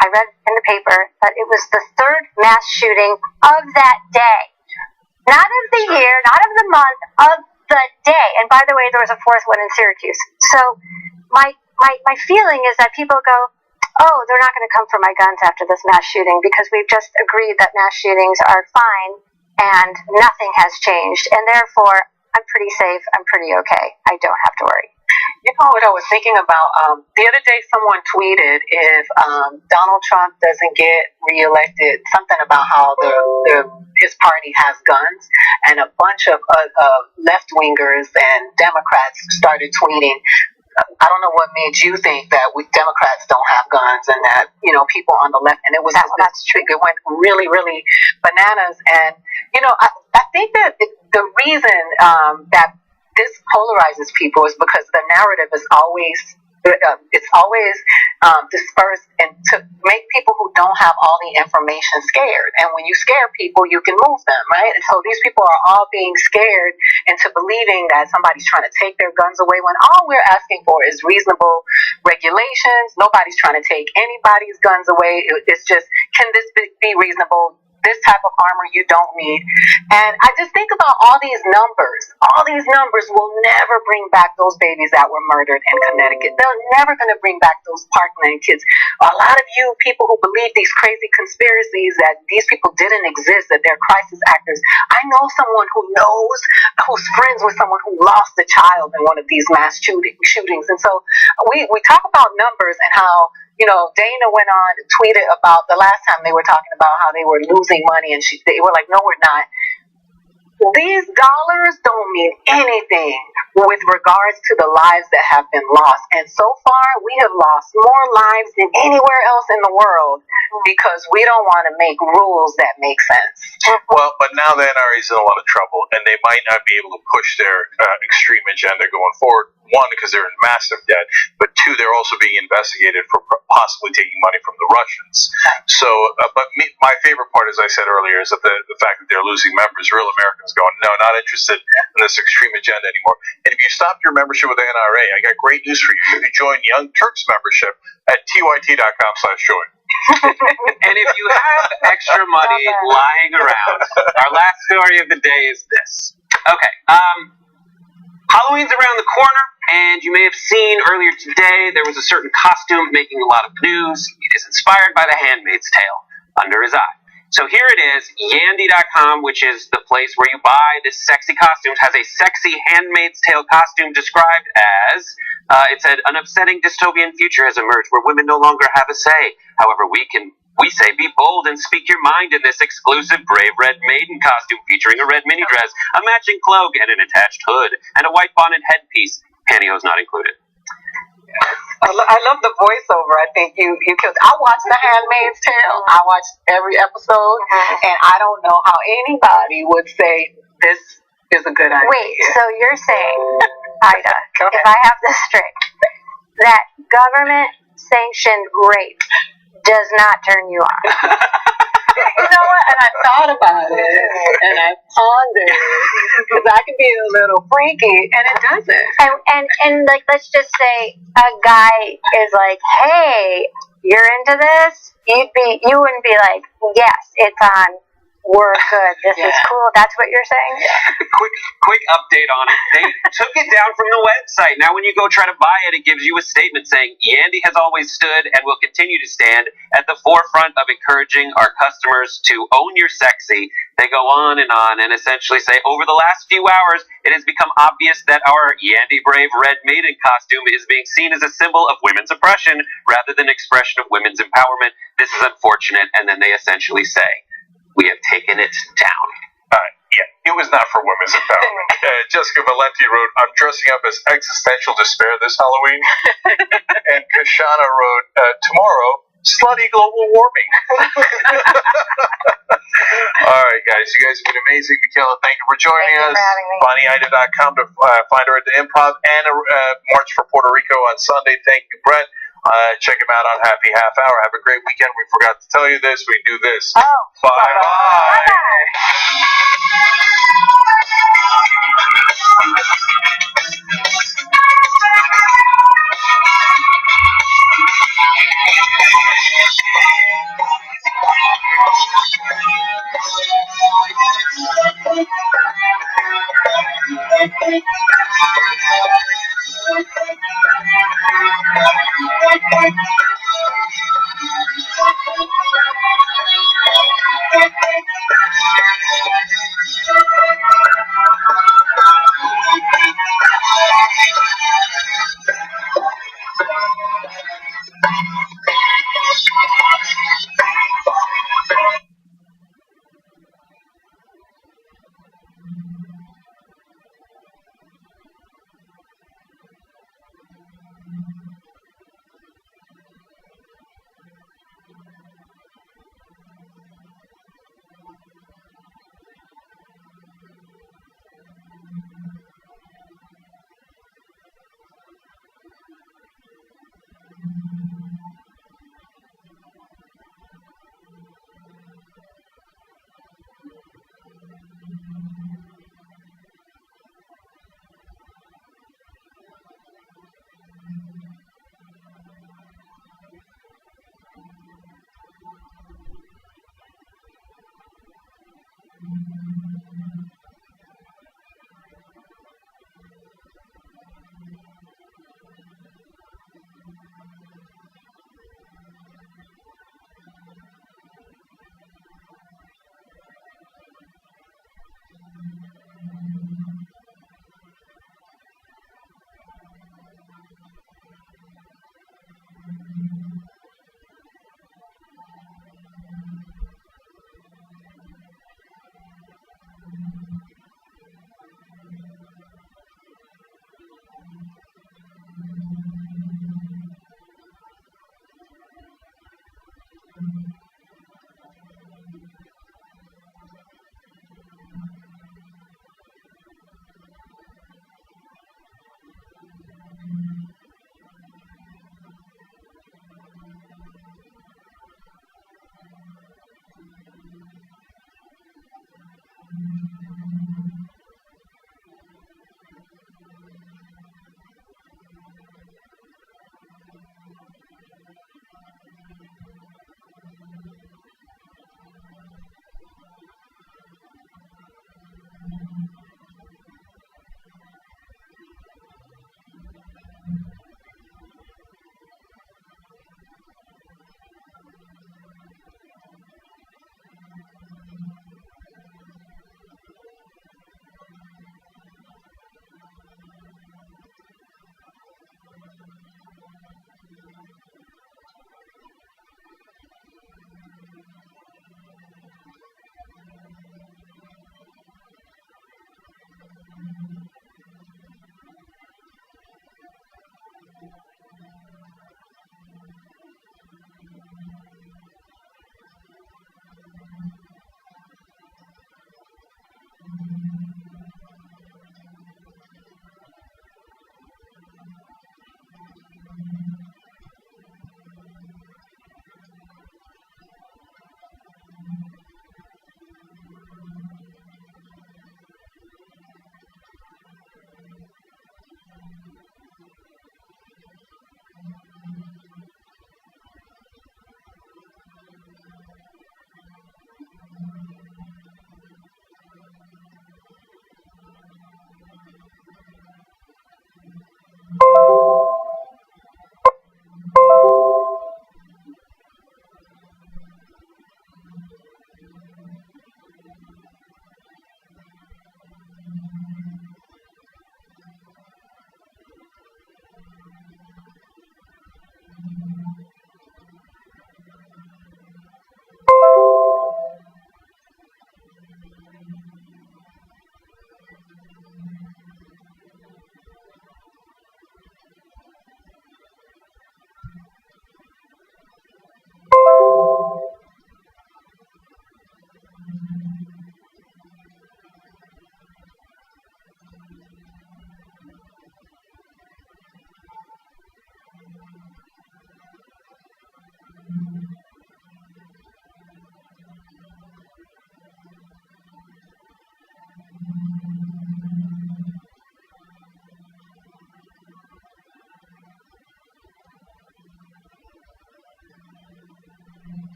I read in the paper that it was the third mass shooting of that day. Not of the year, not of the month, of the day. And by the way, there was a fourth one in Syracuse. So my feeling is that people go, oh, they're not going to come for my guns after this mass shooting because we've just agreed that mass shootings are fine and nothing has changed. And therefore, I'm pretty safe. I'm pretty okay. I don't have to worry. You know what I was thinking about? The other day someone tweeted if Donald Trump doesn't get reelected, something about how his party has guns, and a bunch of left-wingers and Democrats started tweeting, I don't know what made you think that Democrats don't have guns and that, people on the left, and it was that's true. It went really, really bananas. And, I think that the reason that this polarizes people is because the narrative is always dispersed and to make people who don't have all the information scared. And when you scare people, you can move them, right? And so these people are all being scared into believing that somebody's trying to take their guns away when all we're asking for is reasonable regulations. Nobody's trying to take anybody's guns away. It's just, can this be reasonable? This type of armor you don't need. And I just think about all these numbers. All these numbers will never bring back those babies that were murdered in Connecticut. They're never going to bring back those Parkland kids. A lot of you people who believe these crazy conspiracies that these people didn't exist, that they're crisis actors. I know someone who's friends with someone who lost a child in one of these mass shootings. And so we talk about numbers and how, Dana went on and tweeted about the last time they were talking about how they were losing money, and they were like, no, we're not. These dollars don't mean anything with regards to the lives that have been lost. And so far, we have lost more lives than anywhere else in the world because we don't want to make rules that make sense. Well, but now the NRA is in a lot of trouble, and they might not be able to push their extreme agenda going forward. One, because they're in massive debt, but two, they're also being investigated for possibly taking money from the Russians. So, my favorite part, as I said earlier, is that the fact that they're losing members. Real Americans going, no, not interested in this extreme agenda anymore. And if you stopped your membership with the NRA, I got great news for you. You can join Young Turks membership at tyt.com/join. And if you have extra money lying around, our last story of the day is this. Okay, Halloween's around the corner, and you may have seen earlier today there was a certain costume making a lot of news. It is inspired by The Handmaid's Tale, Under His Eye. So here it is, Yandy.com, which is the place where you buy this sexy costumes, has a sexy Handmaid's Tale costume described as, it said, an upsetting dystopian future has emerged where women no longer have a say. However, we say be bold and speak your mind in this exclusive brave red maiden costume featuring a red mini dress, a matching cloak, and an attached hood, and a white bonnet headpiece. Pantyhose not included. I love the voiceover. I think you killed. I watched The Handmaid's Tale. I watched every episode, and I don't know how anybody would say this is a good idea. Wait, so you're saying, Ida, if I have this straight, that government-sanctioned rape does not turn you on? You know what? And I thought about it, and I pondered, because I can be a little freaky, and it doesn't. And like, let's just say a guy is like, hey, you're into this? You wouldn't be like, yes, it's on. We're good. This is cool. That's what you're saying? Quick update on it. They took it down from the website. Now when you go try to buy it, it gives you a statement saying, Yandy has always stood and will continue to stand at the forefront of encouraging our customers to own your sexy. They go on and essentially say, over the last few hours, it has become obvious that our Yandy Brave Red Maiden costume is being seen as a symbol of women's oppression rather than expression of women's empowerment. This is unfortunate. And then they essentially say, we have taken it down. Yeah, it was not for women's empowerment. Jessica Valenti wrote, I'm dressing up as existential despair this Halloween. And Kashana wrote, tomorrow, slutty global warming. All right, guys. You guys have been amazing. Michaela, thank you for joining us. BonnieIda.com to find her at the Improv and March for Puerto Rico on Sunday. Thank you, Brett. Check him out on Happy Half Hour. Have a great weekend. We forgot to tell you this. We do this. Bye-bye. Bye.